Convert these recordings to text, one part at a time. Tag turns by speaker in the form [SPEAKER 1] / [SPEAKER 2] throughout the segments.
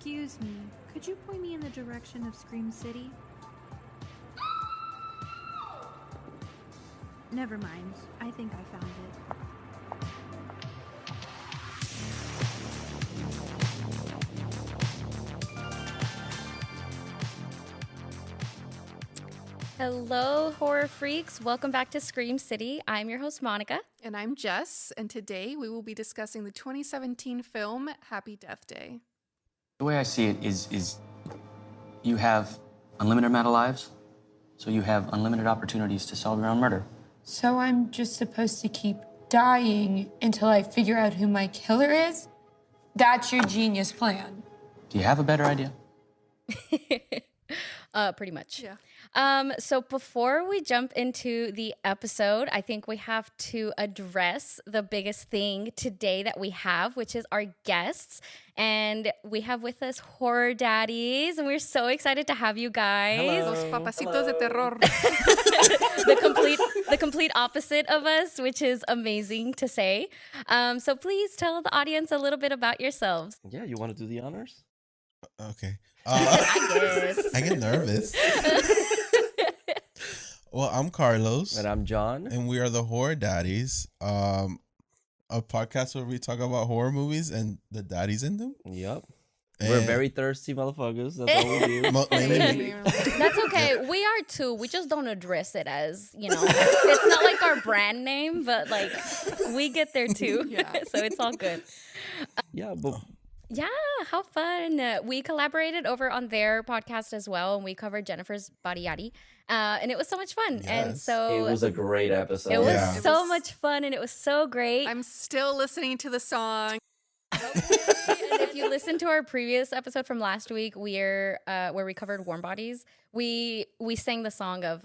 [SPEAKER 1] Excuse me, could you point me in the direction of ScreamCity? Never mind, I think I found it.
[SPEAKER 2] Hello, horror freaks. Welcome back to ScreamCity. I'm your host, Monica.
[SPEAKER 3] And I'm Jess, and today we will be discussing the 2017 film Happy Death Day.
[SPEAKER 4] The way I see it is you have unlimited amount of lives, so you have unlimited opportunities to solve your own murder.
[SPEAKER 5] So I'm just supposed to keep dying until I figure out who my killer is? That's your genius plan.
[SPEAKER 4] Do you have a better idea?
[SPEAKER 2] Pretty much.
[SPEAKER 3] Yeah.
[SPEAKER 2] So before we jump into the episode, I think we have to address the biggest thing today that we have, which is our guests. And we have with us Horror Daddies, and we're so excited to have you guys.
[SPEAKER 3] Los papacitos de terror.
[SPEAKER 2] the complete opposite of us, which is amazing to say. So please tell the audience a little bit about yourselves.
[SPEAKER 6] Yeah, you want to do the honors?
[SPEAKER 7] Okay.
[SPEAKER 2] I guess.
[SPEAKER 7] I get nervous. Well, I'm Carlos.
[SPEAKER 6] And I'm John.
[SPEAKER 7] And we are the Horror Daddies, a podcast where we talk about horror movies and the daddies in them.
[SPEAKER 6] Yep.
[SPEAKER 7] And
[SPEAKER 6] We're very thirsty motherfuckers. That's all we do.
[SPEAKER 7] mainly me.
[SPEAKER 2] That's okay. We are too. We just don't address it as, it's not like our brand name, but like we get there too.
[SPEAKER 3] Yeah.
[SPEAKER 2] So it's all good.
[SPEAKER 6] Yeah, but
[SPEAKER 2] Yeah, how fun. We collaborated over on their podcast as well, and we covered Jennifer's Body Yaddy. And it was so much fun. And
[SPEAKER 7] Yes.
[SPEAKER 2] so
[SPEAKER 6] it was a great episode.
[SPEAKER 2] it was
[SPEAKER 7] Yeah.
[SPEAKER 2] so much fun, and it was so great.
[SPEAKER 3] I'm still listening to the song.
[SPEAKER 2] And if you listen to our previous episode from last week, where we covered Warm Bodies, we sang the song of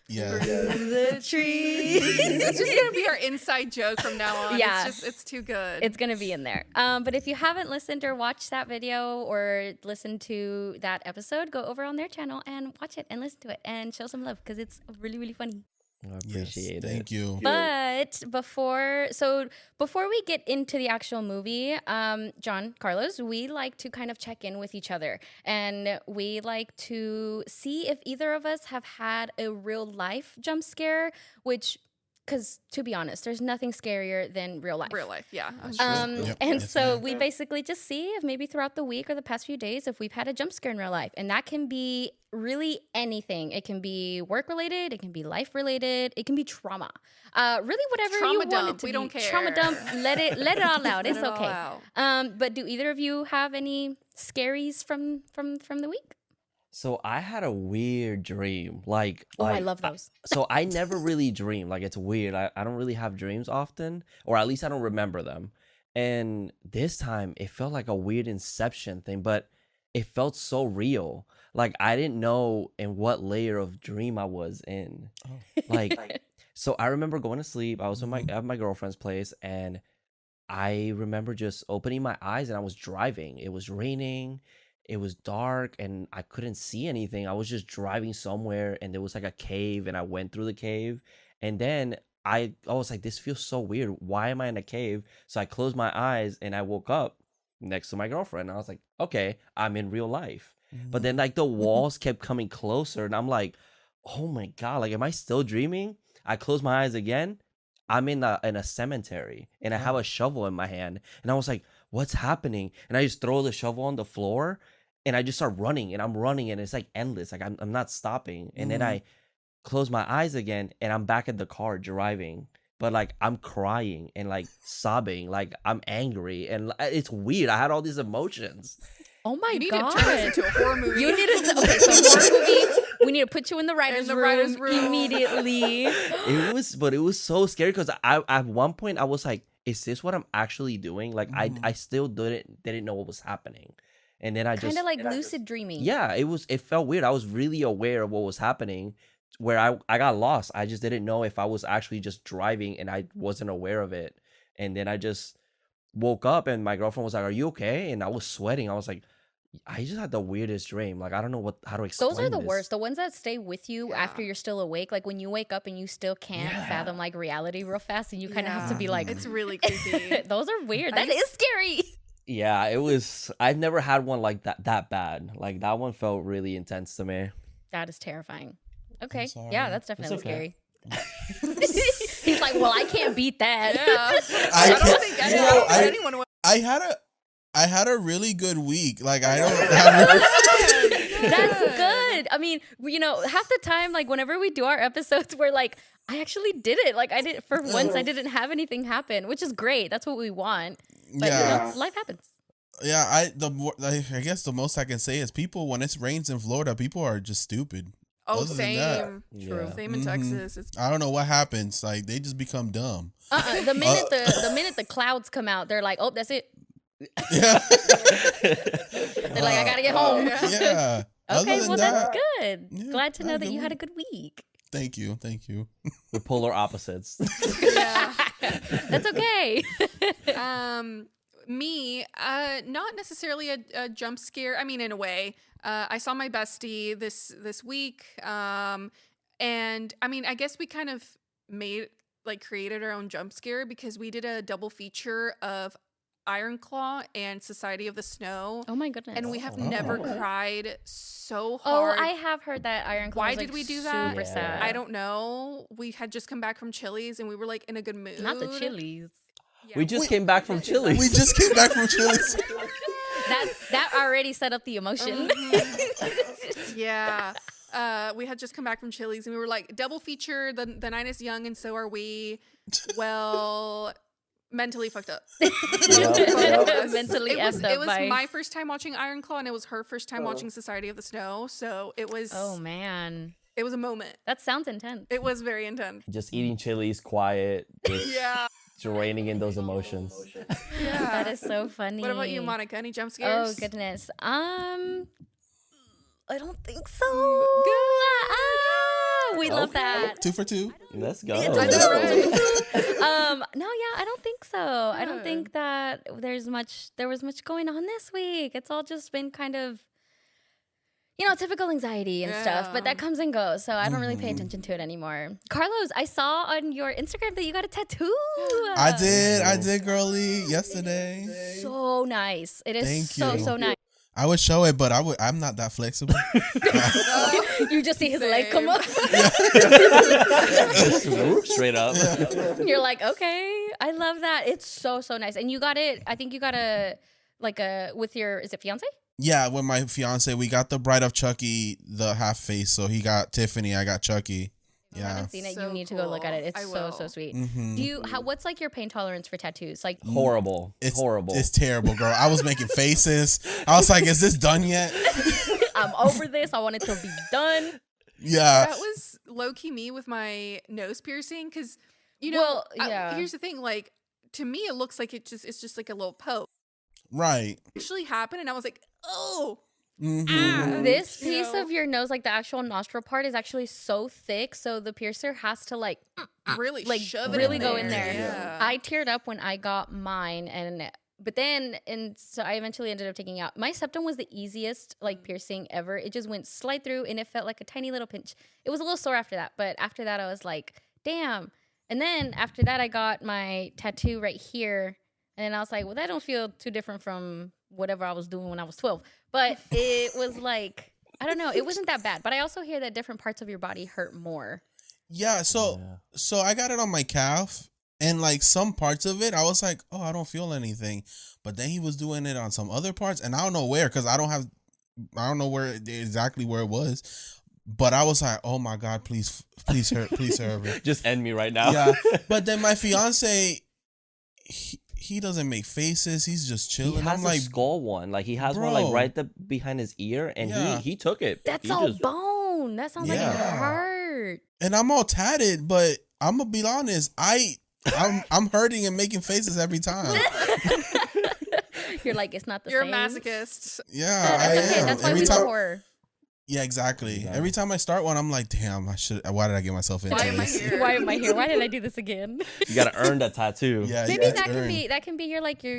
[SPEAKER 7] Yeah.
[SPEAKER 2] the tree.
[SPEAKER 3] It's just gonna be our inside joke from now on.
[SPEAKER 2] Yeah.
[SPEAKER 3] It's too good.
[SPEAKER 2] It's going to be in there. But if you haven't listened or watched that video or listened to that episode, go over on their channel and watch it and listen to it and show some love because it's really, really funny.
[SPEAKER 6] I appreciate it.
[SPEAKER 7] Thank you.
[SPEAKER 2] But before we get into the actual movie, John, Carlos, we like to kind of check in with each other, and we like to see if either of us have had a real life jump scare, because to be honest, there's nothing scarier than real life.
[SPEAKER 3] Real life, yeah.
[SPEAKER 7] Yep.
[SPEAKER 2] And
[SPEAKER 7] Yes,
[SPEAKER 2] so
[SPEAKER 7] ma'am.
[SPEAKER 2] we basically just see if maybe throughout the week or the past few days, if we've had a jump scare in real life. And that can be really anything. It can be work related. It can be life related. It can be trauma. Really whatever
[SPEAKER 3] Trauma
[SPEAKER 2] you want
[SPEAKER 3] dump.
[SPEAKER 2] it to
[SPEAKER 3] We
[SPEAKER 2] be.
[SPEAKER 3] don't care.
[SPEAKER 2] Trauma dump. Let it all out. It's
[SPEAKER 3] Let it all
[SPEAKER 2] okay.
[SPEAKER 3] out.
[SPEAKER 2] But do either of you have any scaries from the week?
[SPEAKER 6] So I had a weird dream. Like
[SPEAKER 2] I love those.
[SPEAKER 6] So I never really dream. Like, it's weird. I don't really have dreams often, or at least I don't remember them. And this time it felt like a weird Inception thing, but it felt so real. Like, I didn't know in what layer of dream I was in. Like, so I remember going to sleep. I was at my girlfriend's place, and I remember just opening my eyes and I was driving. It was raining. It was dark and I couldn't see anything. I was just driving somewhere and there was like a cave, and I went through the cave, and then I was like, this feels so weird. Why am I in a cave? So I closed my eyes and I woke up next to my girlfriend. And I was like, okay, I'm in real life. But then like the walls kept coming closer, and I'm like, oh my God, like, am I still dreaming? I closed my eyes again. I'm in a cemetery and I have a shovel in my hand, and I was like, what's happening? And I just throw the shovel on the floor. And I just start running, and I'm running, and it's like endless. Like, I'm not stopping. And then I close my eyes again, and I'm back at the car driving. But like, I'm crying and like sobbing, like I'm angry, and it's weird. I had all these emotions.
[SPEAKER 2] Oh my
[SPEAKER 3] You need
[SPEAKER 2] God.
[SPEAKER 3] to turn this into a horror movie.
[SPEAKER 2] You need to, okay, so horror movie, we need to put you in the writer's
[SPEAKER 3] writer's room.
[SPEAKER 2] immediately.
[SPEAKER 6] It was so scary because I at one point I was like, is this what I'm actually doing? Like, I still didn't know what was happening. And then I just
[SPEAKER 2] Kind of like lucid dreaming.
[SPEAKER 6] yeah, it felt weird. I was really aware of what was happening, where I got lost. I just didn't know if I was actually just driving and I wasn't aware of it. And then I just woke up and my girlfriend was like, "Are you okay?" And I was sweating. I was like, I just had the weirdest dream. Like, I don't know how to explain
[SPEAKER 2] Those are the
[SPEAKER 6] this.
[SPEAKER 2] worst. The ones that stay with you
[SPEAKER 3] Yeah.
[SPEAKER 2] after you're still awake. Like when you wake up and you still can't fathom like reality real fast, and you kind of have to be like,
[SPEAKER 3] It's really creepy.
[SPEAKER 2] those are weird.
[SPEAKER 3] I
[SPEAKER 2] That is scary.
[SPEAKER 6] Yeah, it was. I've never had one like that bad. Like that one felt really intense to me.
[SPEAKER 2] That is terrifying. Okay.
[SPEAKER 7] sorry.
[SPEAKER 2] Yeah, that's definitely
[SPEAKER 6] okay.
[SPEAKER 2] scary. He's like, well, I can't beat that.
[SPEAKER 3] Yeah.
[SPEAKER 7] I
[SPEAKER 3] I don't think anyone would.
[SPEAKER 7] I had a really good week. Like I don't have
[SPEAKER 2] That's good. I mean, half the time, like whenever we do our episodes, we're like, I actually did it. Like I did for once. I didn't have anything happen, which is great. That's what we want. But life happens.
[SPEAKER 7] Yeah, I guess the most I can say is people when it rains in Florida, people are just stupid.
[SPEAKER 3] Oh,
[SPEAKER 7] Other than that,
[SPEAKER 3] same.
[SPEAKER 6] Yeah.
[SPEAKER 3] True. Same in Texas. It's
[SPEAKER 7] I don't know what happens. Like they just become dumb.
[SPEAKER 2] The minute the minute the clouds come out, they're like, oh, that's it.
[SPEAKER 7] Yeah.
[SPEAKER 2] They're like, I gotta get home.
[SPEAKER 7] Yeah.
[SPEAKER 2] Okay,
[SPEAKER 7] Other than
[SPEAKER 2] well
[SPEAKER 7] that,
[SPEAKER 2] that's good.
[SPEAKER 7] yeah,
[SPEAKER 2] Glad to
[SPEAKER 7] I
[SPEAKER 2] know
[SPEAKER 7] had a
[SPEAKER 2] that
[SPEAKER 7] good
[SPEAKER 2] you had a
[SPEAKER 7] week.
[SPEAKER 2] good week.
[SPEAKER 7] Thank you.
[SPEAKER 6] We're polar opposites.
[SPEAKER 3] yeah.
[SPEAKER 2] That's okay.
[SPEAKER 3] Me, not necessarily a jump scare. I mean, in a way, I saw my bestie this week, and I mean, I guess we kind of created our own jump scare because we did a double feature of Iron Claw and Society of the Snow,
[SPEAKER 2] Oh my goodness.
[SPEAKER 3] and we have never cried so
[SPEAKER 2] Oh,
[SPEAKER 3] hard.
[SPEAKER 2] I have heard that Iron Claw
[SPEAKER 3] Why
[SPEAKER 2] was,
[SPEAKER 3] did
[SPEAKER 2] like,
[SPEAKER 3] we do that?
[SPEAKER 2] Super
[SPEAKER 6] Yeah.
[SPEAKER 2] sad.
[SPEAKER 3] I don't know. We had just come back from Chili's and we were like in a good mood.
[SPEAKER 2] Not the Chili's.
[SPEAKER 3] Yeah.
[SPEAKER 6] We just came back from Chile.
[SPEAKER 7] We just came back from Chili's.
[SPEAKER 2] That already set up the emotion.
[SPEAKER 3] Yeah. We had just come back from Chili's and we were like, double feature, the night is young and so are we. Well, mentally fucked up.
[SPEAKER 2] Mentally effed up
[SPEAKER 3] it was
[SPEAKER 2] by.
[SPEAKER 3] my first time watching Iron Claw and it was her first time watching Society of the Snow. So it was
[SPEAKER 2] Oh man,
[SPEAKER 3] it was a moment.
[SPEAKER 2] that sounds intense.
[SPEAKER 3] It was very intense.
[SPEAKER 6] Just eating chilies, quiet, just
[SPEAKER 3] Yeah.
[SPEAKER 6] draining in those emotions.
[SPEAKER 3] Yeah.
[SPEAKER 2] That is so funny.
[SPEAKER 3] What about you, Monica? Any jump
[SPEAKER 2] Oh
[SPEAKER 3] scares?
[SPEAKER 2] goodness. I don't think so. We love that.
[SPEAKER 7] 2 for 2.
[SPEAKER 6] Let's go.
[SPEAKER 3] I know, right?
[SPEAKER 2] No, yeah, I don't think so. I don't think that there was much going on this week. It's all just been kind of, typical anxiety and stuff, but
[SPEAKER 3] Yeah.
[SPEAKER 2] that comes and goes. So I don't really pay attention to it anymore. Carlos, I saw on your Instagram that you got a tattoo.
[SPEAKER 7] I did, girly, yesterday.
[SPEAKER 2] So nice. It is
[SPEAKER 7] Thank you.
[SPEAKER 2] so nice.
[SPEAKER 7] I would show it, but I'm not that flexible.
[SPEAKER 2] You just see his leg come up.
[SPEAKER 6] Straight up.
[SPEAKER 2] You're like, okay, I love that. It's so nice. And you got it. I think you got with your, is it fiance?
[SPEAKER 7] Yeah, with my fiance, we got the Bride of Chucky, the half face. So he got Tiffany, I got Chucky.
[SPEAKER 2] I
[SPEAKER 7] Yeah.
[SPEAKER 2] haven't seen it.
[SPEAKER 3] So
[SPEAKER 2] You need to go look at it.
[SPEAKER 3] cool.
[SPEAKER 2] It's
[SPEAKER 3] I
[SPEAKER 2] so
[SPEAKER 3] will.
[SPEAKER 2] sweet.
[SPEAKER 7] Mhm.
[SPEAKER 2] Do you? What's like your pain tolerance for tattoos? Like,
[SPEAKER 6] Horrible. Horrible.
[SPEAKER 7] It's terrible, girl. I was making faces. I was like, is this done yet?
[SPEAKER 2] I'm over this. I want it to be done.
[SPEAKER 7] Yeah.
[SPEAKER 3] That was low key me with my nose piercing because,
[SPEAKER 2] Well, yeah.
[SPEAKER 3] here's the thing. Like to me, it looks like it's just like a little poke.
[SPEAKER 7] Right.
[SPEAKER 3] It actually happened, and I was like, oh,
[SPEAKER 7] Mhm.
[SPEAKER 2] This
[SPEAKER 3] You
[SPEAKER 2] piece
[SPEAKER 3] know?
[SPEAKER 2] of your nose, like the actual nostril part, is actually so thick, so the piercer has to like
[SPEAKER 3] really shove it
[SPEAKER 2] really
[SPEAKER 3] in
[SPEAKER 2] go in there.
[SPEAKER 3] Yeah.
[SPEAKER 2] I teared up when I got mine, so I eventually ended up taking out. My septum was the easiest like piercing ever. It just went slide through, and it felt like a tiny little pinch. It was a little sore after that, but after that, I was like, damn. And then after that, I got my tattoo right here, and then I was like, well, that don't feel too different from whatever I was doing when I was 12. But it was like, I don't know, it wasn't that bad. But I also hear that different parts of your body hurt more.
[SPEAKER 7] Yeah, so I got it on my calf, and like some parts of it, I was like, oh, I don't feel anything. But then he was doing it on some other parts, and I don't know where, because I don't know where exactly where it was. But I was like, oh my God, please hurry.
[SPEAKER 6] Just end me right now.
[SPEAKER 7] Yeah. But then my fiance, he doesn't make faces. He's just
[SPEAKER 6] He
[SPEAKER 7] chilling.
[SPEAKER 6] has
[SPEAKER 7] I'm
[SPEAKER 6] a
[SPEAKER 7] like,
[SPEAKER 6] skull one. Like he has one like
[SPEAKER 7] Bro.
[SPEAKER 6] right behind his ear, and
[SPEAKER 7] Yeah.
[SPEAKER 6] he took it.
[SPEAKER 2] That's
[SPEAKER 6] He
[SPEAKER 2] all
[SPEAKER 6] just-
[SPEAKER 2] bone. That sounds like it
[SPEAKER 7] Yeah.
[SPEAKER 2] hurt.
[SPEAKER 7] and I'm all tatted, but I'm gonna be honest, I'm hurting and making faces every time.
[SPEAKER 2] You're like, it's not the
[SPEAKER 3] You're
[SPEAKER 2] same.
[SPEAKER 3] a masochist.
[SPEAKER 7] Yeah, I
[SPEAKER 2] That's okay.
[SPEAKER 7] am.
[SPEAKER 2] That's why
[SPEAKER 7] Every
[SPEAKER 2] we
[SPEAKER 7] time,
[SPEAKER 2] love horror.
[SPEAKER 7] yeah, exactly.
[SPEAKER 6] Yeah.
[SPEAKER 7] Every time I start one, I'm like, damn, why did I get myself into
[SPEAKER 3] Why am I
[SPEAKER 7] this?
[SPEAKER 3] here?
[SPEAKER 2] Why am I here? Why did I do this again?
[SPEAKER 6] You gotta earn that tattoo.
[SPEAKER 7] Yeah,
[SPEAKER 2] Maybe
[SPEAKER 7] yeah,
[SPEAKER 2] that can
[SPEAKER 7] earned.
[SPEAKER 2] be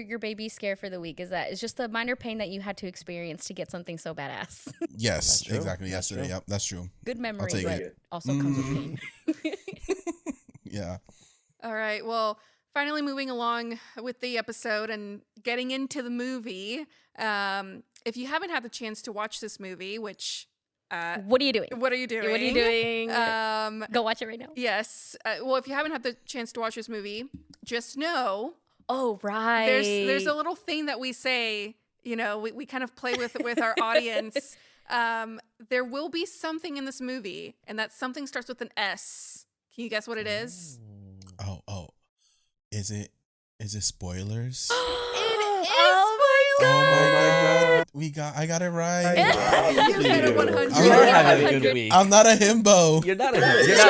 [SPEAKER 2] your baby scare for the week. Is that it's just the minor pain that you had to experience to get something so badass.
[SPEAKER 7] Yes,
[SPEAKER 6] That's true.
[SPEAKER 7] exactly.
[SPEAKER 6] That's
[SPEAKER 7] Yesterday,
[SPEAKER 6] true.
[SPEAKER 7] yep, that's true.
[SPEAKER 2] Good memory,
[SPEAKER 7] take
[SPEAKER 2] but
[SPEAKER 7] it.
[SPEAKER 2] also comes with pain.
[SPEAKER 7] Yeah.
[SPEAKER 3] All right. Well, finally moving along with the episode and getting into the movie. If you haven't had the chance to watch this movie, which
[SPEAKER 2] What are you doing?
[SPEAKER 3] what are you doing?
[SPEAKER 2] What are you doing?
[SPEAKER 3] Um,
[SPEAKER 2] Go watch it right now.
[SPEAKER 3] yes. Well, if you haven't had the chance to watch this movie, just know
[SPEAKER 2] Oh, right.
[SPEAKER 3] there's a little thing that we say. You know, we kind of play with our audience. There will be something in this movie, and that something starts with an S. Can you guess what it is?
[SPEAKER 7] Oh. Is it spoilers?
[SPEAKER 3] It is
[SPEAKER 2] Oh my
[SPEAKER 3] spoilers!
[SPEAKER 7] Oh my god. I got it right.
[SPEAKER 3] You got it 100.
[SPEAKER 7] I'm
[SPEAKER 6] You're
[SPEAKER 7] not-
[SPEAKER 6] having a good week.
[SPEAKER 7] I'm not a himbo.
[SPEAKER 6] You're not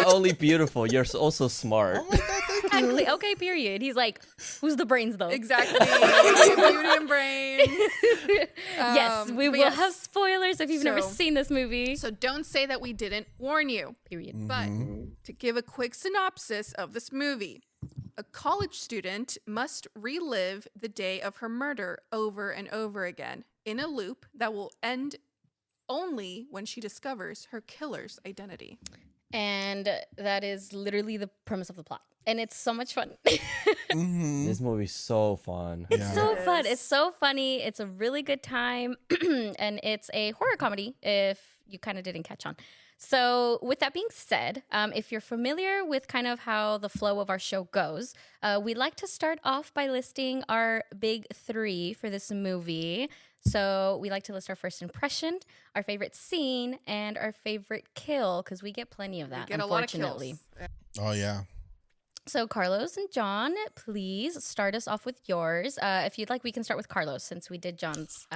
[SPEAKER 6] only beautiful, you're also smart.
[SPEAKER 7] Oh my god, thank you.
[SPEAKER 2] Exactly. Okay, period. He's like, who's the brains though?
[SPEAKER 3] Exactly. Beauty and brains.
[SPEAKER 2] Yes, we
[SPEAKER 3] but
[SPEAKER 2] will
[SPEAKER 3] yes.
[SPEAKER 2] have spoilers if you've never
[SPEAKER 3] So-
[SPEAKER 2] seen this movie.
[SPEAKER 3] So don't say that we didn't warn you.
[SPEAKER 2] Period.
[SPEAKER 3] But to give a quick synopsis of this movie, a college student must relive the day of her murder over and over again in a loop that will end only when she discovers her killer's identity.
[SPEAKER 2] And that is literally the premise of the plot. And it's so much fun.
[SPEAKER 7] Mhm.
[SPEAKER 6] This movie's so fun.
[SPEAKER 2] It's
[SPEAKER 7] Yeah.
[SPEAKER 2] so
[SPEAKER 3] It
[SPEAKER 2] fun.
[SPEAKER 3] is.
[SPEAKER 2] It's so funny. It's a really good time. And it's a horror comedy if you kind of didn't catch on. So with that being said, if you're familiar with kind of how the flow of our show goes, we like to start off by listing our big three for this movie. So we like to list our first impression, our favorite scene, and our favorite kill, because we get plenty of that,
[SPEAKER 3] We get a lot of
[SPEAKER 2] unfortunately.
[SPEAKER 3] kills.
[SPEAKER 7] Oh yeah.
[SPEAKER 2] So Carlos and John, please start us off with yours. If you'd like, we can start with Carlos since we did John's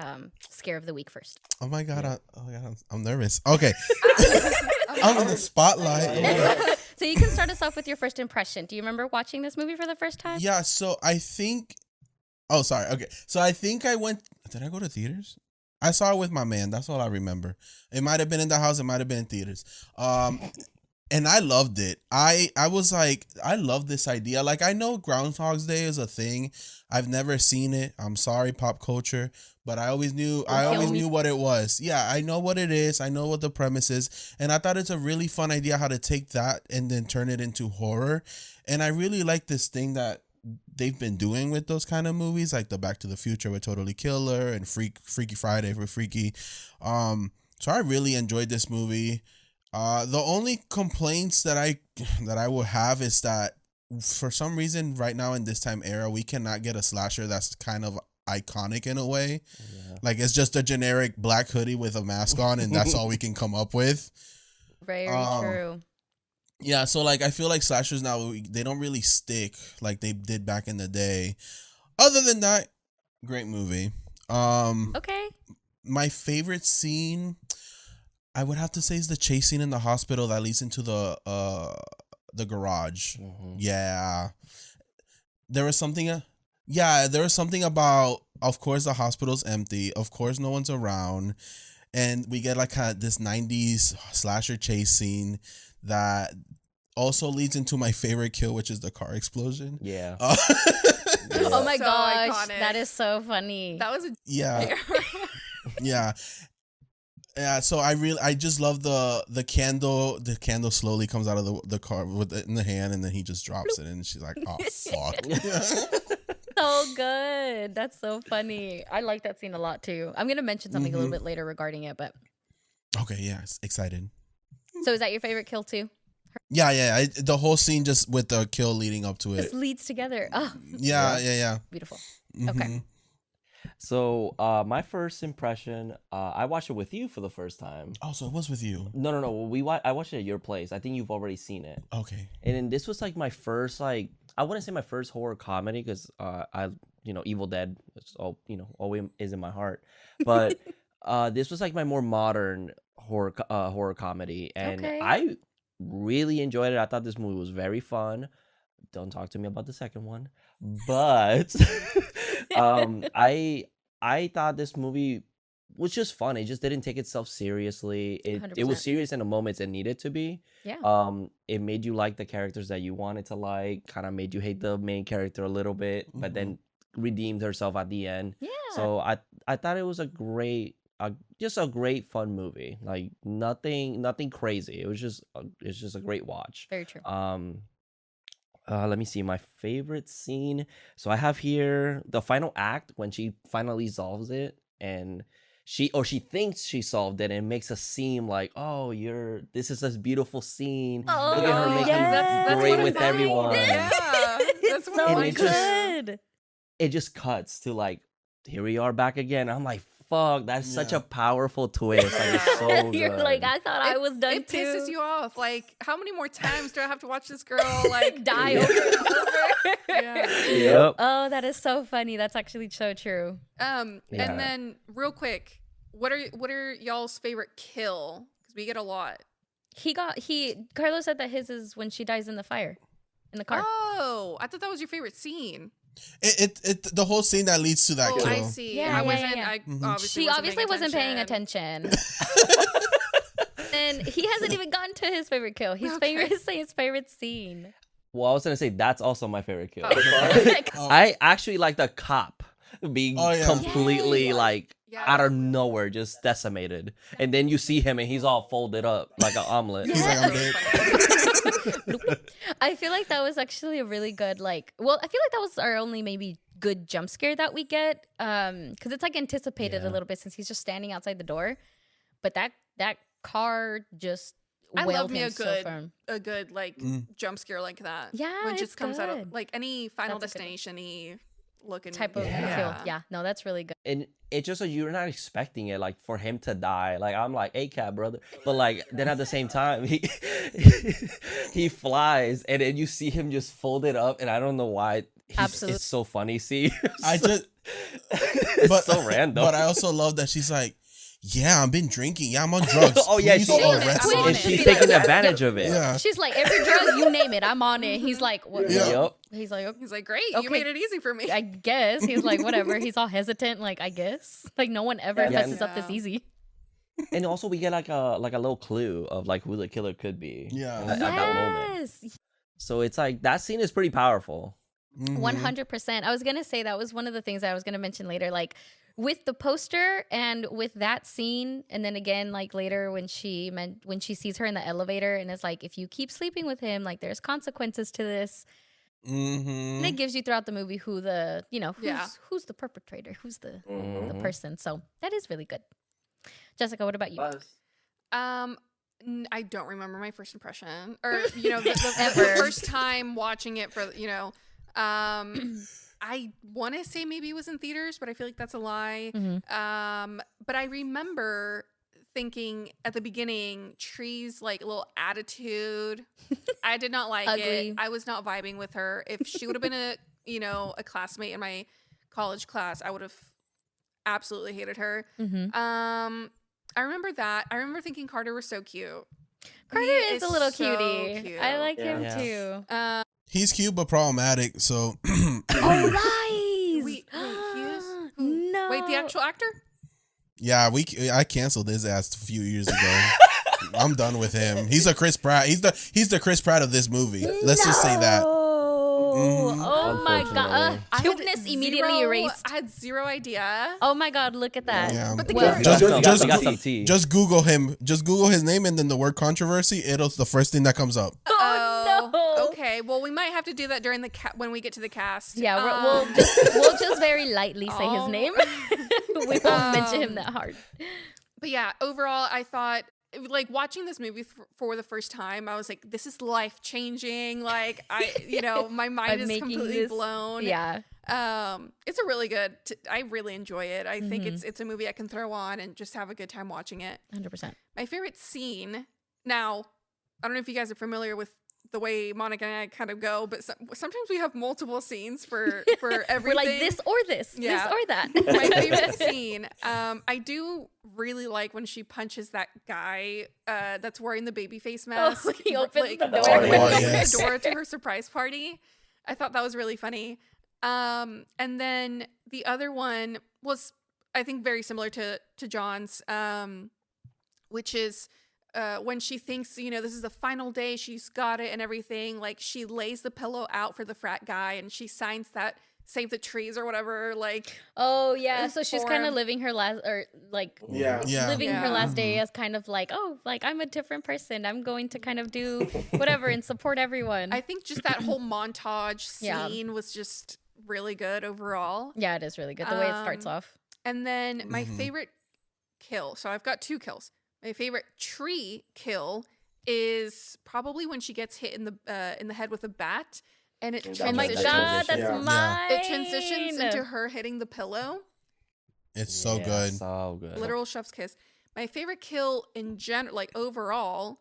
[SPEAKER 2] scare of the week first.
[SPEAKER 7] Oh my god. I'm nervous. Okay. I'm in the spotlight. Oh my God.
[SPEAKER 2] So you can start us off with your first impression. Do you remember watching this movie for the first time?
[SPEAKER 7] Yeah, so I think oh sorry, okay. So I think did I go to theaters? I saw it with my man. That's all I remember. It might have been in the house, it might have been in theaters. And I loved it. I was like, I love this idea. Like, I know Groundhog's Day is a thing. I've never seen it. I'm sorry, pop culture, but I always knew what it was. Yeah, I know what it is. I know what the premise is. And I thought it's a really fun idea how to take that and then turn it into horror. And I really like this thing that they've been doing with those kind of movies, like the Back to the Future with Totally Killer and Freaky Friday for Freaky. So I really enjoyed this movie. The only complaints that I will have is that for some reason right now in this time era, we cannot get a slasher that's kind of iconic in a way.
[SPEAKER 6] Yeah.
[SPEAKER 7] Like, it's just a generic black hoodie with a mask on, and that's all we can come up with.
[SPEAKER 2] Very true.
[SPEAKER 7] Yeah, so like I feel like slashers now, they don't really stick like they did back in the day. Other than that, great movie.
[SPEAKER 2] Okay.
[SPEAKER 7] My favorite scene, I would have to say, is the chase scene in the hospital that leads into the garage.
[SPEAKER 6] Mhm.
[SPEAKER 7] Yeah. There was something there was something about, of course, the hospital's empty. Of course, no one's around. And we get like this 90s slasher chase scene that also leads into my favorite kill, which is the car explosion.
[SPEAKER 6] Yeah.
[SPEAKER 2] Oh my
[SPEAKER 3] So
[SPEAKER 2] gosh,
[SPEAKER 3] iconic.
[SPEAKER 2] that is so funny.
[SPEAKER 3] That was a
[SPEAKER 7] Yeah. Yeah. Yeah, so I just love the candle. The candle slowly comes out of the car with it in the hand, and then he just drops it, and she's like, "Oh fuck!"
[SPEAKER 2] So good. That's so funny. I like that scene a lot too. I'm gonna mention something a little bit later regarding it, but
[SPEAKER 7] Okay, yeah, excited.
[SPEAKER 2] so is that your favorite kill too?
[SPEAKER 7] Yeah. The whole scene just with the kill leading up to it.
[SPEAKER 2] This leads together. Oh,
[SPEAKER 7] Yeah.
[SPEAKER 2] beautiful.
[SPEAKER 7] Mhm.
[SPEAKER 2] Okay.
[SPEAKER 6] So my first impression, I watched it with you for the first time.
[SPEAKER 7] Oh, so it was with you.
[SPEAKER 6] No. I watched it at your place. I think you've already seen it.
[SPEAKER 7] Okay.
[SPEAKER 6] And then this was like my first, like, I wouldn't say my first horror comedy because Evil Dead is always is in my heart. But this was like my more modern horror comedy, and
[SPEAKER 2] Okay.
[SPEAKER 6] I really enjoyed it. I thought this movie was very fun. Don't talk to me about the second one, but I thought this movie was just fun. It just didn't take itself seriously. It was
[SPEAKER 2] 100%.
[SPEAKER 6] serious in the moments it needed to be.
[SPEAKER 2] Yeah.
[SPEAKER 6] It made you like the characters that you wanted to like, kind of made you hate the main character a little bit, but then redeemed herself at the end.
[SPEAKER 2] Yeah.
[SPEAKER 6] So I thought it was just a great fun movie. Like nothing crazy. It's just a great watch.
[SPEAKER 2] Very true.
[SPEAKER 6] Let me see my favorite scene. So I have here the final act when she finally solves it, and she thinks she solved it, and it makes us seem like, oh, this is this beautiful scene.
[SPEAKER 2] Oh,
[SPEAKER 6] Look at her making
[SPEAKER 2] yes.
[SPEAKER 6] great
[SPEAKER 3] one of
[SPEAKER 6] with
[SPEAKER 3] mine.
[SPEAKER 6] everyone.
[SPEAKER 3] Yeah, that's one of
[SPEAKER 2] So
[SPEAKER 6] And
[SPEAKER 3] mine
[SPEAKER 6] it just-
[SPEAKER 2] good.
[SPEAKER 6] It just cuts to like, here we are back again. I'm like, fuck, that's such
[SPEAKER 7] Yeah.
[SPEAKER 6] a powerful twist. Like, it's so good.
[SPEAKER 2] You're like, I thought I was done
[SPEAKER 3] It
[SPEAKER 2] too.
[SPEAKER 3] pisses you off. Like, how many more times do I have to watch this girl like
[SPEAKER 2] Die
[SPEAKER 6] Yeah.
[SPEAKER 2] over and over.
[SPEAKER 3] Yeah.
[SPEAKER 6] Yep.
[SPEAKER 2] Oh, that is so funny. That's actually so true.
[SPEAKER 6] Yeah.
[SPEAKER 3] And then real quick, what are y'all's favorite kill? Because we get a lot.
[SPEAKER 2] Carlos said that his is when she dies in the fire, in the car.
[SPEAKER 3] Oh, I thought that was your favorite scene.
[SPEAKER 7] The whole scene that leads to that
[SPEAKER 3] Oh,
[SPEAKER 7] kill.
[SPEAKER 3] I see.
[SPEAKER 2] Yeah,
[SPEAKER 3] I
[SPEAKER 2] yeah,
[SPEAKER 3] wasn't.
[SPEAKER 2] yeah.
[SPEAKER 3] I
[SPEAKER 7] Mhm.
[SPEAKER 3] obviously
[SPEAKER 2] She obviously wasn't paying attention. And he hasn't even gotten to his favorite kill. His favorite scene.
[SPEAKER 6] Well, I was gonna say that's also my favorite kill.
[SPEAKER 7] Oh.
[SPEAKER 6] I actually like the cop being
[SPEAKER 7] Oh, yeah.
[SPEAKER 6] completely
[SPEAKER 2] Yes.
[SPEAKER 6] like
[SPEAKER 3] Yeah.
[SPEAKER 6] out of nowhere, just decimated, and then you see him and he's all folded up like an omelet.
[SPEAKER 7] He's like, I'm dead.
[SPEAKER 2] I feel like that was actually a really good I feel like that was our only maybe good jump scare that we get, because it's like anticipated
[SPEAKER 6] Yeah.
[SPEAKER 2] a little bit since he's just standing outside the door, but that car just
[SPEAKER 3] I
[SPEAKER 2] wailed
[SPEAKER 3] love me
[SPEAKER 2] him
[SPEAKER 3] a
[SPEAKER 2] so
[SPEAKER 3] good
[SPEAKER 2] firm.
[SPEAKER 3] like jump scare like that.
[SPEAKER 2] Yeah,
[SPEAKER 3] when it
[SPEAKER 2] it's
[SPEAKER 3] just comes out of
[SPEAKER 2] good.
[SPEAKER 3] like any Final
[SPEAKER 2] That's a good one.
[SPEAKER 3] Destination-y looking
[SPEAKER 2] Type of
[SPEAKER 6] Yeah.
[SPEAKER 2] kill. Yeah, no, that's really good.
[SPEAKER 6] And it just so you're not expecting it, like for him to die. Like I'm like, hey, cat brother, but like then at the same time he flies, and then you see him just folded up, and I don't know why.
[SPEAKER 2] Absolutely.
[SPEAKER 6] It's so funny. See,
[SPEAKER 7] I just,
[SPEAKER 6] it's
[SPEAKER 7] but
[SPEAKER 6] so random.
[SPEAKER 7] But I also love that she's like, yeah, I've been drinking. Yeah, I'm on drugs.
[SPEAKER 6] Oh, yeah,
[SPEAKER 7] Please
[SPEAKER 6] she is.
[SPEAKER 7] arrest
[SPEAKER 3] I'm
[SPEAKER 7] me."
[SPEAKER 3] on
[SPEAKER 6] and
[SPEAKER 3] it.
[SPEAKER 6] she's
[SPEAKER 3] Be
[SPEAKER 6] taking
[SPEAKER 3] like,
[SPEAKER 6] advantage of it.
[SPEAKER 7] Yeah.
[SPEAKER 2] She's like, every drug you name it, I'm on it. He's like, what?
[SPEAKER 7] Yeah.
[SPEAKER 6] Yep.
[SPEAKER 2] He's like, okay.
[SPEAKER 3] He's like, great,
[SPEAKER 2] Okay.
[SPEAKER 3] you made it easy for me.
[SPEAKER 2] I guess. He's like, whatever. He's all hesitant, like, I guess. Like, no one ever
[SPEAKER 6] Yeah,
[SPEAKER 2] messes
[SPEAKER 6] and-
[SPEAKER 2] up this easy.
[SPEAKER 6] And also we get like a little clue of like who the killer could be.
[SPEAKER 7] Yeah.
[SPEAKER 6] At that moment.
[SPEAKER 2] Yes.
[SPEAKER 6] So it's like that scene is pretty powerful.
[SPEAKER 7] Mhm.
[SPEAKER 2] 100%. I was going to say that was one of the things that I was going to mention later. Like, with the poster and with that scene, and then again, like later when she sees her in the elevator and it's like, if you keep sleeping with him, like there's consequences to this.
[SPEAKER 7] Mhm.
[SPEAKER 2] And it gives you throughout the movie who the,
[SPEAKER 3] Yeah.
[SPEAKER 2] who's the perpetrator, who's the
[SPEAKER 6] Mhm.
[SPEAKER 2] person. So that is really good. Jessica, what about you?
[SPEAKER 3] I don't remember my first impression, or the
[SPEAKER 2] Ever.
[SPEAKER 3] first time watching it for I want to say maybe it was in theaters, but I feel like that's a lie.
[SPEAKER 2] Mhm.
[SPEAKER 3] But I remember thinking at the beginning, Tree's like little attitude. I did not like
[SPEAKER 2] Ugly.
[SPEAKER 3] it. I was not vibing with her. If she would have been a classmate in my college class, I would have absolutely hated her.
[SPEAKER 2] Mhm.
[SPEAKER 3] I remember that. I remember thinking Carter was so cute.
[SPEAKER 2] Carter
[SPEAKER 3] He
[SPEAKER 2] is a little
[SPEAKER 3] so
[SPEAKER 2] cutie.
[SPEAKER 3] cute.
[SPEAKER 2] I like him
[SPEAKER 6] Yeah.
[SPEAKER 2] too.
[SPEAKER 7] He's cute but problematic. So
[SPEAKER 2] Oh, lies!
[SPEAKER 3] Wait, he is? Who?
[SPEAKER 2] No.
[SPEAKER 3] Wait, the actual actor?
[SPEAKER 7] yeah, I canceled his ass a few years ago. I'm done with him. He's a Chris Pratt. He's the Chris Pratt of this movie. Let's just say that.
[SPEAKER 2] No.
[SPEAKER 7] Mhm.
[SPEAKER 2] Oh my god.
[SPEAKER 6] Unfortunately.
[SPEAKER 3] I had
[SPEAKER 2] Cuteness immediately
[SPEAKER 3] zero-
[SPEAKER 2] erased.
[SPEAKER 3] I had zero idea.
[SPEAKER 2] Oh my god, look at that.
[SPEAKER 7] Yeah.
[SPEAKER 3] But the
[SPEAKER 2] Well,
[SPEAKER 3] character-
[SPEAKER 6] You got
[SPEAKER 7] Just
[SPEAKER 6] some tea.
[SPEAKER 7] Just Google him. Just Google his name and then the word controversy. It's the first thing that comes up.
[SPEAKER 2] Oh, no.
[SPEAKER 3] Okay, well, we might have to do that during when we get to the cast.
[SPEAKER 2] Yeah,
[SPEAKER 3] Um,
[SPEAKER 2] we'll just very lightly say his
[SPEAKER 3] Oh.
[SPEAKER 2] name. We won't mention him that hard.
[SPEAKER 3] But yeah, overall, I thought like watching this movie for the first time, I was like, this is life changing. Like my mind
[SPEAKER 2] I'm
[SPEAKER 3] is
[SPEAKER 2] making
[SPEAKER 3] completely
[SPEAKER 2] this-
[SPEAKER 3] blown.
[SPEAKER 2] Yeah.
[SPEAKER 3] It's a really good. I really enjoy it. I think
[SPEAKER 2] Mm-hmm.
[SPEAKER 3] it's a movie I can throw on and just have a good time watching it.
[SPEAKER 2] 100%.
[SPEAKER 3] My favorite scene. Now, I don't know if you guys are familiar with the way Monica and I kind of go, but sometimes we have multiple scenes for everything.
[SPEAKER 2] We're like this or this,
[SPEAKER 3] Yeah.
[SPEAKER 2] this or that.
[SPEAKER 3] My favorite scene. I do really like when she punches that guy that's wearing the baby face mask.
[SPEAKER 2] he opens the door.
[SPEAKER 3] When he
[SPEAKER 7] Oh,
[SPEAKER 3] opens
[SPEAKER 7] yes.
[SPEAKER 3] the door to her surprise party. I thought that was really funny. And then the other one was, I think, very similar to John's, which is when she thinks, this is the final day, she's got it and everything. Like, she lays the pillow out for the frat guy and she signs that save the trees or whatever. Like,
[SPEAKER 2] Oh yeah, so she's kind of
[SPEAKER 3] form.
[SPEAKER 2] living her last, or like
[SPEAKER 8] Yeah.
[SPEAKER 2] living her
[SPEAKER 3] Yeah.
[SPEAKER 2] last day as kind of like, oh, like I'm a different person. I'm going to kind of do whatever and support everyone.
[SPEAKER 3] I think just that whole montage
[SPEAKER 2] Yeah.
[SPEAKER 3] scene was just really good overall.
[SPEAKER 2] Yeah, it is really good the way it starts
[SPEAKER 3] Um,
[SPEAKER 2] off.
[SPEAKER 3] And then my favorite kill. So I've got 2 kills. My favorite tree kill is probably when she gets hit in the head with a bat, and it
[SPEAKER 8] That's
[SPEAKER 2] Oh my
[SPEAKER 8] That
[SPEAKER 3] transitions.
[SPEAKER 2] god,
[SPEAKER 8] transition,
[SPEAKER 2] that's
[SPEAKER 8] yeah.
[SPEAKER 2] mine.
[SPEAKER 3] It transitions into her hitting the pillow.
[SPEAKER 7] It's so
[SPEAKER 6] Yeah,
[SPEAKER 7] good.
[SPEAKER 6] So good.
[SPEAKER 3] Literal chef's kiss. My favorite kill in general, like overall,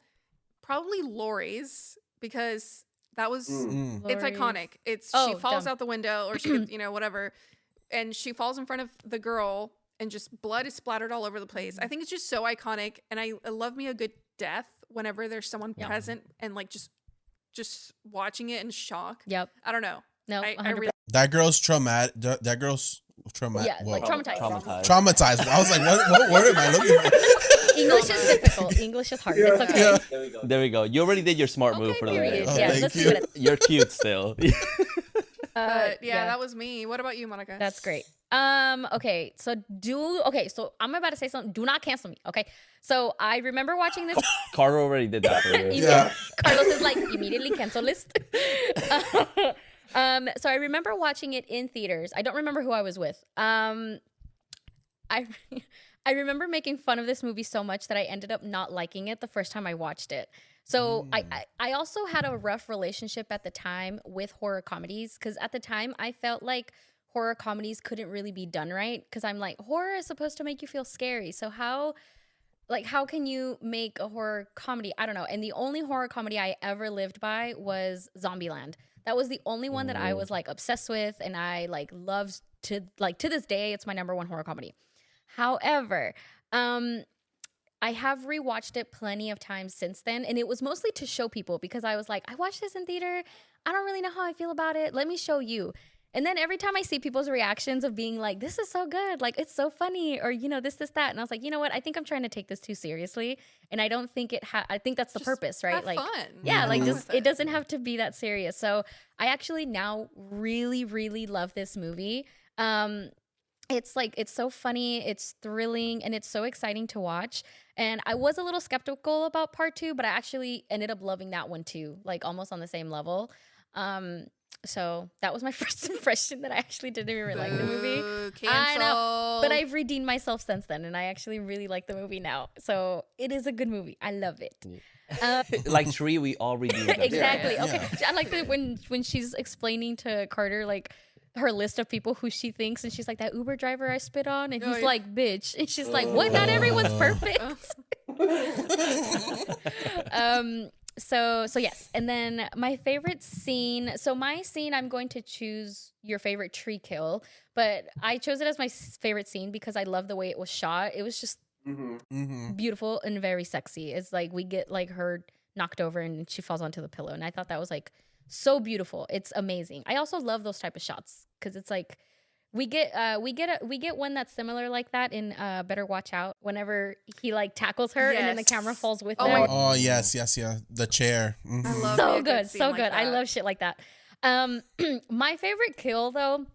[SPEAKER 3] probably Lori's, because that was it's
[SPEAKER 2] Lori's.
[SPEAKER 3] iconic. It's
[SPEAKER 2] Oh,
[SPEAKER 3] she falls
[SPEAKER 2] dumb.
[SPEAKER 3] out the window, or she gets, whatever, and she falls in front of the girl, and just blood is splattered all over the place. I think it's just so iconic, and I love me a good death whenever there's someone
[SPEAKER 2] Yeah.
[SPEAKER 3] present and like just watching it in shock.
[SPEAKER 2] Yep.
[SPEAKER 3] I don't know.
[SPEAKER 2] No,
[SPEAKER 3] I
[SPEAKER 2] 100%.
[SPEAKER 3] really
[SPEAKER 7] That girl's traumatic. That girl's traumatic.
[SPEAKER 2] Yeah, like traumatized.
[SPEAKER 7] Traumatized. I was like, what word am I looking for?
[SPEAKER 2] English is difficult. English is hard. It's okay.
[SPEAKER 7] Yeah.
[SPEAKER 8] There we go.
[SPEAKER 6] There we go. You already did your smart move
[SPEAKER 2] Okay,
[SPEAKER 6] for the
[SPEAKER 2] period.
[SPEAKER 6] day.
[SPEAKER 7] Oh,
[SPEAKER 2] Yeah,
[SPEAKER 7] thank
[SPEAKER 2] let's
[SPEAKER 7] you.
[SPEAKER 2] do it.
[SPEAKER 6] You're cute still.
[SPEAKER 3] but yeah, that was me. What about you, Monica?
[SPEAKER 2] That's great. Okay, so I'm about to say something. Do not cancel me. Okay. So I remember watching this.
[SPEAKER 6] Carter already did that for you.
[SPEAKER 7] Yeah.
[SPEAKER 2] Carlos is like immediately cancel list. So I remember watching it in theaters. I don't remember who I was with. I I remember making fun of this movie so much that I ended up not liking it the first time I watched it. So I also had a rough relationship at the time with horror comedies, because at the time I felt like horror comedies couldn't really be done right, because I'm like, horror is supposed to make you feel scary. So how can you make a horror comedy? I don't know. And the only horror comedy I ever lived by was Zombieland. That was the only one that I was like obsessed with, and I like loved to this day. It's my number one horror comedy. However, I have rewatched it plenty of times since then, and it was mostly to show people, because I was like, I watched this in theater. I don't really know how I feel about it. Let me show you. And then every time I see people's reactions of being like, this is so good, like it's so funny, or this, that, and I was like, you know what? I think I'm trying to take this too seriously, and I don't think I think that's the
[SPEAKER 3] Just
[SPEAKER 2] purpose, right?
[SPEAKER 3] have
[SPEAKER 2] like,
[SPEAKER 3] fun.
[SPEAKER 2] yeah, like
[SPEAKER 3] Have fun
[SPEAKER 2] just
[SPEAKER 3] with
[SPEAKER 2] it doesn't have to be that serious. So I actually now really, really love this movie. It's like, it's so funny, it's thrilling, and it's so exciting to watch. And I was a little skeptical about part 2, but I actually ended up loving that one too, like almost on the same level. So that was my first impression, that I actually didn't even like the movie.
[SPEAKER 3] Boo,
[SPEAKER 2] I know,
[SPEAKER 3] cancel.
[SPEAKER 2] but I've redeemed myself since then, and I actually really like the movie now. So it is a good movie. I love it.
[SPEAKER 6] Like Tree, we all redeemed them.
[SPEAKER 2] Exactly.
[SPEAKER 7] Yeah.
[SPEAKER 2] Okay. I like that when she's explaining to Carter like her list of people who she thinks, and she's like, that Uber driver I spit on, and
[SPEAKER 3] Oh,
[SPEAKER 2] he's
[SPEAKER 3] yeah.
[SPEAKER 2] like, bitch, and she's like, what? Not everyone's perfect. So yes, and then my favorite scene. So my scene, I'm going to choose your favorite tree kill, but I chose it as my favorite scene because I love the way it was shot. It was just beautiful and very sexy. It's like we get like her knocked over and she falls onto the pillow, and I thought that was like so beautiful. It's amazing. I also love those type of shots because it's like we get one that's similar like that in Better Watch Out, whenever he like tackles her and then the
[SPEAKER 3] Yes.
[SPEAKER 2] camera falls with
[SPEAKER 3] Oh
[SPEAKER 2] them.
[SPEAKER 3] my-
[SPEAKER 7] Oh yes, yeah. The chair.
[SPEAKER 3] I love
[SPEAKER 2] So
[SPEAKER 3] me a
[SPEAKER 2] good,
[SPEAKER 3] scene
[SPEAKER 2] so
[SPEAKER 3] like
[SPEAKER 2] good. I
[SPEAKER 3] that.
[SPEAKER 2] love shit like that. My favorite kill though,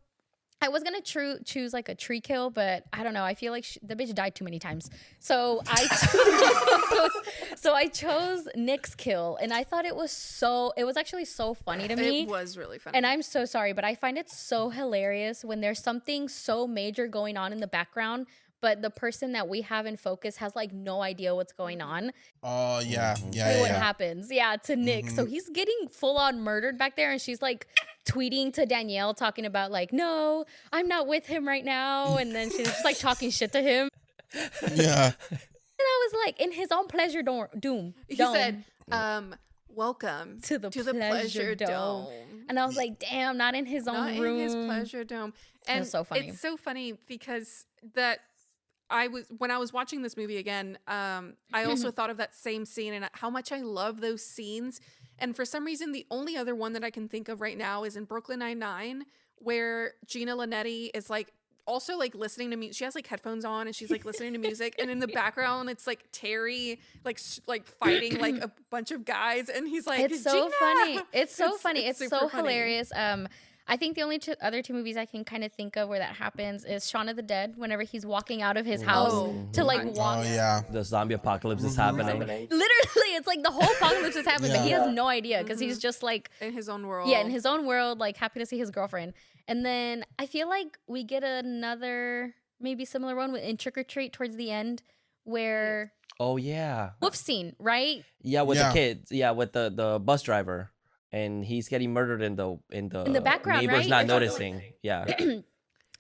[SPEAKER 2] I was gonna choose like a tree kill, but I don't know. I feel like the bitch died too many times, so I chose Nick's kill, and I thought it was actually so funny to me.
[SPEAKER 3] It was really funny.
[SPEAKER 2] And I'm so sorry, but I find it so hilarious when there's something so major going on in the background, but the person that we have in focus has like no idea what's going on.
[SPEAKER 7] Oh yeah,
[SPEAKER 2] What
[SPEAKER 7] yeah.
[SPEAKER 2] happens? Yeah, to Nick. So he's getting full on murdered back there, and she's like tweeting to Danielle, talking about like, no, I'm not with him right now, and then she's just like talking shit to him.
[SPEAKER 7] Yeah.
[SPEAKER 2] And I was like, in his own pleasure doom.
[SPEAKER 3] he
[SPEAKER 2] dome.
[SPEAKER 3] said, welcome
[SPEAKER 2] To the pleasure dome. And I was like, damn, not in his own
[SPEAKER 3] Not
[SPEAKER 2] room.
[SPEAKER 3] in his pleasure dome. And
[SPEAKER 2] was so funny.
[SPEAKER 3] It's so funny because when I was watching this movie again, I also thought of that same scene and how much I love those scenes. And for some reason, the only other one that I can think of right now is in Brooklyn Nine-Nine, where Gina Linetti is like also like listening to music. She has like headphones on and she's like listening to music. And in the background, it's like Terry like fighting like a bunch of guys. And he's like,
[SPEAKER 2] It's so
[SPEAKER 3] "Gina!"
[SPEAKER 2] funny. It's so funny. It's
[SPEAKER 3] super
[SPEAKER 2] so
[SPEAKER 3] funny.
[SPEAKER 2] hilarious. I think the only other two movies I can kind of think of where that happens is Shaun of the Dead. Whenever he's walking out of his house to like walk.
[SPEAKER 7] Oh yeah.
[SPEAKER 6] The zombie apocalypse is happening.
[SPEAKER 2] Literally, it's like the whole apocalypse is happening, but he has no idea because he's just like
[SPEAKER 3] in his own world.
[SPEAKER 2] Yeah, in his own world, like happy to see his girlfriend. And then I feel like we get another maybe similar one in Trick or Treat towards the end where
[SPEAKER 6] Oh yeah.
[SPEAKER 2] wolf scene, right?
[SPEAKER 6] Yeah, with the kids. Yeah, with the bus driver, and he's getting murdered in the
[SPEAKER 2] background,
[SPEAKER 6] neighbors
[SPEAKER 2] right?
[SPEAKER 6] not
[SPEAKER 2] Or
[SPEAKER 6] noticing. Yeah.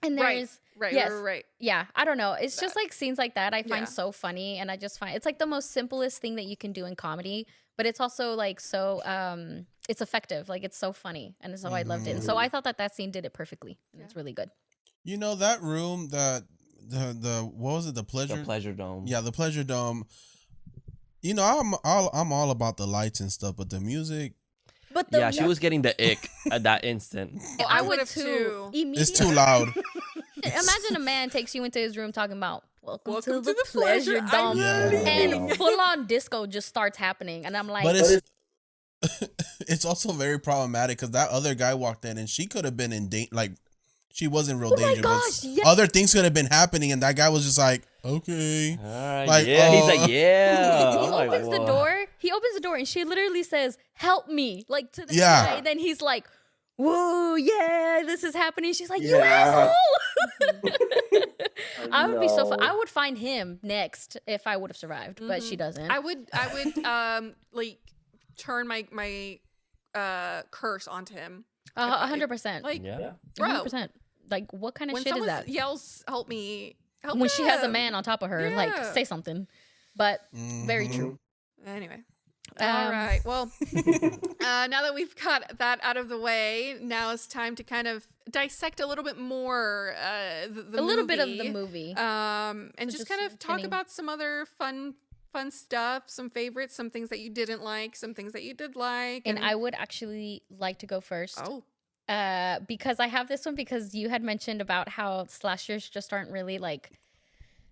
[SPEAKER 2] And there's
[SPEAKER 3] Right.
[SPEAKER 2] Yeah, I don't know. It's just like scenes like that I find so funny, and I just find it's like the most simplest thing that you can do in comedy, but it's also like so it's effective. Like it's so funny, and so I loved it. And so I thought that scene did it perfectly, and it's really good.
[SPEAKER 7] You know that room that the what was it, the pleasure
[SPEAKER 6] dome.
[SPEAKER 7] Yeah, the pleasure dome. You know, I'm all about the lights and stuff, but the music.
[SPEAKER 2] But
[SPEAKER 6] yeah, she was getting the ick at that instant.
[SPEAKER 3] I would have too.
[SPEAKER 7] It's too loud.
[SPEAKER 2] Imagine a man takes you into his room talking about welcome to the
[SPEAKER 3] pleasure
[SPEAKER 2] dome,
[SPEAKER 7] Yeah.
[SPEAKER 2] and full on disco just starts happening, and I'm like,
[SPEAKER 7] But it's also very problematic because that other guy walked in and she could have been in danger. Like she was in real danger,
[SPEAKER 2] gosh,
[SPEAKER 7] but
[SPEAKER 2] yes.
[SPEAKER 7] other things could have been happening, and that guy was just like, okay.
[SPEAKER 6] All right,
[SPEAKER 7] Like,
[SPEAKER 6] yeah. He's like,
[SPEAKER 7] oh.
[SPEAKER 6] yeah.
[SPEAKER 2] he
[SPEAKER 6] I'm like,
[SPEAKER 2] opens the
[SPEAKER 6] whoa.
[SPEAKER 2] door. He opens the door, and she literally says, "Help me!" Like to the
[SPEAKER 7] Yeah.
[SPEAKER 2] guy. And then he's like, "Whoa, yeah, this is happening." She's like, "You asshole!" I would be so. I would find him next if I would have survived, but she doesn't.
[SPEAKER 3] I would like turn my curse onto him.
[SPEAKER 2] 100%.
[SPEAKER 3] Like,
[SPEAKER 6] Yeah.
[SPEAKER 3] bro,
[SPEAKER 2] 100%. Like, what kind of
[SPEAKER 3] when
[SPEAKER 2] shit is
[SPEAKER 3] someone
[SPEAKER 2] that?
[SPEAKER 3] yells, "Help me!"
[SPEAKER 2] When she has a
[SPEAKER 3] them.
[SPEAKER 2] man on top of her, like,
[SPEAKER 3] Yeah.
[SPEAKER 2] say something. But very true.
[SPEAKER 3] Anyway. All right. Well, now that we've got that out of the way, now it's time to kind of dissect a little bit more the
[SPEAKER 2] A little bit of
[SPEAKER 3] movie.
[SPEAKER 2] the movie.
[SPEAKER 3] And
[SPEAKER 2] So
[SPEAKER 3] just
[SPEAKER 2] just
[SPEAKER 3] kind of talk
[SPEAKER 2] getting-
[SPEAKER 3] about some other fun stuff, some favorites, some things that you didn't like, some things that you did like.
[SPEAKER 2] And I would actually like to go first.
[SPEAKER 3] Oh.
[SPEAKER 2] Because I have this one because you had mentioned about how slashers just aren't really like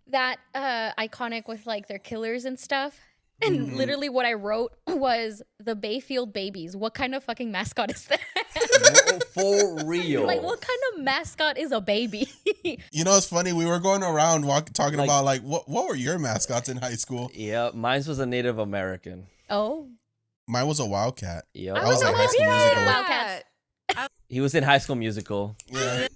[SPEAKER 2] that iconic with like their killers and stuff. And literally what I wrote was the Bayfield Babies. What kind of fucking mascot is that?
[SPEAKER 6] For real.
[SPEAKER 2] Like, what kind of mascot is a baby?
[SPEAKER 7] You know, it's funny. We were going around talking
[SPEAKER 6] Like-
[SPEAKER 7] about like what were your mascots in high school?
[SPEAKER 6] Yeah, mine was a Native American.
[SPEAKER 2] Oh.
[SPEAKER 7] Mine was a wildcat.
[SPEAKER 6] Yep.
[SPEAKER 7] I was like High School Musical.
[SPEAKER 2] Wildcats.
[SPEAKER 6] He was in High School Musical.
[SPEAKER 7] Yeah.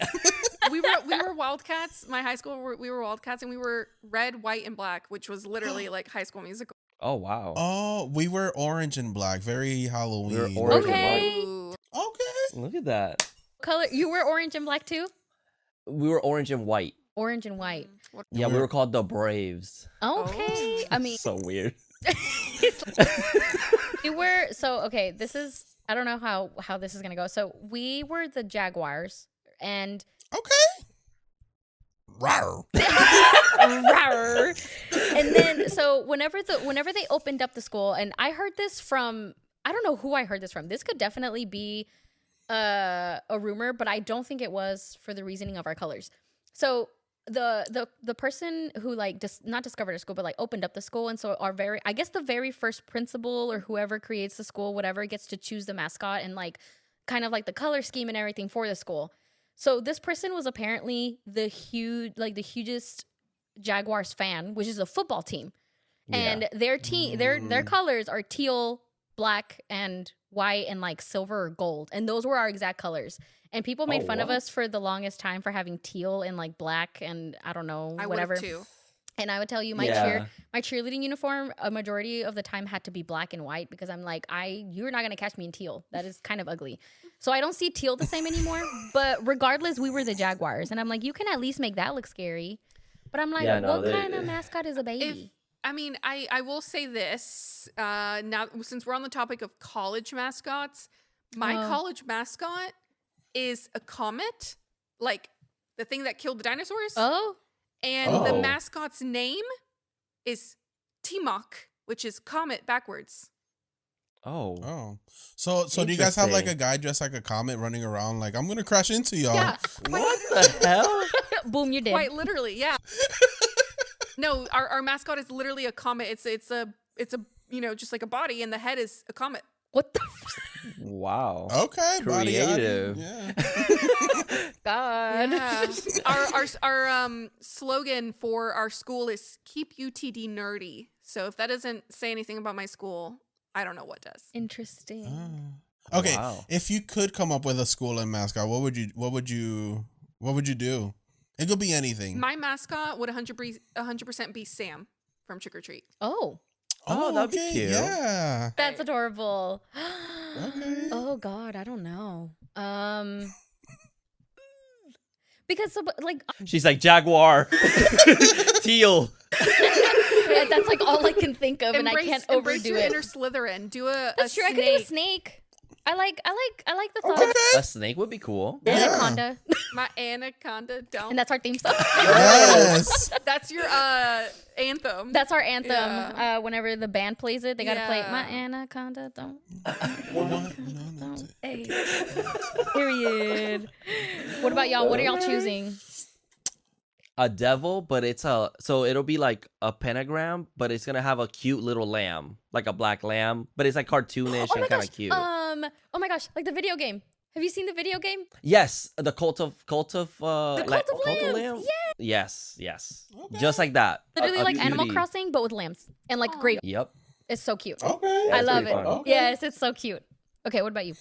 [SPEAKER 3] we were Wildcats. My high school, we were Wildcats, and we were red, white, and black, which was literally like High School Musical.
[SPEAKER 6] Oh wow.
[SPEAKER 7] Oh, we were orange and black. Very Halloween.
[SPEAKER 6] We were orange and
[SPEAKER 2] Okay.
[SPEAKER 3] Ooh.
[SPEAKER 7] Okay.
[SPEAKER 6] Look at that.
[SPEAKER 2] Color. You were orange and black too?
[SPEAKER 6] We were orange and white.
[SPEAKER 2] Orange and white.
[SPEAKER 6] Yeah, we were called the Braves.
[SPEAKER 2] Okay. I mean,
[SPEAKER 6] So weird.
[SPEAKER 2] we were okay, this is I don't know how this is gonna go. So we were the Jaguars and
[SPEAKER 7] Okay. Rawr.
[SPEAKER 2] Rawr. And then so whenever they opened up the school, and I heard this from I don't know who I heard this from. This could definitely be a rumor, but I don't think it was for the reasoning of our colors. So the person who like not discovered a school but like opened up the school, and so I guess the very first principal or whoever creates the school, whatever, gets to choose the mascot and like kind of like the color scheme and everything for the school. So this person was apparently the hugest Jaguars fan, which is a football team. And their team their colors are teal, black, and white, and like silver or gold. And those were our exact colors. And people made fun of us for the longest time for having teal and like black and I don't know,
[SPEAKER 3] I
[SPEAKER 2] whatever.
[SPEAKER 3] would have too.
[SPEAKER 2] And I would tell you my cheerleading uniform, a majority of the time had to be black and white because I'm like, you're not gonna catch me in teal. That is kind of ugly. So I don't see teal the same anymore. But regardless, we were the Jaguars. And I'm like, you can at least make that look scary. But I'm like, what kind of mascot is a baby?
[SPEAKER 3] I mean, I will say this, now since we're on the topic of college mascots, my college mascot is a comet, like the thing that killed the dinosaurs.
[SPEAKER 2] Oh.
[SPEAKER 3] And the mascot's name is Timok, which is comet backwards.
[SPEAKER 7] Oh. So do you guys have like a guy dressed like a comet running around like, I'm gonna crash into y'all?
[SPEAKER 3] Yeah.
[SPEAKER 6] What the hell?
[SPEAKER 2] Boom, you're dead.
[SPEAKER 3] Quite literally, yeah. No, our mascot is literally a comet. It's a just like a body, and the head is a comet.
[SPEAKER 2] What the
[SPEAKER 6] Wow.
[SPEAKER 7] Okay, body
[SPEAKER 6] Creative.
[SPEAKER 7] Yeah.
[SPEAKER 2] God.
[SPEAKER 3] Yeah. Our slogan for our school is "Keep UTD nerdy." So if that doesn't say anything about my school, I don't know what does.
[SPEAKER 2] Interesting.
[SPEAKER 7] Okay,
[SPEAKER 6] Wow.
[SPEAKER 7] if you could come up with a school and mascot, what would you do? It could be anything.
[SPEAKER 3] My mascot would 100% be Sam from Trick or Treat.
[SPEAKER 2] Oh,
[SPEAKER 6] Oh, that'd be
[SPEAKER 7] okay,
[SPEAKER 6] cute.
[SPEAKER 7] Yeah.
[SPEAKER 2] that's adorable.
[SPEAKER 7] Okay.
[SPEAKER 2] Oh God, I don't know. Because like
[SPEAKER 6] She's like Jaguar, teal.
[SPEAKER 2] that's like all I can think of, and I can't
[SPEAKER 3] embrace
[SPEAKER 2] overdo
[SPEAKER 3] your
[SPEAKER 2] it.
[SPEAKER 3] inner Slytherin. Do a
[SPEAKER 2] That's true. I could do a snake. I like the thought.
[SPEAKER 7] Okay.
[SPEAKER 6] A snake would be cool.
[SPEAKER 7] Yeah.
[SPEAKER 2] Anaconda,
[SPEAKER 3] My anaconda. Don't.
[SPEAKER 2] and that's our theme song.
[SPEAKER 7] Yes.
[SPEAKER 3] That's your anthem.
[SPEAKER 2] That's our anthem.
[SPEAKER 3] Yeah.
[SPEAKER 2] Whenever the band plays it, they gotta play
[SPEAKER 3] Yeah.
[SPEAKER 2] my anaconda. Don't.
[SPEAKER 7] No.
[SPEAKER 2] Hey. Period. What about y'all? What are y'all choosing?
[SPEAKER 6] A devil, but it'll be like a pentagram, but it's gonna have a cute little lamb, like a black lamb, but it's like cartoonish
[SPEAKER 2] Oh my
[SPEAKER 6] and kind
[SPEAKER 2] gosh.
[SPEAKER 6] of cute.
[SPEAKER 2] Oh my gosh, like the video game. Have you seen the video game?
[SPEAKER 6] Yes, the cult of
[SPEAKER 2] Cult of Lambs,
[SPEAKER 6] Yes. Just like that.
[SPEAKER 2] Literally
[SPEAKER 6] A
[SPEAKER 2] like Animal
[SPEAKER 6] cutie.
[SPEAKER 2] Crossing, but with lambs and like great.
[SPEAKER 6] Yep.
[SPEAKER 2] It's so cute.
[SPEAKER 7] Okay.
[SPEAKER 2] I love it.
[SPEAKER 6] pretty fun.
[SPEAKER 7] Okay.
[SPEAKER 2] Yes, it's so cute. Okay, what about you?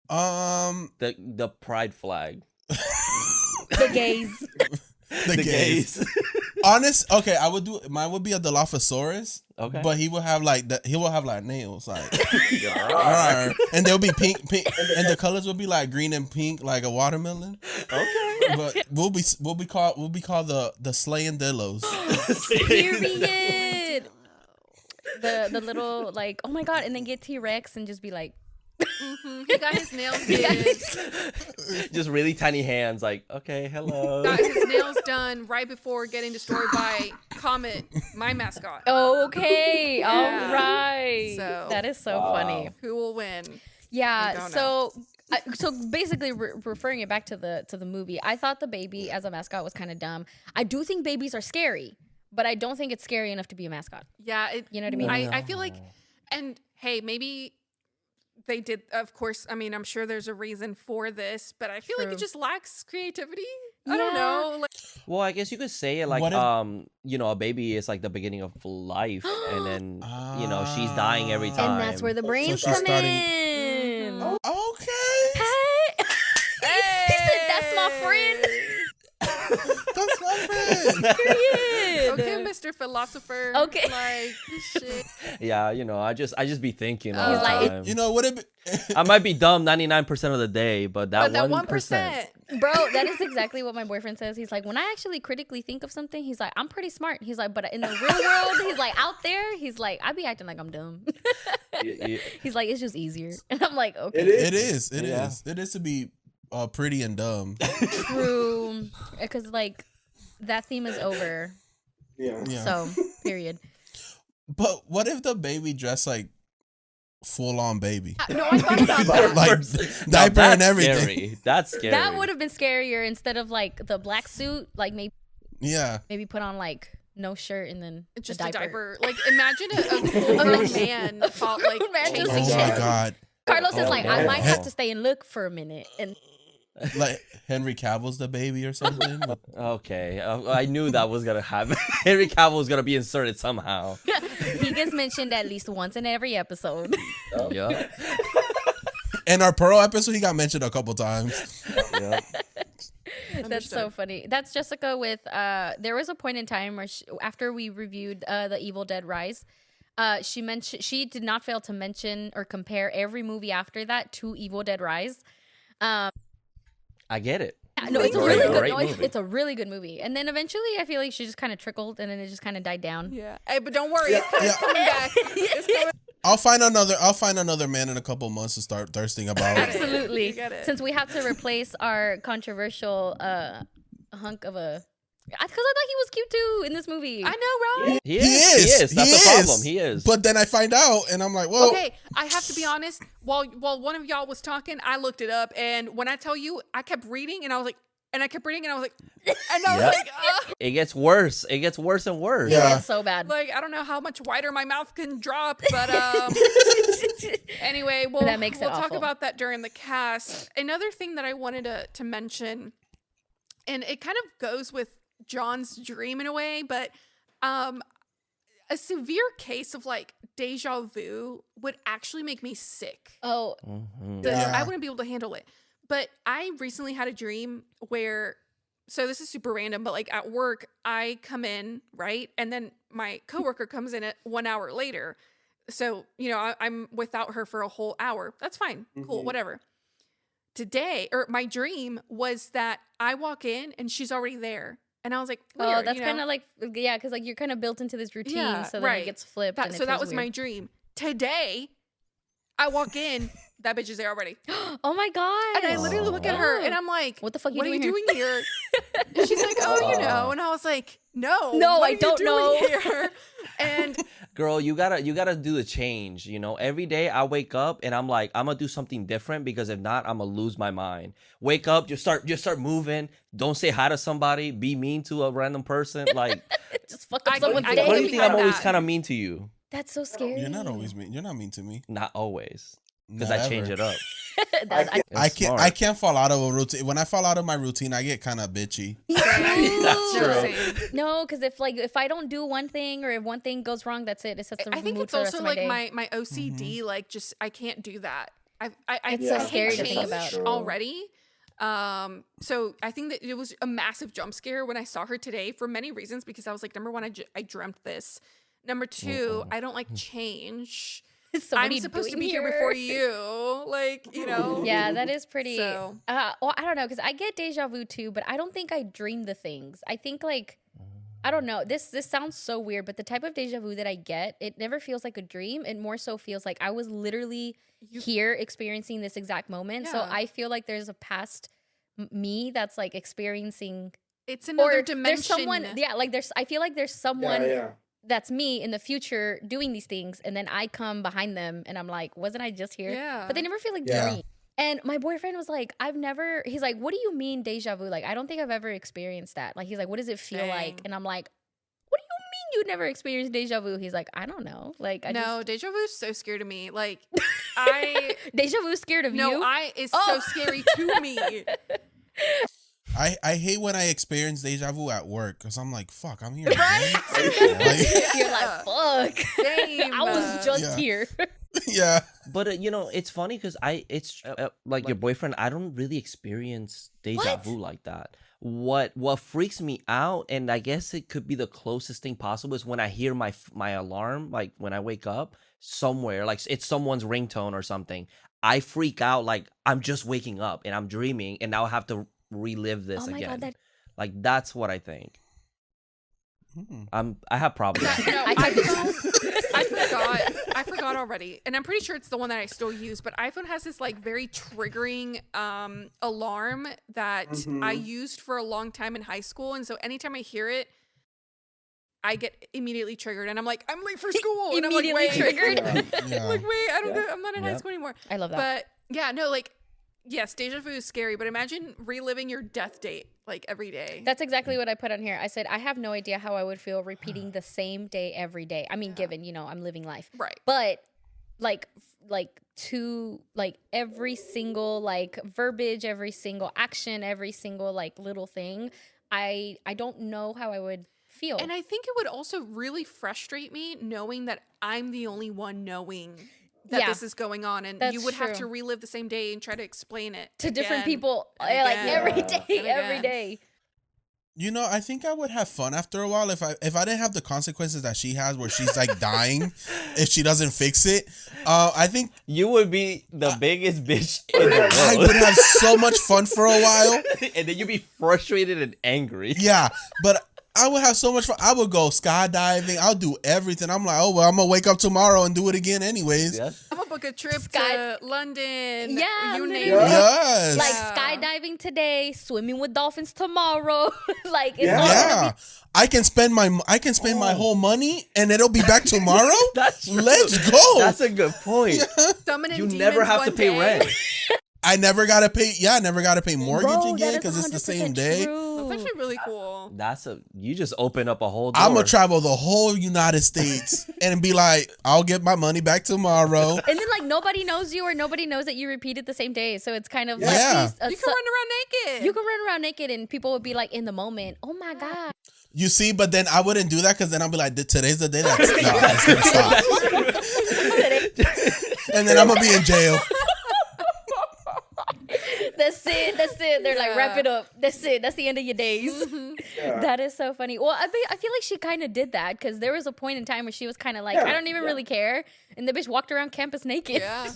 [SPEAKER 6] The pride flag.
[SPEAKER 2] The gays.
[SPEAKER 7] The gays. Honest. Okay, I would do. Mine would be a Dilophosaurus.
[SPEAKER 6] Okay.
[SPEAKER 7] But he will have like nails, like, Arr. And they'll be pink, and the colors will be like green and pink, like a watermelon.
[SPEAKER 6] Okay.
[SPEAKER 7] But we'll be called the slaying dillos.
[SPEAKER 2] Period. The little like, oh my god, and then get T-Rex and just be like,
[SPEAKER 3] He got his nails did.
[SPEAKER 6] Just really tiny hands, like, okay, hello.
[SPEAKER 3] Got his nails done right before getting destroyed by Comet, my mascot.
[SPEAKER 2] okay,
[SPEAKER 3] Yeah.
[SPEAKER 2] all right.
[SPEAKER 3] So-
[SPEAKER 2] that is so funny.
[SPEAKER 3] Who will win? I
[SPEAKER 2] Yeah.
[SPEAKER 3] don't
[SPEAKER 2] So basically, referring it back to the movie, I thought the baby as a mascot was kind of dumb. I do think babies are scary, but I don't think it's scary enough to be a mascot.
[SPEAKER 3] Yeah,
[SPEAKER 2] You know what I mean?
[SPEAKER 3] I feel like, and hey, maybe they did. Of course, I mean, I'm sure there's a reason for this, but I feel like
[SPEAKER 2] True.
[SPEAKER 3] it just lacks creativity. I don't
[SPEAKER 2] Yeah.
[SPEAKER 3] know. Like,
[SPEAKER 6] Well, I guess you could say it like,
[SPEAKER 7] What if-
[SPEAKER 6] a baby is like the beginning of life, and then, she's dying every time.
[SPEAKER 2] And that's where the brains
[SPEAKER 7] she's
[SPEAKER 2] come
[SPEAKER 7] starting-
[SPEAKER 2] in.
[SPEAKER 7] Okay.
[SPEAKER 2] Hey. He said, "That's my friend."
[SPEAKER 7] That's my friend.
[SPEAKER 2] Period.
[SPEAKER 3] okay, Mr. Philosopher.
[SPEAKER 2] Okay.
[SPEAKER 3] Like, shit.
[SPEAKER 6] Yeah, I just be thinking all
[SPEAKER 2] He's
[SPEAKER 6] the
[SPEAKER 2] like,
[SPEAKER 6] time.
[SPEAKER 7] You know what it?
[SPEAKER 6] I might be dumb 99% of the day, but
[SPEAKER 3] But
[SPEAKER 6] that
[SPEAKER 3] that
[SPEAKER 6] 1%.
[SPEAKER 2] Bro, that is exactly what my boyfriend says. He's like, when I actually critically think of something, he's like, I'm pretty smart. He's like, but in the real world, he's like, out there, he's like, I be acting like I'm dumb. He's like, it's just easier. And I'm like, okay.
[SPEAKER 7] It is.
[SPEAKER 6] Yeah.
[SPEAKER 7] It is to be pretty and dumb.
[SPEAKER 2] True. Because, like, that theme is over.
[SPEAKER 8] Yeah.
[SPEAKER 7] Yeah.
[SPEAKER 2] So, period.
[SPEAKER 7] But what if the baby dressed like full on baby,
[SPEAKER 3] No, I thought about that.
[SPEAKER 7] like
[SPEAKER 6] Now,
[SPEAKER 7] diaper and
[SPEAKER 6] that's
[SPEAKER 7] everything?
[SPEAKER 6] Scary. That's scary.
[SPEAKER 2] That would have been scarier instead of, like, the black suit. Like,
[SPEAKER 7] Yeah.
[SPEAKER 2] maybe put on, like, no shirt and then
[SPEAKER 3] Just
[SPEAKER 2] a
[SPEAKER 3] a
[SPEAKER 2] diaper.
[SPEAKER 3] diaper. Like, imagine a full-grown man fought, like,
[SPEAKER 2] Imagine
[SPEAKER 3] chasing
[SPEAKER 2] just-
[SPEAKER 7] Oh my
[SPEAKER 3] shit.
[SPEAKER 7] god.
[SPEAKER 2] Carlos is like, I
[SPEAKER 6] no.
[SPEAKER 2] might have to stay and look for a minute. And
[SPEAKER 7] Like Henry Cavill's the baby or something.
[SPEAKER 6] Okay, I knew that was gonna happen. Henry Cavill was gonna be inserted somehow.
[SPEAKER 2] he gets mentioned at least once in every episode.
[SPEAKER 6] Yeah.
[SPEAKER 7] In our Pearl episode, he got mentioned a couple times.
[SPEAKER 6] Yeah.
[SPEAKER 2] That's so
[SPEAKER 3] Understood.
[SPEAKER 2] funny. That's Jessica with there was a point in time where after we reviewed the Evil Dead Rise, she did not fail to mention or compare every movie after that to Evil Dead Rise.
[SPEAKER 6] I get it.
[SPEAKER 2] No, it's a
[SPEAKER 6] Great-
[SPEAKER 2] really good.
[SPEAKER 6] great
[SPEAKER 2] No,
[SPEAKER 6] movie.
[SPEAKER 2] it's a really good movie. And then eventually, I feel like she just kind of trickled, and then it just kind of died down.
[SPEAKER 3] Yeah. Hey, but don't worry. It's
[SPEAKER 7] Yeah.
[SPEAKER 3] coming back. It's coming
[SPEAKER 7] I'll find another man in a couple months to start thirsting about.
[SPEAKER 2] Absolutely.
[SPEAKER 3] You get it.
[SPEAKER 2] Since we have to replace our controversial hunk of a, because I thought he was cute too in this movie.
[SPEAKER 3] I know, right?
[SPEAKER 6] He is. That's the problem. He is.
[SPEAKER 7] But then I find out, and I'm like, well,
[SPEAKER 3] Okay, I have to be honest. While one of y'all was talking, I looked it up, and when I tell you, I kept reading, and I was like, and I kept reading, and I was like, and I was
[SPEAKER 6] Yep.
[SPEAKER 3] like,
[SPEAKER 6] It gets worse. It gets worse and worse.
[SPEAKER 7] Yeah.
[SPEAKER 2] It's so bad.
[SPEAKER 3] like I don't know how much wider my mouth can drop, but Anyway,
[SPEAKER 2] That makes it
[SPEAKER 3] we'll talk
[SPEAKER 2] awful.
[SPEAKER 3] about that during the cast. Another thing that I wanted to mention, and it kind of goes with John's dream in a way, but a severe case of like deja vu would actually make me sick.
[SPEAKER 2] Oh,
[SPEAKER 3] I wouldn't be able to handle it. But I recently had a dream where, so this is super random, but like at work, I come in, right? And then my coworker comes in at 1 hour later. So, you know, I'm without her for a whole hour. That's fine. Cool, whatever. Today, or my dream was that I walk in and she's already there. And I was like, weird,
[SPEAKER 2] oh, that's
[SPEAKER 3] you know?
[SPEAKER 2] kind of like, yeah, because like you're kind of built into this routine, so then it gets flipped. And
[SPEAKER 3] So
[SPEAKER 2] it
[SPEAKER 3] that
[SPEAKER 2] feels
[SPEAKER 3] was my
[SPEAKER 2] weird.
[SPEAKER 3] dream. Today, I walk in, that bitch is there already.
[SPEAKER 2] Oh my god!
[SPEAKER 3] And I literally look at her and I'm like,
[SPEAKER 2] What the fuck
[SPEAKER 3] what are you
[SPEAKER 2] doing
[SPEAKER 3] doing here? And she's like, oh, you know. And I was like, no,
[SPEAKER 2] No,
[SPEAKER 3] what
[SPEAKER 2] I
[SPEAKER 3] are you
[SPEAKER 2] don't
[SPEAKER 3] doing
[SPEAKER 2] know.
[SPEAKER 3] here? And
[SPEAKER 6] Girl, you gotta do the change. You know, every day I wake up and I'm like, I'm gonna do something different because if not, I'm gonna lose my mind. Wake up, just start moving. Don't say hi to somebody. Be mean to a random person. Like,
[SPEAKER 2] Just fuck up
[SPEAKER 3] I-
[SPEAKER 2] someone's
[SPEAKER 3] I
[SPEAKER 2] day.
[SPEAKER 6] why do you think I'm
[SPEAKER 3] like
[SPEAKER 6] always
[SPEAKER 3] that.
[SPEAKER 6] kind of mean to you?
[SPEAKER 2] That's so scary.
[SPEAKER 7] You're not always mean. You're not mean to me.
[SPEAKER 6] Not always, because
[SPEAKER 7] Not
[SPEAKER 6] I change
[SPEAKER 7] ever.
[SPEAKER 6] it up.
[SPEAKER 7] I can't fall out of a routine. When I fall out of my routine, I get kind of bitchy.
[SPEAKER 6] That's
[SPEAKER 3] No,
[SPEAKER 6] true.
[SPEAKER 3] same.
[SPEAKER 2] No, because if I don't do one thing or if one thing goes wrong, that's it. It sets the
[SPEAKER 3] I think
[SPEAKER 2] mood
[SPEAKER 3] it's
[SPEAKER 2] for the rest
[SPEAKER 3] also
[SPEAKER 2] of my
[SPEAKER 3] like
[SPEAKER 2] day.
[SPEAKER 3] my OCD, like just I can't do that. I
[SPEAKER 2] It's so
[SPEAKER 3] hate
[SPEAKER 2] scary to think
[SPEAKER 3] change
[SPEAKER 2] about.
[SPEAKER 3] already. So I think that it was a massive jump scare when I saw her today for many reasons, because I was like, number one, I dreamt this. Number two, I don't like change.
[SPEAKER 2] So what are
[SPEAKER 3] I'm
[SPEAKER 2] you
[SPEAKER 3] supposed to
[SPEAKER 2] doing
[SPEAKER 3] be here before you. Like, you know.
[SPEAKER 2] Yeah, that is pretty.
[SPEAKER 3] So-
[SPEAKER 2] Well, I don't know, because I get deja vu too, but I don't think I dream the things. I think like, I don't know. This sounds so weird, but the type of deja vu that I get, it never feels like a dream. It more so feels like I was literally here experiencing this exact moment. So
[SPEAKER 3] Yeah.
[SPEAKER 2] I feel like there's a past me that's like experiencing.
[SPEAKER 3] It's another
[SPEAKER 2] Or
[SPEAKER 3] dimension.
[SPEAKER 2] there's someone, yeah, like I feel like there's someone
[SPEAKER 8] Yeah.
[SPEAKER 2] that's me in the future doing these things, and then I come behind them and I'm like, wasn't I just here?
[SPEAKER 3] Yeah.
[SPEAKER 2] But they never feel like
[SPEAKER 7] Yeah.
[SPEAKER 2] dream. And my boyfriend was like, he's like, what do you mean deja vu? Like, I don't think I've ever experienced that. Like, he's like, what does it feel like?
[SPEAKER 3] Dang.
[SPEAKER 2] And I'm like, what do you mean you never experienced deja vu? He's like, I don't know. Like,
[SPEAKER 3] No, deja vu is so scary to me. Like, I
[SPEAKER 2] deja vu scared of you?
[SPEAKER 3] it's
[SPEAKER 2] Oh.
[SPEAKER 3] so scary to me.
[SPEAKER 7] I hate when I experience deja vu at work because I'm like, fuck, I'm here.
[SPEAKER 3] Right?
[SPEAKER 7] again. Like,
[SPEAKER 2] You're like, fuck.
[SPEAKER 3] Same.
[SPEAKER 2] I was just
[SPEAKER 7] Yeah.
[SPEAKER 2] here.
[SPEAKER 7] yeah.
[SPEAKER 6] But you know, it's funny because it's like your boyfriend. I don't really experience deja
[SPEAKER 2] What?
[SPEAKER 6] vu like that. What freaks me out, and I guess it could be the closest thing possible, is when I hear my alarm, like when I wake up somewhere, like it's someone's ringtone or something. I freak out, like I'm just waking up and I'm dreaming, and now I have to relive this
[SPEAKER 2] Oh my
[SPEAKER 6] again.
[SPEAKER 2] God,
[SPEAKER 6] Like that's what I think.
[SPEAKER 7] Hmm.
[SPEAKER 6] I have problems.
[SPEAKER 3] No,
[SPEAKER 2] I type
[SPEAKER 3] I forgot already, and I'm pretty sure it's the one that I still use. But iPhone has this like very triggering alarm that I used for a long time in high school, and so anytime I hear it, I get immediately triggered, and I'm like, I'm late for school, and I'm like,
[SPEAKER 2] Immediately
[SPEAKER 3] wait,
[SPEAKER 2] triggered.
[SPEAKER 7] Yeah.
[SPEAKER 3] I'm like, wait, I'm not in high
[SPEAKER 6] Yep.
[SPEAKER 3] school anymore.
[SPEAKER 2] I love that.
[SPEAKER 3] But yeah, no, like, yes, deja vu is scary, but imagine reliving your death date like every day.
[SPEAKER 2] That's exactly what I put on here. I said, I have no idea how I would feel repeating the same day every day. I mean, given, I'm living life.
[SPEAKER 3] Right.
[SPEAKER 2] But like every single like verbiage, every single action, every single like little thing, I don't know how I would feel.
[SPEAKER 3] And I think it would also really frustrate me knowing that I'm the only one knowing that
[SPEAKER 2] Yeah.
[SPEAKER 3] this is going on, and
[SPEAKER 2] That's
[SPEAKER 3] you would have to
[SPEAKER 2] true.
[SPEAKER 3] relive the same day and try to explain it
[SPEAKER 2] to different
[SPEAKER 3] again
[SPEAKER 2] people,
[SPEAKER 3] and
[SPEAKER 2] like
[SPEAKER 3] again
[SPEAKER 2] every
[SPEAKER 3] and
[SPEAKER 2] day, every
[SPEAKER 3] again.
[SPEAKER 2] day.
[SPEAKER 7] You know, I think I would have fun after a while if I didn't have the consequences that she has, where she's like dying if she doesn't fix it. I think
[SPEAKER 6] You would be the biggest bitch in the world.
[SPEAKER 7] I would have so much fun for a while.
[SPEAKER 6] And then you'd be frustrated and angry.
[SPEAKER 7] Yeah, but I would have so much fun. I would go skydiving. I'll do everything. I'm like, oh well, I'm gonna wake up tomorrow and do it again anyways.
[SPEAKER 6] Yes.
[SPEAKER 3] I'm gonna book a trip
[SPEAKER 2] Sky-
[SPEAKER 3] to London.
[SPEAKER 2] Yeah,
[SPEAKER 3] you name
[SPEAKER 2] literally.
[SPEAKER 3] it.
[SPEAKER 7] Yes.
[SPEAKER 2] Like
[SPEAKER 3] Yeah.
[SPEAKER 2] skydiving today, swimming with dolphins tomorrow. Like it's
[SPEAKER 8] Yeah.
[SPEAKER 2] all gonna
[SPEAKER 7] Yeah, I can spend my whole money and it'll be back tomorrow.
[SPEAKER 6] That's true.
[SPEAKER 7] Let's go.
[SPEAKER 6] That's a good point.
[SPEAKER 3] Summoning
[SPEAKER 6] You
[SPEAKER 3] demons
[SPEAKER 6] never have to
[SPEAKER 3] one
[SPEAKER 6] pay
[SPEAKER 3] day.
[SPEAKER 6] rent.
[SPEAKER 7] I never gotta pay. Yeah, I never gotta pay mortgage
[SPEAKER 2] Bro,
[SPEAKER 7] again
[SPEAKER 2] that is
[SPEAKER 7] because it's the same
[SPEAKER 2] 100%
[SPEAKER 7] day.
[SPEAKER 2] true.
[SPEAKER 3] That's actually really cool.
[SPEAKER 6] You just open up a whole door.
[SPEAKER 7] I'm gonna travel the whole United States and be like, I'll get my money back tomorrow.
[SPEAKER 2] And then like nobody knows you or nobody knows that you repeated the same day. So it's kind of
[SPEAKER 7] Yeah.
[SPEAKER 2] like
[SPEAKER 3] You can run around naked.
[SPEAKER 2] You can run around naked and people would be like in the moment, oh my God.
[SPEAKER 7] You see, but then I wouldn't do that because then I'll be like, today's the day that's gonna stop. And then I'm gonna be in jail.
[SPEAKER 2] That's it. They're like, wrap it up. That's it. That's the end of your days. That is so funny. Well, I feel like she kind of did that because there was a point in time where she was kind of like, I don't even really care. And the bitch walked around campus naked.
[SPEAKER 3] Yeah.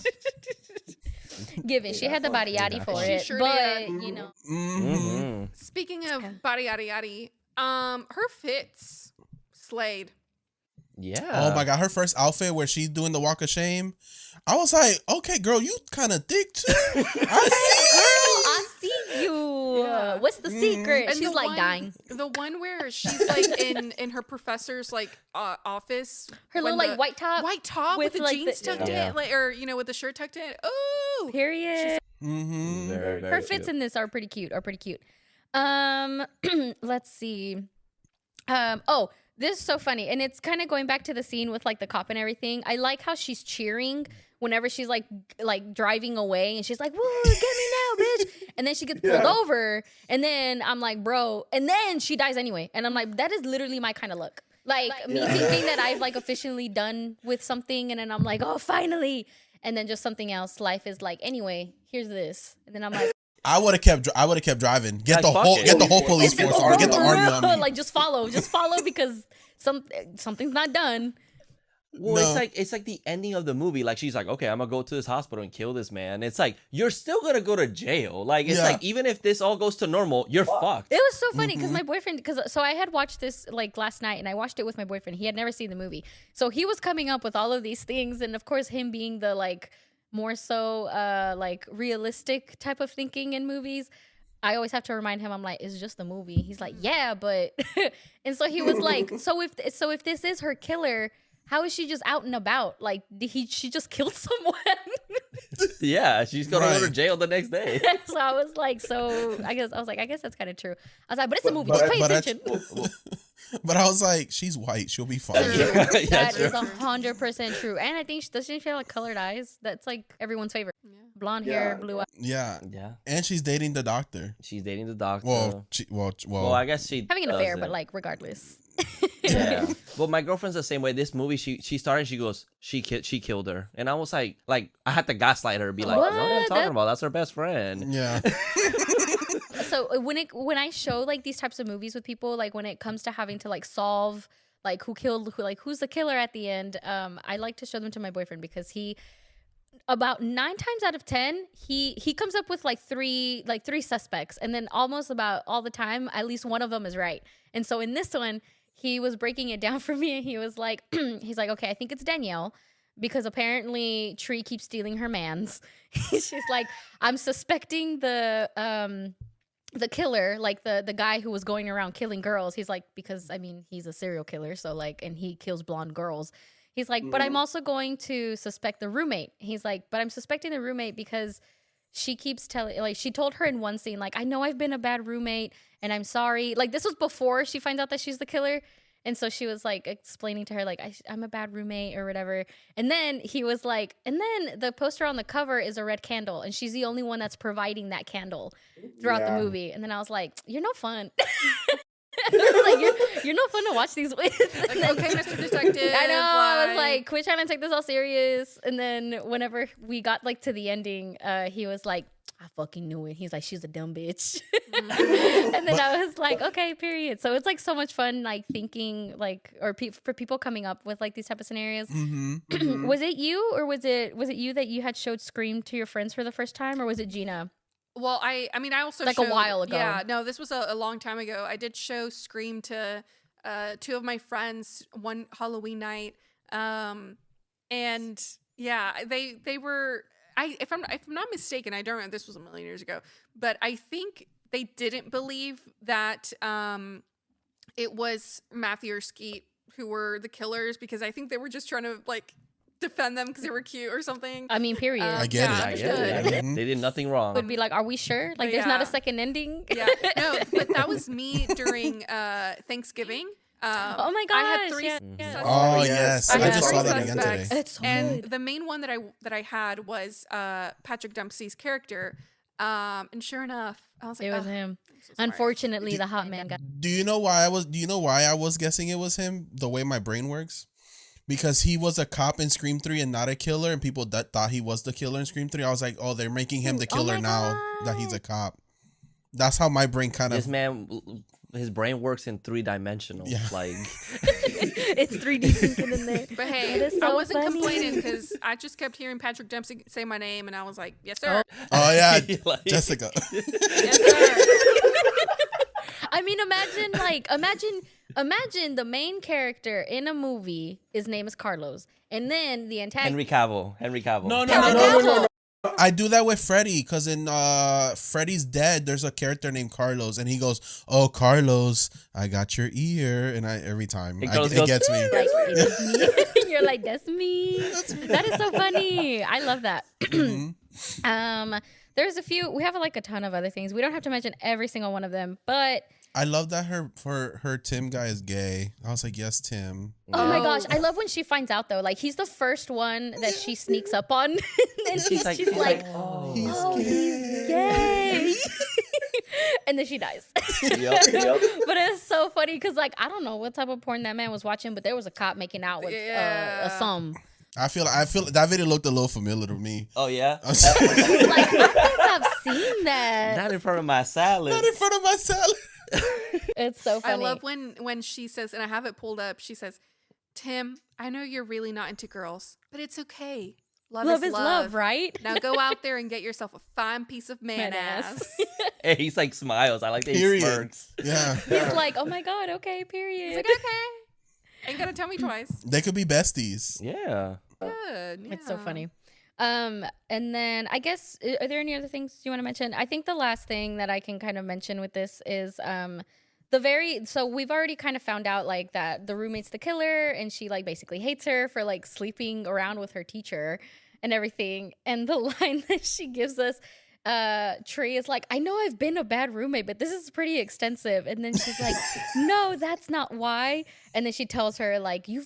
[SPEAKER 2] Given. She had the body yaddy for
[SPEAKER 3] She
[SPEAKER 2] it.
[SPEAKER 3] sure
[SPEAKER 2] but,
[SPEAKER 3] did.
[SPEAKER 2] you know.
[SPEAKER 7] Mm-hmm.
[SPEAKER 3] Speaking of body yaddy yaddy, her fits slayed.
[SPEAKER 6] Yeah.
[SPEAKER 7] Oh my god, her first outfit where she's doing the walk of shame. I was like, okay, girl, you kind of thick too.
[SPEAKER 2] I see you.
[SPEAKER 3] Yeah.
[SPEAKER 2] What's the secret?
[SPEAKER 3] And
[SPEAKER 2] She's
[SPEAKER 3] the
[SPEAKER 2] like
[SPEAKER 3] one-
[SPEAKER 2] dying.
[SPEAKER 3] The one where she's like in her professor's like office.
[SPEAKER 2] Her
[SPEAKER 3] when
[SPEAKER 2] little like white top
[SPEAKER 3] with the
[SPEAKER 2] like,
[SPEAKER 3] jeans tucked
[SPEAKER 6] Yeah.
[SPEAKER 3] in, like, or with the shirt tucked in. Ooh.
[SPEAKER 2] period.
[SPEAKER 7] Mm-hmm.
[SPEAKER 6] Very, very
[SPEAKER 2] Her fits
[SPEAKER 6] cute.
[SPEAKER 2] in this are pretty cute. Let's see. Oh, this is so funny, and it's kind of going back to the scene with like the cop and everything. I like how she's cheering whenever she's like driving away, and she's like, "Woo, get me now, bitch!" And then she gets pulled over, and then I'm like, "Bro," and then she dies anyway, and I'm like, "That is literally my kind of look." Like me thinking that I've like officially done with something, and then I'm like, "Oh, finally!" And then just something else. Life is like, anyway, here's this, and then I'm like.
[SPEAKER 7] I would have kept driving. Get
[SPEAKER 6] Like,
[SPEAKER 7] the whole police
[SPEAKER 2] It's like,
[SPEAKER 7] force or get the
[SPEAKER 2] for
[SPEAKER 7] army
[SPEAKER 2] real.
[SPEAKER 7] on me.
[SPEAKER 2] Like just follow because something's not done.
[SPEAKER 6] Well,
[SPEAKER 7] No.
[SPEAKER 6] it's like the ending of the movie. Like she's like, okay, I'm gonna go to this hospital and kill this man. It's like you're still gonna go to jail. Like it's
[SPEAKER 7] Yeah.
[SPEAKER 6] like even if this all goes to normal, you're fucked.
[SPEAKER 2] It was so funny
[SPEAKER 7] Mm-hmm.
[SPEAKER 2] because my boyfriend, so I had watched this like last night and I watched it with my boyfriend. He had never seen the movie, so he was coming up with all of these things, and of course him being the like more so like realistic type of thinking in movies. I always have to remind him, I'm like, it's just a movie. He's like, yeah, but and so he was like, so if this is her killer, how is she just out and about? Like she just killed someone.
[SPEAKER 6] Yeah, she's gonna go to
[SPEAKER 7] Right.
[SPEAKER 6] jail the next day.
[SPEAKER 2] So I was like, I guess that's kind of true. I was like, but it's a movie. Just pay attention.
[SPEAKER 7] But I was like, she's white. She'll be fine.
[SPEAKER 6] Yeah,
[SPEAKER 2] That
[SPEAKER 6] true.
[SPEAKER 2] is 100% true. And I think doesn't she have like colored eyes? That's like everyone's favorite. Blonde hair, blue eyes.
[SPEAKER 7] Yeah.
[SPEAKER 6] Yeah,
[SPEAKER 7] And she's dating the doctor.
[SPEAKER 6] she's dating the doctor.
[SPEAKER 7] Well,
[SPEAKER 6] I guess she
[SPEAKER 2] Having an affair,
[SPEAKER 6] doesn't.
[SPEAKER 2] but like regardless.
[SPEAKER 6] Yeah. Well, my girlfriend's the same way. This movie, she started. She goes, she killed her, and I was like I had to gaslight her, be like,
[SPEAKER 2] What?
[SPEAKER 6] what are you talking about? That's her best friend.
[SPEAKER 7] yeah.
[SPEAKER 2] So when I show like these types of movies with people, like when it comes to having to like solve like who killed who, like who's the killer at the end, I like to show them to my boyfriend because he about 9 times out of 10 he comes up with like three suspects, and then almost about all the time at least one of them is right. And so in this one he was breaking it down for me, and he was like he's like, okay, I think it's Danielle because apparently Tree keeps stealing her mans. She's like, I'm suspecting the killer, like the guy who was going around killing girls. He's like, because I mean he's a serial killer, so like, and he kills blonde girls. He's like, but I'm also going to suspect the roommate. He's like, but I'm suspecting the roommate because she keeps telling, like, she told her in one scene, like, I know I've been a bad roommate and I'm sorry. Like, this was before she finds out that she's the killer. And so she was like explaining to her, like, I'm a bad roommate or whatever. And then he was like, and then the poster on the cover is a red candle, and she's the only one that's providing that candle throughout the movie. And then I was like, you're no fun. I was like, you're no fun to watch these with.
[SPEAKER 3] Like, okay, Mr. Detective.
[SPEAKER 2] I know. I was like, quit trying to take this all serious. And then whenever we got like to the ending, he was like, I fucking knew it. He's like, she's a dumb bitch. And then I was like, okay, period. So it's like so much fun, like thinking like, or for people coming up with like these type of scenarios.
[SPEAKER 7] Mm-hmm.
[SPEAKER 2] Was it you, or was it you that you had showed Scream to your friends for the first time, or was it Gina?
[SPEAKER 3] Well, I mean, I also
[SPEAKER 2] Like a
[SPEAKER 3] showed,
[SPEAKER 2] while ago.
[SPEAKER 3] Yeah, no, this was a long time ago. I did show Scream to 2 of my friends one Halloween night, and yeah, they were. If I'm not mistaken, I don't remember. This was a million years ago, but I think they didn't believe that it was Matthew or Skeet who were the killers, because I think they were just trying to like defend them because they were cute or something.
[SPEAKER 2] I mean, period.
[SPEAKER 7] I get it.
[SPEAKER 6] I get it.
[SPEAKER 3] understood.
[SPEAKER 7] Mhm.
[SPEAKER 6] They did nothing wrong.
[SPEAKER 2] Would be like, are we sure? Like, there's not a
[SPEAKER 3] Yeah.
[SPEAKER 2] second ending.
[SPEAKER 3] Yeah, no, but that was me during Thanksgiving.
[SPEAKER 2] Oh my
[SPEAKER 3] I had
[SPEAKER 2] gosh,
[SPEAKER 3] 3
[SPEAKER 2] yeah.
[SPEAKER 3] suspects.
[SPEAKER 7] Oh yes,
[SPEAKER 3] I
[SPEAKER 7] I
[SPEAKER 3] had
[SPEAKER 7] just
[SPEAKER 3] three
[SPEAKER 7] saw that again
[SPEAKER 3] suspects.
[SPEAKER 7] today.
[SPEAKER 2] It's so
[SPEAKER 3] And
[SPEAKER 2] good.
[SPEAKER 3] the main one that I had was Patrick Dempsey's character. And sure enough, I was like,
[SPEAKER 2] It was
[SPEAKER 3] "Ugh,
[SPEAKER 2] him.
[SPEAKER 3] I'm so sorry."
[SPEAKER 2] Unfortunately, the hot man got.
[SPEAKER 7] Do you know why I was guessing it was him? The way my brain works, because he was a cop in Scream 3 and not a killer, and people that thought he was the killer in Scream 3. I was like, oh, they're making him the
[SPEAKER 2] Oh my
[SPEAKER 7] killer now that he's a cop. That's how my brain kind
[SPEAKER 6] This
[SPEAKER 7] of.
[SPEAKER 6] man, his brain works in 3-dimensional.
[SPEAKER 7] Yeah.
[SPEAKER 6] Like,
[SPEAKER 2] It's 3D thinking in there.
[SPEAKER 3] But hey,
[SPEAKER 2] That is
[SPEAKER 3] I
[SPEAKER 2] so
[SPEAKER 3] wasn't
[SPEAKER 2] funny.
[SPEAKER 3] complaining because I just kept hearing Patrick Dempsey say my name, and I was like, yes, sir.
[SPEAKER 7] Oh yeah,
[SPEAKER 6] Like-
[SPEAKER 7] Jessica.
[SPEAKER 3] Yes, sir.
[SPEAKER 2] I mean, imagine the main character in a movie. His name is Carlos, and then the antagonist.
[SPEAKER 6] Henry Cavill.
[SPEAKER 7] No. I do that with Freddy because in Freddy's Dead, there's a character named Carlos, and he goes, "Oh, Carlos, I got your ear," and every time
[SPEAKER 6] And Carlos
[SPEAKER 7] it
[SPEAKER 6] goes,
[SPEAKER 7] gets me.
[SPEAKER 2] Like, it's me. You're like, that's me. That is so funny. I love that. There's a few. We have like a ton of other things. We don't have to mention every single one of them, but
[SPEAKER 7] I love that her Tim guy is gay. I was like, yes, Tim.
[SPEAKER 2] oh my gosh, I love when she finds out though. Like he's the first one that she sneaks up on, and she's like,
[SPEAKER 6] oh.
[SPEAKER 2] he's gay. And then she dies.
[SPEAKER 6] Yep.
[SPEAKER 2] But it's so funny because, like, I don't know what type of porn that man was watching, but there was a cop making out with
[SPEAKER 3] Yeah.
[SPEAKER 2] a some.
[SPEAKER 7] I feel that video looked a little familiar to me.
[SPEAKER 6] Oh, yeah?
[SPEAKER 2] Like, I think I've seen that.
[SPEAKER 6] Not in front of my salad.
[SPEAKER 7] Not in front of my salad.
[SPEAKER 2] It's so funny.
[SPEAKER 3] I love when she says, and I have it pulled up. She says, "Tim, I know you're really not into girls, but it's okay. Love
[SPEAKER 2] is love, right?
[SPEAKER 3] Now go out there and get yourself a fine piece of man
[SPEAKER 2] Man
[SPEAKER 3] ass."
[SPEAKER 6] Hey, he's like smiles. I like that he
[SPEAKER 7] Period.
[SPEAKER 6] smirks.
[SPEAKER 7] Yeah,
[SPEAKER 2] He's like, oh my God, okay, period.
[SPEAKER 3] It's like, okay, ain't gonna tell me twice.
[SPEAKER 7] they could be besties.
[SPEAKER 6] Yeah.
[SPEAKER 3] Good.
[SPEAKER 2] It's so
[SPEAKER 3] yeah.
[SPEAKER 2] funny. And then I guess, are there any other things you want to mention? I think the last thing that I can kind of mention with this is so we've already kind of found out like that the roommate's the killer and she like basically hates her for like sleeping around with her teacher and everything. And the line that she gives us, Tree is like, I know I've been a bad roommate, but this is pretty extensive. And then she's like, no, that's not why. And then she tells her like, you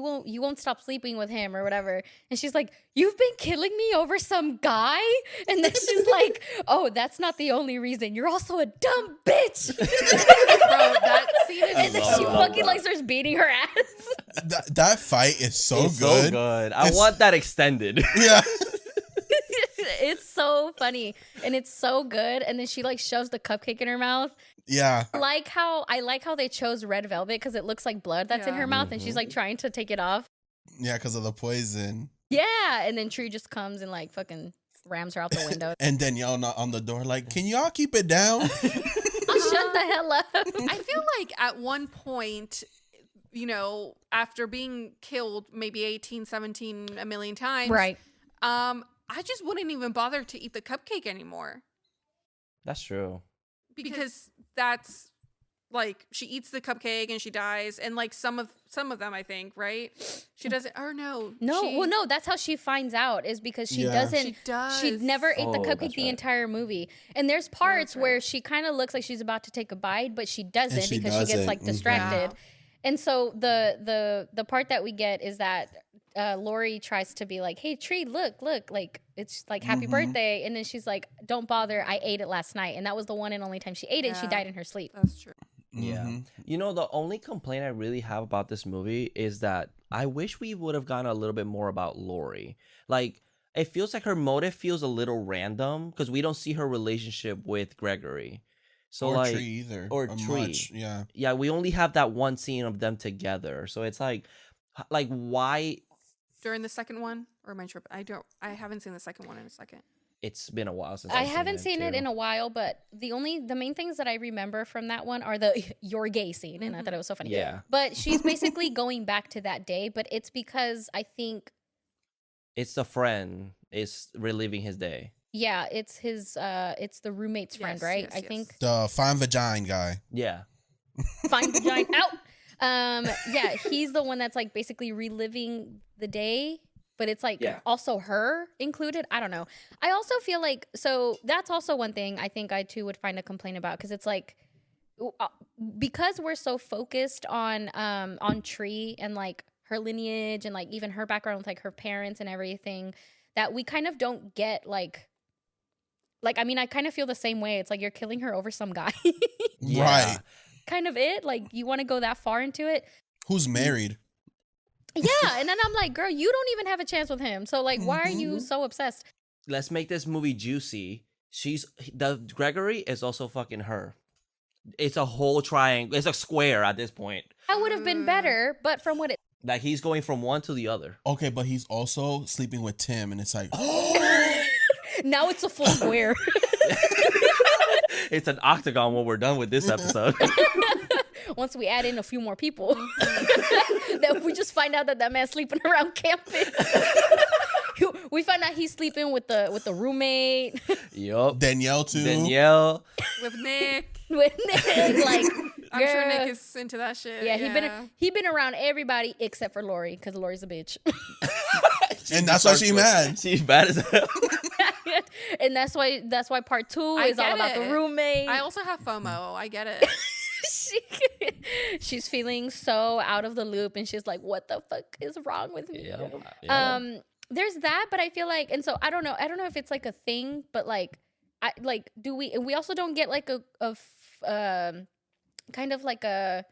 [SPEAKER 2] won't stop sleeping with him or whatever. And she's like, you've been killing me over some guy. And then she's like, oh, that's not the only reason. You're also a dumb bitch.
[SPEAKER 3] Bro, that scene is
[SPEAKER 2] And then she
[SPEAKER 6] love
[SPEAKER 2] fucking
[SPEAKER 6] that.
[SPEAKER 2] like starts beating her ass.
[SPEAKER 7] That fight is so
[SPEAKER 6] It's
[SPEAKER 7] good.
[SPEAKER 6] so good. I
[SPEAKER 7] It's-
[SPEAKER 6] want that extended.
[SPEAKER 7] Yeah.
[SPEAKER 2] It's so funny and it's so good. And then she like shoves the cupcake in her mouth.
[SPEAKER 7] Yeah.
[SPEAKER 2] I like how they chose red velvet because it looks like blood that's in
[SPEAKER 3] Yeah.
[SPEAKER 2] her mouth, and she's like trying to take it off.
[SPEAKER 7] Yeah, because of the poison.
[SPEAKER 2] Yeah, and then Tree just comes and like fucking rams her out the window.
[SPEAKER 7] And Danielle not on the door, like, can y'all keep it down?
[SPEAKER 2] Shut the hell up.
[SPEAKER 3] I feel like at one point, you know, after being killed maybe 18, 17 a million times,
[SPEAKER 2] Right.
[SPEAKER 3] I just wouldn't even bother to eat the cupcake anymore
[SPEAKER 6] That's true.
[SPEAKER 3] because that's like she eats the cupcake and she dies, and like some of them, I think, right? She doesn't, or no,
[SPEAKER 2] No, that's how she finds out is because she
[SPEAKER 7] Yeah.
[SPEAKER 2] doesn't.
[SPEAKER 3] She does.
[SPEAKER 2] She never ate the
[SPEAKER 6] Oh,
[SPEAKER 2] cupcake
[SPEAKER 6] that's
[SPEAKER 2] the
[SPEAKER 6] right.
[SPEAKER 2] entire movie, and there's parts
[SPEAKER 3] right.
[SPEAKER 2] where she kind of looks like she's about to take a bite, but she doesn't
[SPEAKER 7] she
[SPEAKER 2] because she gets
[SPEAKER 7] doesn't.
[SPEAKER 2] like
[SPEAKER 7] Mhm.
[SPEAKER 2] distracted.
[SPEAKER 3] Yeah.
[SPEAKER 2] And so the part that we get is that Lori tries to be like, "Hey, Tree, look, like it's like happy birthday," and then she's like, "Don't bother, I ate it last night," and that was the one and only time she ate it. She
[SPEAKER 3] Yeah.
[SPEAKER 2] died in her sleep.
[SPEAKER 3] That's true.
[SPEAKER 6] Yeah.
[SPEAKER 7] Mhm.
[SPEAKER 6] You know, the only complaint I really have about this movie is that I wish we would have gotten a little bit more about Lori. Like, it feels like her motive feels a little random because we don't see her relationship with Gregory. So,
[SPEAKER 7] or
[SPEAKER 6] like,
[SPEAKER 7] Tree either.
[SPEAKER 6] or
[SPEAKER 7] Or
[SPEAKER 6] Tree.
[SPEAKER 7] much. Yeah.
[SPEAKER 6] yeah, we only have that one scene of them together. So it's like why?
[SPEAKER 3] During the second one, or am I tripping? I haven't seen the second one in a second.
[SPEAKER 6] It's been a while since
[SPEAKER 2] I
[SPEAKER 6] I've
[SPEAKER 2] haven't seen it
[SPEAKER 6] too.
[SPEAKER 2] in a while, but the main things that I remember from that one are the "you're gay" scene, and I thought it was so funny.
[SPEAKER 6] Yeah.
[SPEAKER 2] But she's basically going back to that day, but it's because I think,
[SPEAKER 6] It's the friend is reliving his day.
[SPEAKER 2] yeah, it's it's the roommate's friend,
[SPEAKER 3] Yes,
[SPEAKER 2] right?
[SPEAKER 3] yes,
[SPEAKER 2] I
[SPEAKER 3] yes.
[SPEAKER 2] think.
[SPEAKER 7] The fine vagine guy.
[SPEAKER 6] Yeah.
[SPEAKER 2] Find Vagine out. Yeah, he's the one that's like basically reliving the day, but it's like
[SPEAKER 6] Yeah.
[SPEAKER 2] also her included. I don't know. I also feel like, so that's also one thing I think I too would find a complaint about, because it's like, because we're so focused on Tree and like her lineage and like even her background with like her parents and everything, that we kind of don't get like I mean, I kind of feel the same way. It's like you're killing her over some guy.
[SPEAKER 7] Right.
[SPEAKER 2] Kind of it. Like, you want to go that far into it.
[SPEAKER 7] Who's married?
[SPEAKER 2] Yeah. And then I'm like, girl, you don't even have a chance with him. So like, why are you so obsessed?
[SPEAKER 6] Let's make this movie juicy. The Gregory is also fucking her. It's a whole triangle. It's a square at this point.
[SPEAKER 2] That would have been better, but from what it
[SPEAKER 6] Like, he's going from one to the other.
[SPEAKER 7] Okay, but he's also sleeping with Tim, and it's like,
[SPEAKER 2] now it's a full square.
[SPEAKER 6] It's an octagon when we're done with this episode.
[SPEAKER 2] Once we add in a few more people, then we just find out that man's sleeping around campus. We find out he's sleeping with the roommate.
[SPEAKER 6] Yup.
[SPEAKER 7] Danielle too.
[SPEAKER 6] Danielle.
[SPEAKER 3] With Nick.
[SPEAKER 2] With Nick, like,
[SPEAKER 3] I'm sure
[SPEAKER 2] girl.
[SPEAKER 3] Nick is into that shit.
[SPEAKER 2] Yeah, he been around everybody except for Lori, because Lori's a bitch.
[SPEAKER 7] And that's why she's mad.
[SPEAKER 6] She's bad as hell.
[SPEAKER 2] And that's why part 2 is all about the roommate.
[SPEAKER 3] I also have FOMO. I get it.
[SPEAKER 2] She's feeling so out of the loop, and she's like, what the fuck is wrong with me?
[SPEAKER 6] Yeah.
[SPEAKER 2] There's that, but I feel like, and so I don't know if it's like a thing, but like, we also don't get like a kind of like a,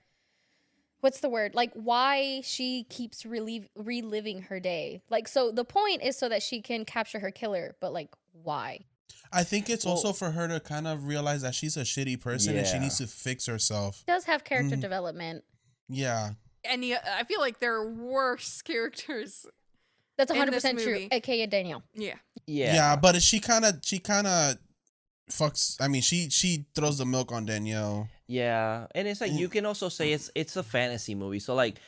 [SPEAKER 2] what's the word? Like, why she keeps reliving her day. Like, so the point is so that she can capture her killer, but like, why?
[SPEAKER 7] I think it's also for her to kind of realize that she's a shitty person and she needs to fix herself.
[SPEAKER 2] She does have character development.
[SPEAKER 7] Yeah.
[SPEAKER 3] And I feel like there are worse characters.
[SPEAKER 2] That's
[SPEAKER 3] in
[SPEAKER 2] 100%
[SPEAKER 3] this
[SPEAKER 2] true,
[SPEAKER 3] movie.
[SPEAKER 2] aka Danielle.
[SPEAKER 3] Yeah.
[SPEAKER 7] Yeah, but she kind of fucks. I mean, she throws the milk on Danielle.
[SPEAKER 6] Yeah, and it's like, you can also say it's a fantasy movie. So like,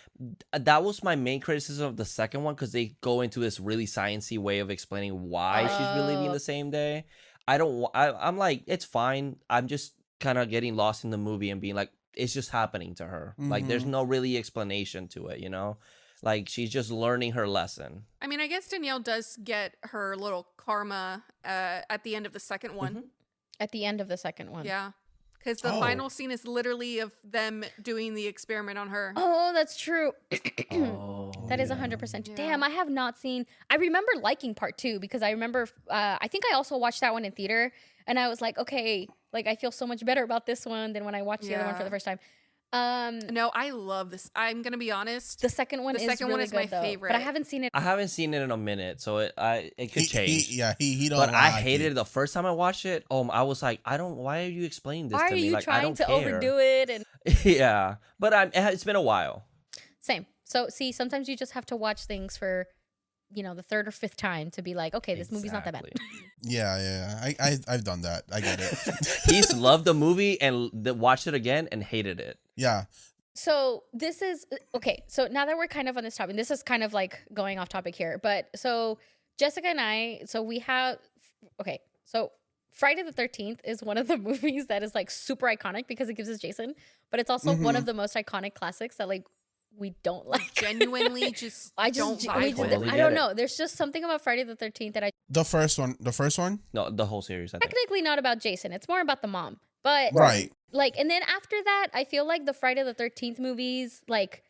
[SPEAKER 6] that was my main criticism of the second one, because they go into this really sciencey way of explaining why she's reliving the same day. I'm like, it's fine. I'm just kind of getting lost in the movie and being like, it's just happening to her. Like, there's no really explanation to it, you know? Like, she's just learning her lesson.
[SPEAKER 3] I mean, I guess Danielle does get her little karma at the end of the second one.
[SPEAKER 2] At the end of the second one.
[SPEAKER 3] Yeah. Because the final scene is literally of them doing the experiment on her.
[SPEAKER 2] Oh, that's true. That is 100%.
[SPEAKER 3] Yeah.
[SPEAKER 2] Damn, I have not seen. I remember liking part 2, because I remember, I think I also watched that one in theater, and I was like, okay, like, I feel so much better about this one than when I watched the other one for the first time.
[SPEAKER 3] No, I love this. I'm gonna be honest.
[SPEAKER 2] The second one is really good,
[SPEAKER 3] my
[SPEAKER 2] though,
[SPEAKER 3] favorite.
[SPEAKER 2] but I haven't seen it.
[SPEAKER 6] I haven't seen it in a minute, so it could change.
[SPEAKER 7] He don't.
[SPEAKER 6] But I
[SPEAKER 7] like
[SPEAKER 6] hated it the first time I watched it. I was like, why are you explaining this
[SPEAKER 2] Why
[SPEAKER 6] to
[SPEAKER 2] are
[SPEAKER 6] me?
[SPEAKER 2] you
[SPEAKER 6] Like, I
[SPEAKER 2] trying
[SPEAKER 6] don't
[SPEAKER 2] to
[SPEAKER 6] care.
[SPEAKER 2] overdo it? And
[SPEAKER 6] Yeah, but it's been a while.
[SPEAKER 2] same. So see, sometimes you just have to watch things for, the third or fifth time to be like, okay, this movie's not that bad.
[SPEAKER 7] Yeah. I've done that. I get it.
[SPEAKER 6] He's loved the movie and watched it again and hated it.
[SPEAKER 7] Yeah.
[SPEAKER 2] So this is okay. So now that we're kind of on this topic, this is kind of like going off topic here. But so Jessica and I, so we have, okay. So Friday the 13th is one of the movies that is like super iconic because it gives us Jason, but it's also one of the most iconic classics that like we don't like.
[SPEAKER 3] Genuinely
[SPEAKER 2] I
[SPEAKER 3] don't
[SPEAKER 2] just,
[SPEAKER 3] vibe with.
[SPEAKER 6] Totally
[SPEAKER 2] I
[SPEAKER 6] get
[SPEAKER 2] don't
[SPEAKER 6] it.
[SPEAKER 2] know. There's just something about Friday the 13th that I
[SPEAKER 7] The first one.
[SPEAKER 6] No, the whole series. I think.
[SPEAKER 2] technically not about Jason. It's more about the mom. But
[SPEAKER 7] Right.
[SPEAKER 2] like, and then after that, I feel like the Friday the 13th movies, like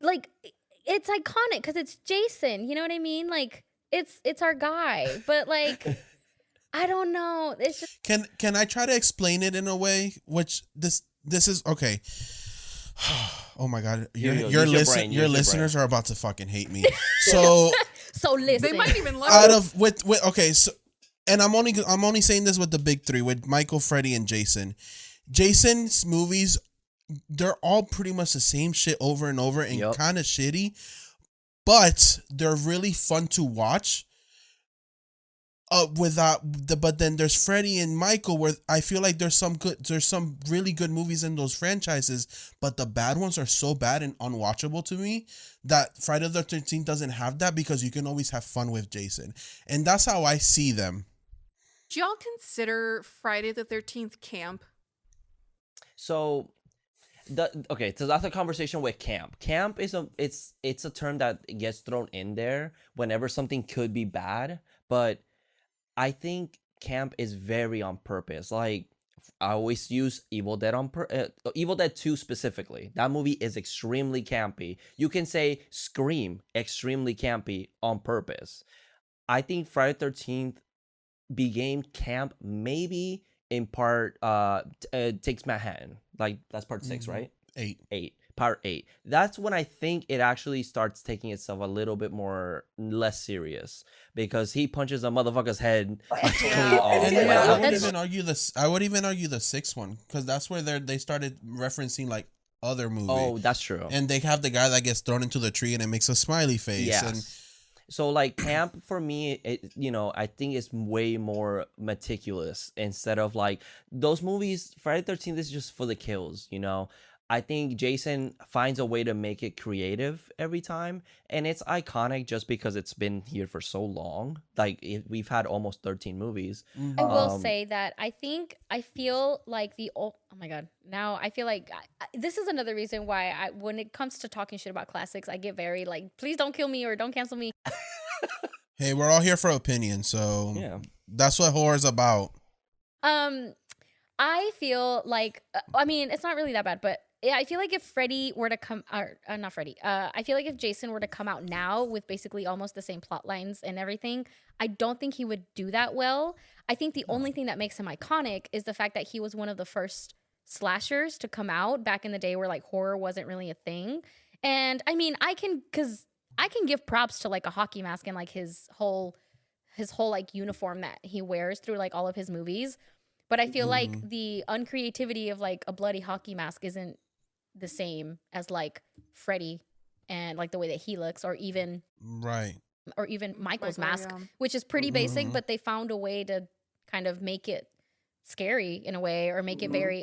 [SPEAKER 2] it's iconic because it's Jason. You know what I mean? Like it's our guy. But like, I don't know. It's just
[SPEAKER 7] Can I try to explain it in a way which this is okay? Oh my god, your listeners are about to fucking hate me. So
[SPEAKER 2] listen.
[SPEAKER 3] They might even love
[SPEAKER 7] out
[SPEAKER 3] it.
[SPEAKER 7] of with okay, so and I'm only saying this with the big three, with Michael, Freddy, and Jason. Jason's movies, they're all pretty much the same shit over and over and kind of shitty, but they're really fun to watch. But then there's Freddy and Michael, where I feel like there's some really good movies in those franchises, but the bad ones are so bad and unwatchable to me that Friday the 13th doesn't have that, because you can always have fun with Jason, and that's how I see them.
[SPEAKER 3] Do y'all consider Friday the 13th camp?
[SPEAKER 6] So Okay, so that's a conversation with camp. Camp is it's a term that gets thrown in there whenever something could be bad, but I think camp is very on purpose. Like I always use Evil Dead 2 specifically. That movie is extremely campy. You can say Scream extremely campy on purpose. I think Friday 13th became camp maybe in part takes Manhattan. Like that's part 6, right?
[SPEAKER 7] 8.
[SPEAKER 6] Part 8. That's when I think it actually starts taking itself a little bit more less serious because he punches a motherfucker's head totally off.
[SPEAKER 7] And then
[SPEAKER 6] Like,
[SPEAKER 7] I would even argue this. I would even argue the 6th one because that's where they started referencing like other movies.
[SPEAKER 6] oh, that's true.
[SPEAKER 7] And they have the guy that gets thrown into the tree and it makes a smiley face.
[SPEAKER 6] Yes.
[SPEAKER 7] And
[SPEAKER 6] So like camp for me, I think it's way more meticulous instead of like those movies. Friday 13th is just for the kills, I think Jason finds a way to make it creative every time, and it's iconic just because it's been here for so long. Like we've had almost 13 movies.
[SPEAKER 2] I will say that I feel like oh my god, now I feel like this is another reason why when it comes to talking shit about classics, I get very like, please don't kill me or don't cancel me.
[SPEAKER 7] Hey, we're all here for opinion, so
[SPEAKER 6] Yeah.
[SPEAKER 7] that's what horror's about.
[SPEAKER 2] I feel like I mean it's not really that bad, but yeah, I feel like if Freddy were to come, not Freddy, I feel like if Jason were to come out now with basically almost the same plot lines and everything, I don't think he would do that well. I think the only thing that makes him iconic is the fact that he was one of the first slashers to come out back in the day where like horror wasn't really a thing. And I mean, I can give props to like a hockey mask and like his whole like uniform that he wears through like all of his movies. But I feel like the uncreativity of like a bloody hockey mask isn't the same as like Freddy and like the way that he looks or even Michael's mask, which is pretty basic, but they found a way to kind of make it scary in a way or make it very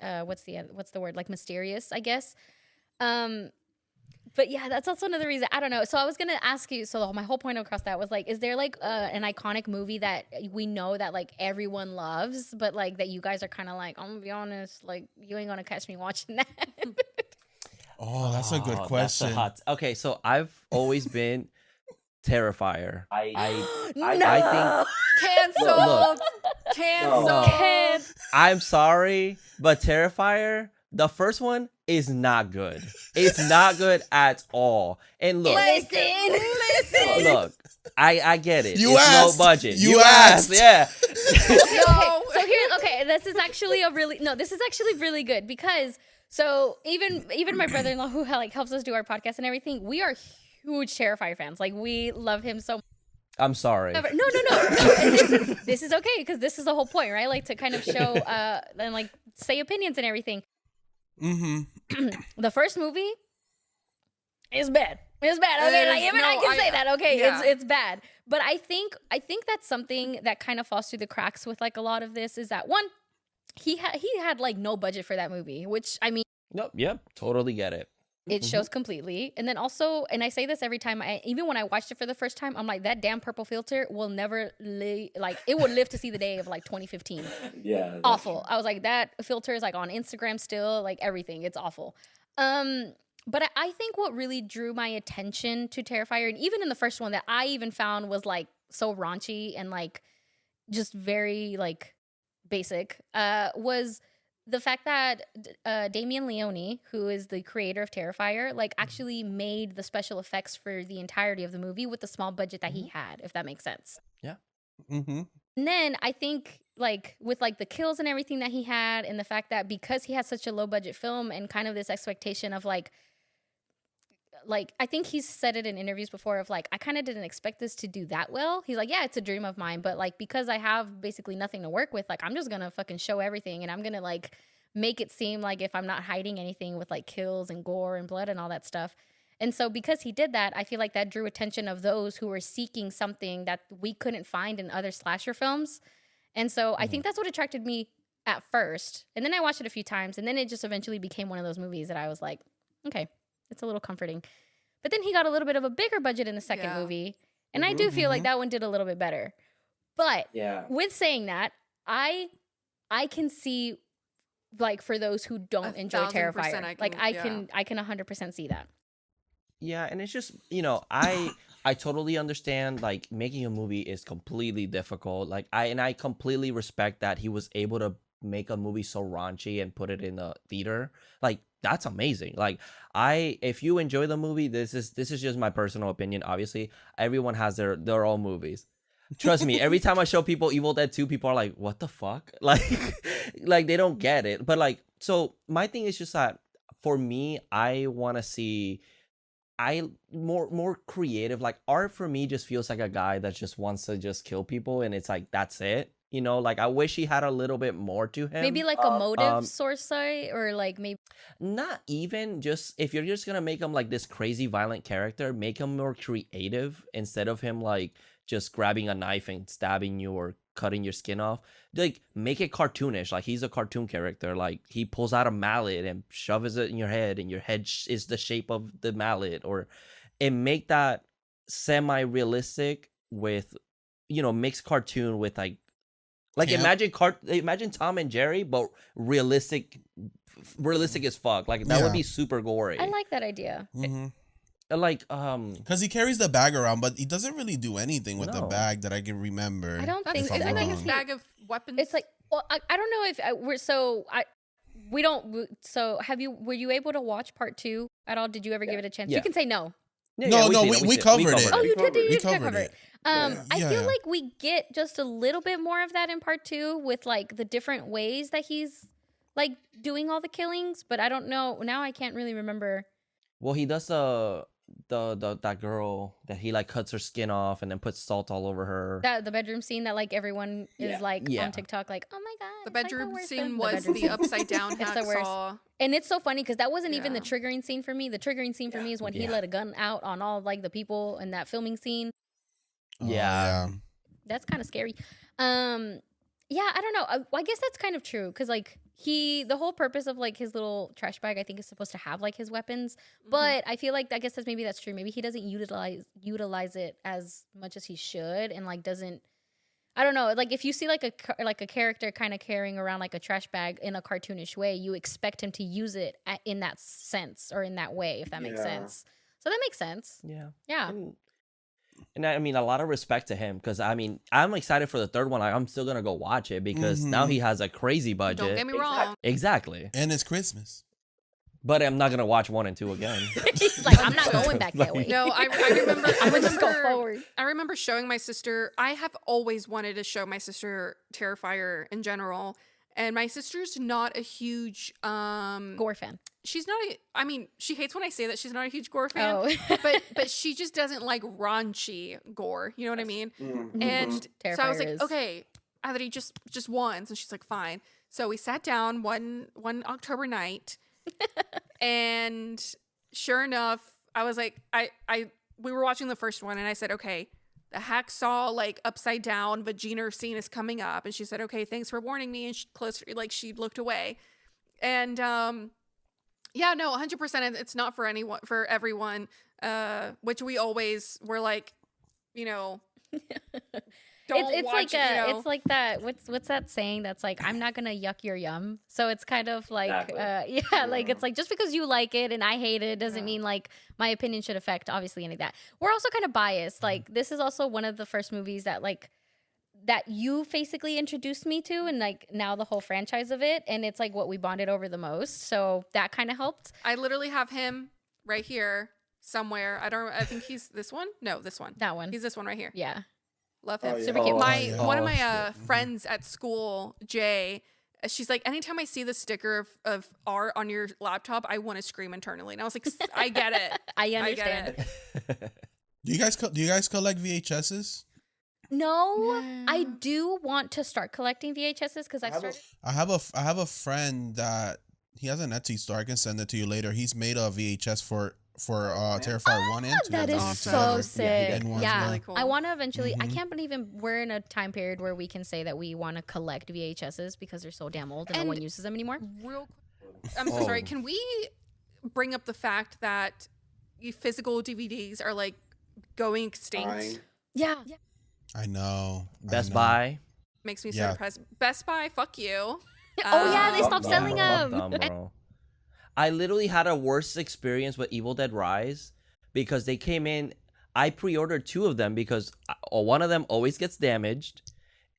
[SPEAKER 2] what's the word, like mysterious, I guess. But yeah, that's also another reason. I don't know. So I was going to ask you, so my whole point across that was like, is there like an iconic movie that we know that like everyone loves, but like that you guys are kind of like, I'm going to be honest, like you ain't going to catch me watching that.
[SPEAKER 7] Oh, that's a good question.
[SPEAKER 6] Okay, so I've always been Terrifier. I think
[SPEAKER 3] Canceled.
[SPEAKER 6] No. I'm sorry, but Terrifier, the first one is not good. It's not good at all. And look,
[SPEAKER 2] Listen.
[SPEAKER 6] look, I get it.
[SPEAKER 7] You
[SPEAKER 6] it's
[SPEAKER 7] asked.
[SPEAKER 6] No budget.
[SPEAKER 7] You asked.
[SPEAKER 6] Yeah.
[SPEAKER 2] Okay. This is actually really good because so even my brother-in-law who like helps us do our podcast and everything, we are huge Terrifier fans. Like we love him so much.
[SPEAKER 6] I'm sorry.
[SPEAKER 2] No. This is okay because this is the whole point, right? Like to kind of show and like say opinions and everything. The first movie is bad. It's bad. Okay, like even I can say that. Okay, yeah. It's bad. But I think that's something that kind of falls through the cracks with like a lot of this is that one, he had like no budget for that movie, which I mean,
[SPEAKER 6] Nope. Yep. Totally get it.
[SPEAKER 2] It shows completely. And then also, and I say this every time, even when I watched it for the first time, I'm like, that damn purple filter will never it would live to see the day of like 2015.
[SPEAKER 6] Yeah.
[SPEAKER 2] Awful. I was like, that filter is like on Instagram still, like everything. It's awful. But I think what really drew my attention to Terrifier, and even in the first one that I even found was like so raunchy and like just very like basic, was the fact that Damien Leone, who is the creator of Terrifier, like actually made the special effects for the entirety of the movie with the small budget that he had, if that makes sense.
[SPEAKER 6] Yeah.
[SPEAKER 2] And then I think like with like the kills and everything that he had and the fact that because he had such a low budget film and kind of this expectation of like I think he's said it in interviews before of like, I kind of didn't expect this to do that well. He's like, yeah, it's a dream of mine. But like, because I have basically nothing to work with, like, I'm just going to fucking show everything. And I'm going to like make it seem like if I'm not hiding anything with like kills and gore and blood and all that stuff. And so because he did that, I feel like that drew attention of those who were seeking something that we couldn't find in other slasher films. And so I think that's what attracted me at first. And then I watched it a few times. And then it just eventually became one of those movies that I was like, okay, it's a little comforting. But then he got a little bit of a bigger budget in the second movie. And I do feel like that one did a little bit better. But with saying that, I can see like for those who don't enjoy
[SPEAKER 3] 1000%
[SPEAKER 2] Terrifier. I can 100% see that.
[SPEAKER 6] Yeah, and it's just, I totally understand, like, making a movie is completely difficult. Like, I completely respect that he was able to make a movie so raunchy and put it in the theater. Like, that's amazing. Like, if you enjoy the movie, this is just my personal opinion. Obviously, everyone has their own movies. Trust me, every time I show people Evil Dead 2, people are like, what the fuck? Like they don't get it. But like, so my thing is just that for me, I want to see more creative. Like, art for me just feels like a guy that just wants to just kill people, and it's like, that's it. Like, I wish he had a little bit more to him.
[SPEAKER 2] Maybe like a motive source, or like maybe
[SPEAKER 6] not even just, if you're just gonna make him like this crazy violent character, make him more creative instead of him like just grabbing a knife and stabbing you or cutting your skin off. Like, make it cartoonish. Like, he's a cartoon character. Like, he pulls out a mallet and shoves it in your head, and your head is the shape of the mallet, and make that semi-realistic with, mixed cartoon with like imagine Tom and Jerry, but realistic as fuck. Like, that would be super gory.
[SPEAKER 2] I like that idea.
[SPEAKER 7] Mm-hmm.
[SPEAKER 6] Like,
[SPEAKER 7] because he carries the bag around, but he doesn't really do anything with the bag that I can remember.
[SPEAKER 2] I don't think
[SPEAKER 3] Isn't it his bag of weapons?
[SPEAKER 2] It's like, well, I don't know if were you able to watch part 2 at all? Did you ever give it a chance?
[SPEAKER 6] Yeah.
[SPEAKER 2] You can say no.
[SPEAKER 7] No, we covered it.
[SPEAKER 2] Oh, you did
[SPEAKER 7] We
[SPEAKER 2] cover it. I feel
[SPEAKER 7] Yeah.
[SPEAKER 2] like we get just a little bit more of that in part 2 with like the different ways that he's like doing all the killings, but I don't know. Now I can't really remember.
[SPEAKER 6] Well, he does that girl that he like cuts her skin off and then puts salt all over her.
[SPEAKER 2] The bedroom scene that like everyone is like on TikTok, like, oh my god.
[SPEAKER 3] The bedroom
[SPEAKER 2] Psycho,
[SPEAKER 3] scene
[SPEAKER 2] where's
[SPEAKER 3] was the upside down
[SPEAKER 2] It's the worst.
[SPEAKER 3] hacksaw.
[SPEAKER 2] And it's so funny because that wasn't even the
[SPEAKER 3] Yeah.
[SPEAKER 2] triggering scene for me. The triggering scene for me is when he let a gun out on all like the people in that filming scene.
[SPEAKER 6] Yeah.
[SPEAKER 2] That's kind of scary. Yeah, I don't know. I guess that's kind of true because like the whole purpose of like his little trash bag, I think, is supposed to have like his weapons. But I feel like, I guess that's true. Maybe he doesn't utilize it as much as he should, and like doesn't. I don't know. Like, if you see like a character kind of carrying around like a trash bag in a cartoonish way, you expect him to use it in that sense or in that way, if that makes sense. So that makes sense.
[SPEAKER 6] Yeah.
[SPEAKER 2] Yeah.
[SPEAKER 6] And I mean, a lot of respect to him, because I mean, I'm excited for the third one. I'm still gonna go watch it because now he has a crazy budget.
[SPEAKER 3] Don't get me wrong.
[SPEAKER 6] Exactly.
[SPEAKER 7] And it's Christmas.
[SPEAKER 6] But I'm not gonna watch 1 and 2 again.
[SPEAKER 2] He's like, I'm not going back that way.
[SPEAKER 3] No, I remember.
[SPEAKER 2] I'm gonna just go forward.
[SPEAKER 3] I remember showing my sister. I have always wanted to show my sister Terrifier in general, and my sister's not a huge
[SPEAKER 2] gore fan.
[SPEAKER 3] She's not I mean, she hates when I say that she's not a huge gore fan.
[SPEAKER 2] Oh.
[SPEAKER 3] but she just doesn't like raunchy gore. You know what I mean? And so I was like,
[SPEAKER 2] Terrifier is.
[SPEAKER 3] okay, Adri, just once, and she's like, fine. So we sat down one October night, and sure enough, I was like, we were watching the first one, and I said, okay, the hacksaw like upside down vagina scene is coming up, and she said, okay, thanks for warning me, and she looked away, and yeah, no, 100%, it's not for everyone, which we always were like, don't watch it,
[SPEAKER 2] it's like that. What's that saying? That's like, I'm not gonna yuck your yum. So it's kind of like, like it's like, just because you like it and I hate it doesn't mean like my opinion should affect obviously any of that. We're also kind of biased. Like, this is also one of the first movies that like that you basically introduced me to, and like now the whole franchise of it, and it's like what we bonded over the most. So that kind of helped.
[SPEAKER 3] I literally have him right here somewhere. I think he's this one. No, this one.
[SPEAKER 2] That one.
[SPEAKER 3] He's this one right here.
[SPEAKER 2] Yeah.
[SPEAKER 3] Love him.
[SPEAKER 8] Oh, yeah.
[SPEAKER 3] Super cute.
[SPEAKER 8] Oh,
[SPEAKER 3] One of
[SPEAKER 7] yeah.
[SPEAKER 3] my friends at school, Jay, she's like, anytime I see the sticker of art on your laptop, I want to scream internally. And I was like, I get it.
[SPEAKER 2] I understand.
[SPEAKER 3] get it.
[SPEAKER 7] Do you guys collect VHSs?
[SPEAKER 2] No, I do want to start collecting VHSs because I've started.
[SPEAKER 7] I have a friend that he has an Etsy store. I can send it to you later. He's made a VHS for Terrifier 1 and 2.
[SPEAKER 2] That is so sick. Yeah,
[SPEAKER 3] Really cool.
[SPEAKER 2] I want to eventually. I can't believe we're in a time period where we can say that we want to collect VHSs because they're so damn old and no one uses them anymore.
[SPEAKER 3] Real quick, I'm so sorry. Can we bring up the fact that physical DVDs are like going extinct?
[SPEAKER 2] Yeah.
[SPEAKER 7] I know.
[SPEAKER 6] Best Buy.
[SPEAKER 3] Makes me so depressed. Best Buy, fuck you.
[SPEAKER 2] Oh yeah, they stopped
[SPEAKER 6] Yeah,
[SPEAKER 2] selling
[SPEAKER 6] fuck
[SPEAKER 2] them.
[SPEAKER 6] them, bro. I literally had a worse experience with Evil Dead Rise because they came in. I pre-ordered 2 of them because one of them always gets damaged,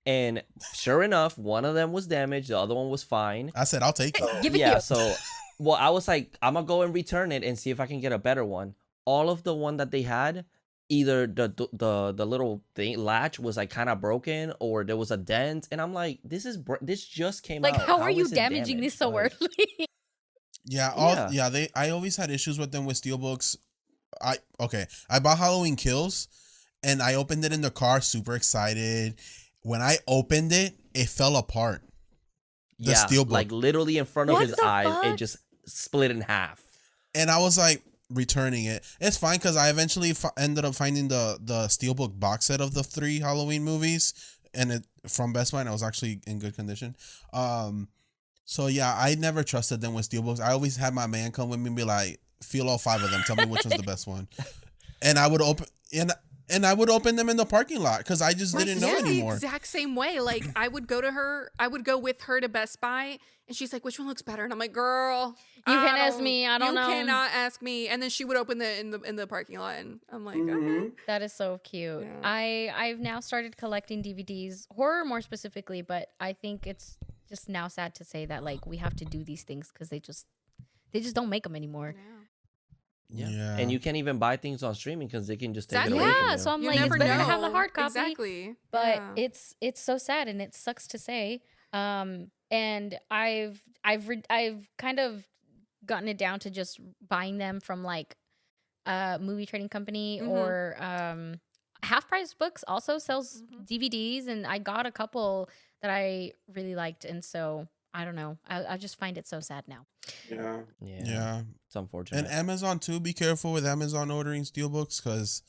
[SPEAKER 6] and sure enough, one of them was damaged. The other one was fine.
[SPEAKER 7] I said I'll take it.
[SPEAKER 2] Give it
[SPEAKER 6] Yeah,
[SPEAKER 2] here.
[SPEAKER 6] so well, I was like, I'm gonna go and return it and see if I can get a better one. All of the one that they had, either the little thing latch was like kind of broken, or there was a dent, and I'm like, this just came
[SPEAKER 2] Like,
[SPEAKER 6] out.
[SPEAKER 2] how are you
[SPEAKER 6] is it
[SPEAKER 2] damaging this
[SPEAKER 6] damaged?
[SPEAKER 2] so
[SPEAKER 6] Like,
[SPEAKER 2] early?
[SPEAKER 7] Yeah, I always had issues with them with steelbooks. I bought Halloween Kills, and I opened it in the car, super excited. When I opened it, it fell apart. The steelbook,
[SPEAKER 6] like literally in front of
[SPEAKER 2] What
[SPEAKER 6] his
[SPEAKER 2] the
[SPEAKER 6] eyes,
[SPEAKER 2] fuck?
[SPEAKER 6] it just split in half.
[SPEAKER 7] and I was like returning it. It's fine because I eventually ended up finding the steelbook box set of the 3 Halloween movies, and it from Best Buy, and it was actually in good condition. So yeah, I never trusted them with steelbooks. I always had my man come with me and be like, feel all 5 of them. Tell me which one's the best one. And I would open I would open them in the parking lot because I just didn't know
[SPEAKER 3] Yeah,
[SPEAKER 7] anymore.
[SPEAKER 3] the exact same way. Like I would go with her to Best Buy, and she's like, "Which one looks better?" And I'm like, "Girl,
[SPEAKER 2] You can't ask me. I don't know."
[SPEAKER 3] You cannot ask me." And then she would open in the parking lot, and I'm like, "Okay."
[SPEAKER 2] That is so cute.
[SPEAKER 3] Yeah.
[SPEAKER 2] I've now started collecting DVDs, horror more specifically, but I think it's just now sad to say that like we have to do these things because they just don't make them anymore.
[SPEAKER 7] Yeah.
[SPEAKER 6] And you can't even buy things on streaming because they can just take it
[SPEAKER 3] Exactly.
[SPEAKER 6] away from
[SPEAKER 2] Yeah,
[SPEAKER 6] you.
[SPEAKER 2] so I'm
[SPEAKER 3] You
[SPEAKER 2] like, it's
[SPEAKER 3] never
[SPEAKER 2] better to
[SPEAKER 3] know.
[SPEAKER 2] have the hard copy.
[SPEAKER 3] Exactly.
[SPEAKER 2] But
[SPEAKER 3] Yeah.
[SPEAKER 2] it's so sad and it sucks to say. And I've kind of gotten it down to just buying them from like a movie trading company or Half Price Books also sells DVDs, and I got a couple that I really liked, and so I don't know. I just find it so sad now.
[SPEAKER 7] Yeah.
[SPEAKER 6] It's unfortunate.
[SPEAKER 7] And Amazon too. Be careful with Amazon ordering steelbooks because,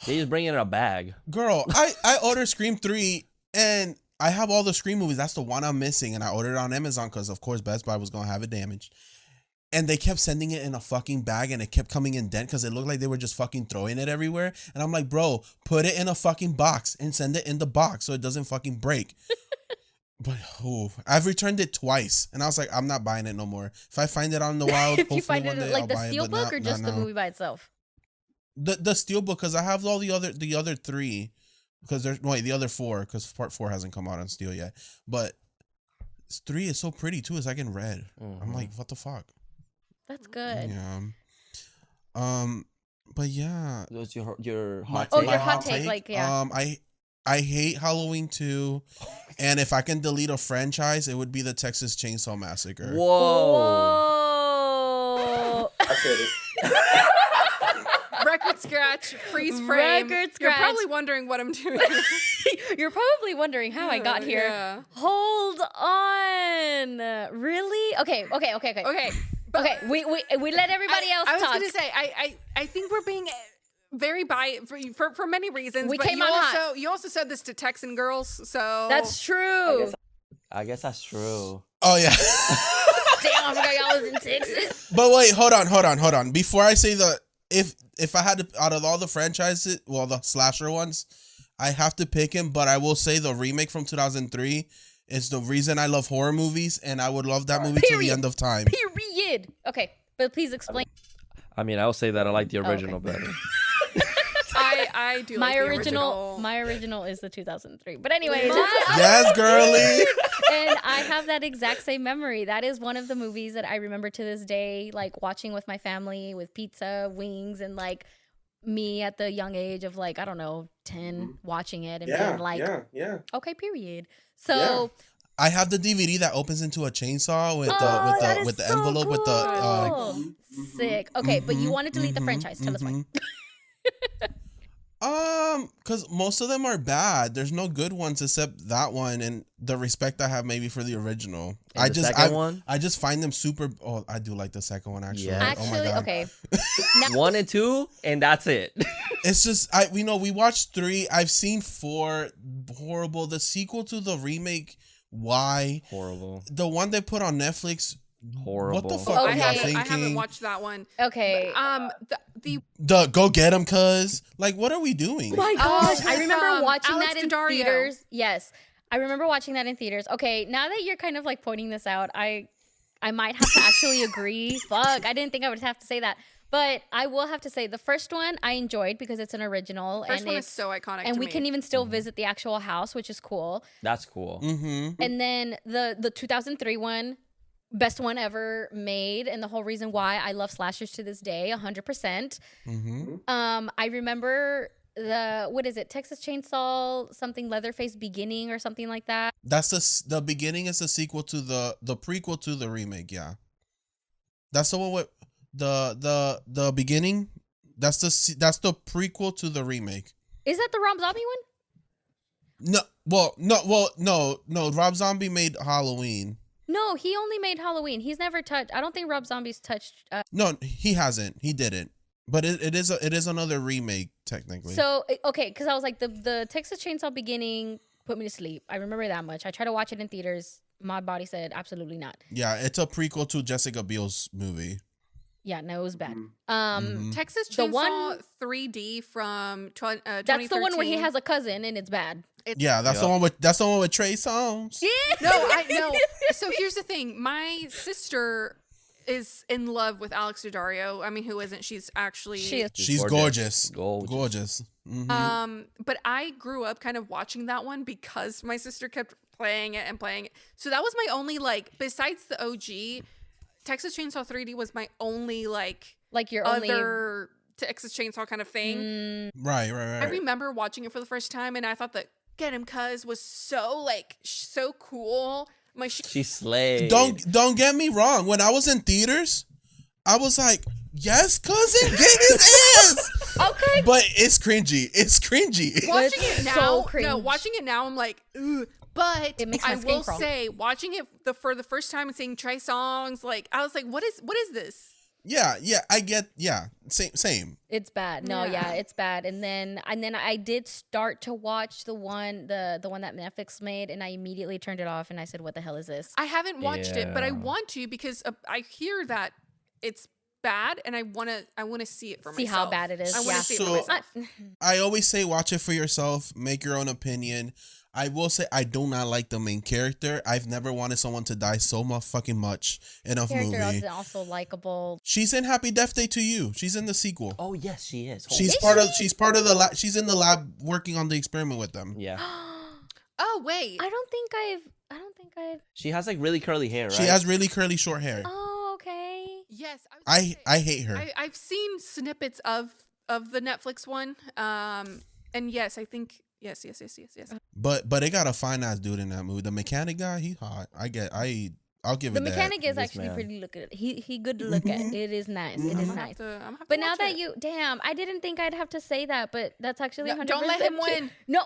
[SPEAKER 6] They just bring it in a bag.
[SPEAKER 7] girl, I ordered Scream 3 and I have all the Scream movies. That's the one I'm missing, and I ordered it on Amazon because of course Best Buy was gonna have it damaged. And they kept sending it in a fucking bag, and it kept coming in dent because it looked like they were just fucking throwing it everywhere. And I'm like, bro, put it in a fucking box and send it in the box so it doesn't fucking break. But I've returned it twice, and I was like, I'm not buying it no more. If I find it on the wild,
[SPEAKER 2] If
[SPEAKER 7] hopefully
[SPEAKER 2] you find
[SPEAKER 7] one
[SPEAKER 2] it
[SPEAKER 7] day
[SPEAKER 2] like
[SPEAKER 7] I'll
[SPEAKER 2] the
[SPEAKER 7] buy it. But
[SPEAKER 2] steelbook or just the
[SPEAKER 7] now.
[SPEAKER 2] movie by itself?
[SPEAKER 7] The steelbook, because I have all the other 3, because there's the other 4, because part 4 hasn't come out on steel yet. But 3 is so pretty too. It's like in red. I'm like, what the fuck?
[SPEAKER 2] That's good.
[SPEAKER 7] Yeah. But yeah.
[SPEAKER 6] What's your
[SPEAKER 7] My-
[SPEAKER 6] hot
[SPEAKER 2] Oh,
[SPEAKER 6] take?
[SPEAKER 2] your hot take, like, yeah.
[SPEAKER 7] I hate Halloween 2, and if I can delete a franchise, it would be the Texas Chainsaw Massacre.
[SPEAKER 2] Whoa.
[SPEAKER 8] I said it.
[SPEAKER 3] Record scratch, freeze frame.
[SPEAKER 2] Record
[SPEAKER 3] You're
[SPEAKER 2] scratch.
[SPEAKER 3] probably wondering what I'm doing.
[SPEAKER 2] You're probably wondering how I got here.
[SPEAKER 3] Yeah.
[SPEAKER 2] Hold on. Really? Okay.
[SPEAKER 3] Okay.
[SPEAKER 2] Okay, we let everybody else
[SPEAKER 3] I was
[SPEAKER 2] talk.
[SPEAKER 3] gonna say I think we're being very biased for many reasons.
[SPEAKER 2] We
[SPEAKER 3] but
[SPEAKER 2] came
[SPEAKER 3] you
[SPEAKER 2] on
[SPEAKER 3] also
[SPEAKER 2] hot.
[SPEAKER 3] you also said this to Texan girls, so
[SPEAKER 2] That's true.
[SPEAKER 6] I guess that's true.
[SPEAKER 7] Oh yeah.
[SPEAKER 2] Damn, I forgot y'all was in Texas.
[SPEAKER 7] But wait, hold on. Before I say if I had to, out of all the franchises, well, the slasher ones, I have to pick him. But I will say the remake from 2003 is the reason I love horror movies, and I would love that movie till the end of time.
[SPEAKER 2] Period. Okay, but please explain.
[SPEAKER 6] I mean, I'll say that I like the
[SPEAKER 2] okay.
[SPEAKER 6] original better.
[SPEAKER 3] I do
[SPEAKER 2] My
[SPEAKER 3] like the
[SPEAKER 2] original is the 2003. But anyway,
[SPEAKER 7] Yes, girly.
[SPEAKER 2] and I have that exact same memory. That is one of the movies that I remember to this day, like watching with my family with pizza, wings, and like me at the young age of like, I don't know, 10, watching it and being like, okay, period. So
[SPEAKER 7] I have the DVD that opens into a chainsaw with
[SPEAKER 2] that is
[SPEAKER 7] the
[SPEAKER 2] so
[SPEAKER 7] envelope with the
[SPEAKER 2] cool. Sick. Okay, but you want to delete the franchise. Tell us why.
[SPEAKER 7] Because most of them are bad. There's no good ones except that one and the respect I have maybe for the original.
[SPEAKER 6] And the second one?
[SPEAKER 7] I just find them super. Oh, I do like the second one actually.
[SPEAKER 6] Yeah.
[SPEAKER 7] Oh my
[SPEAKER 2] Actually,
[SPEAKER 7] God.
[SPEAKER 2] okay.
[SPEAKER 6] 1 and 2, and that's it.
[SPEAKER 7] It's just we watched 3. I've seen 4. Horrible. The sequel to the remake. Why?
[SPEAKER 6] Horrible.
[SPEAKER 7] The one they put on Netflix.
[SPEAKER 6] Horrible.
[SPEAKER 7] What the fuck
[SPEAKER 2] Oh,
[SPEAKER 7] are y'all
[SPEAKER 2] okay.
[SPEAKER 7] thinking?
[SPEAKER 3] I haven't watched that one.
[SPEAKER 2] Okay.
[SPEAKER 7] The go get 'em, cuz. Like, what are we doing?
[SPEAKER 2] Oh my gosh, I
[SPEAKER 3] with,
[SPEAKER 2] remember watching
[SPEAKER 3] Alex
[SPEAKER 2] that in
[SPEAKER 3] Daddario.
[SPEAKER 2] theaters. Yes. I remember watching that in theaters. Okay, now that you're kind of like pointing this out, I might have to actually agree. Fuck, I didn't think I would have to say that. But I will have to say the first one I enjoyed because it's an original.
[SPEAKER 3] First
[SPEAKER 2] and
[SPEAKER 3] one
[SPEAKER 2] it's
[SPEAKER 3] is so iconic.
[SPEAKER 2] and
[SPEAKER 3] to
[SPEAKER 2] we
[SPEAKER 3] me.
[SPEAKER 2] can even still visit the actual house, which is cool.
[SPEAKER 6] That's cool.
[SPEAKER 7] Mm-hmm.
[SPEAKER 2] And then the 2003 one, best one ever made, and the whole reason why I love slashers to this day, 100%.
[SPEAKER 7] Mm-hmm.
[SPEAKER 2] I remember what is it? Texas Chainsaw something Leatherface Beginning or something like that.
[SPEAKER 7] That's the beginning is the sequel to the prequel to the remake. Yeah, that's the one with the beginning. That's the prequel to the remake.
[SPEAKER 2] Is that the Rob Zombie one?
[SPEAKER 7] No. Rob Zombie made Halloween.
[SPEAKER 2] No, he only made Halloween. He's never touched. I don't think Rob Zombie's touched.
[SPEAKER 7] No, he hasn't. He didn't. But it is another remake technically.
[SPEAKER 2] So okay, because I was like the Texas Chainsaw Beginning put me to sleep. I remember that much. I tried to watch it in theaters. My body said absolutely not.
[SPEAKER 7] Yeah, it's a prequel to Jessica Biel's movie.
[SPEAKER 2] Yeah, no, it was bad.
[SPEAKER 3] Texas
[SPEAKER 2] the
[SPEAKER 3] Chainsaw
[SPEAKER 2] one-
[SPEAKER 3] 3D from 2013.
[SPEAKER 2] That's the one where he has a cousin and it's bad.
[SPEAKER 7] Yeah, that's the one with Trey Songz.
[SPEAKER 3] No, I know. So here's the thing. My sister is in love with Alex Daddario. I mean, who isn't? She's actually
[SPEAKER 2] She is.
[SPEAKER 7] She's gorgeous. Gorgeous. Mhm.
[SPEAKER 3] but I grew up kind of watching that one because my sister kept playing it and playing it. So that was my only besides the OG, Texas Chainsaw 3D was my only
[SPEAKER 2] like your only
[SPEAKER 3] other Texas Chainsaw kind of thing.
[SPEAKER 7] Right.
[SPEAKER 3] I remember watching it for the first time and I thought that Get Him Cuz was so so cool.
[SPEAKER 6] She slayed.
[SPEAKER 7] Don't get me wrong. When I was in theaters, I was like, "Yes, cousin, get his ass."
[SPEAKER 2] Okay,
[SPEAKER 7] but it's cringy. It's cringy.
[SPEAKER 3] Watching it now,
[SPEAKER 2] so cringe.
[SPEAKER 3] watching it now, I'm like, ugh. But
[SPEAKER 2] It makes my
[SPEAKER 3] I
[SPEAKER 2] skin
[SPEAKER 3] will
[SPEAKER 2] crawl.
[SPEAKER 3] say, watching it for the first time and seeing Trey songs, I was like, what is this?
[SPEAKER 7] Yeah, I get. Yeah, same.
[SPEAKER 2] it's bad. No, yeah, it's bad. And then I did start to watch the one that Netflix made, and I immediately turned it off. And I said, "What the hell is this?"
[SPEAKER 3] I haven't watched it, but I
[SPEAKER 6] Yeah.
[SPEAKER 3] want to because I hear that it's bad, and I want to see it for
[SPEAKER 2] See
[SPEAKER 3] myself.
[SPEAKER 2] how bad it is.
[SPEAKER 3] I want
[SPEAKER 2] Yeah.
[SPEAKER 3] to see it for
[SPEAKER 7] So-
[SPEAKER 3] myself.
[SPEAKER 7] I always say, watch it for yourself. Make your own opinion. I will say, I do not like the main character. I've never wanted someone to die so fucking much in a
[SPEAKER 2] Character
[SPEAKER 7] movie.
[SPEAKER 2] is also likable.
[SPEAKER 7] She's in Happy Death Day to You. She's in the sequel.
[SPEAKER 6] Oh yes, she is.
[SPEAKER 7] She's
[SPEAKER 2] Is
[SPEAKER 7] part of.
[SPEAKER 2] she?
[SPEAKER 7] She's part of the lab. She's in the lab working on the experiment with them.
[SPEAKER 6] Yeah.
[SPEAKER 3] Oh wait,
[SPEAKER 2] I don't think I've.
[SPEAKER 6] She has like really curly hair, right?
[SPEAKER 7] She has really curly short hair.
[SPEAKER 2] Oh, okay.
[SPEAKER 3] yes, was gonna say,
[SPEAKER 7] I hate her.
[SPEAKER 3] I've seen snippets of the Netflix one, and yes, I think yes.
[SPEAKER 7] But they got a fine ass dude in that movie. The mechanic guy, he hot. I'll give
[SPEAKER 2] The
[SPEAKER 7] it that.
[SPEAKER 2] mechanic is
[SPEAKER 6] This
[SPEAKER 2] actually
[SPEAKER 6] man.
[SPEAKER 2] pretty look at. He good to look at. It is nice. It is nice. But now that I didn't think I'd have to say that, but that's actually 100%.
[SPEAKER 3] Don't let him
[SPEAKER 2] true.
[SPEAKER 3] win.
[SPEAKER 2] No,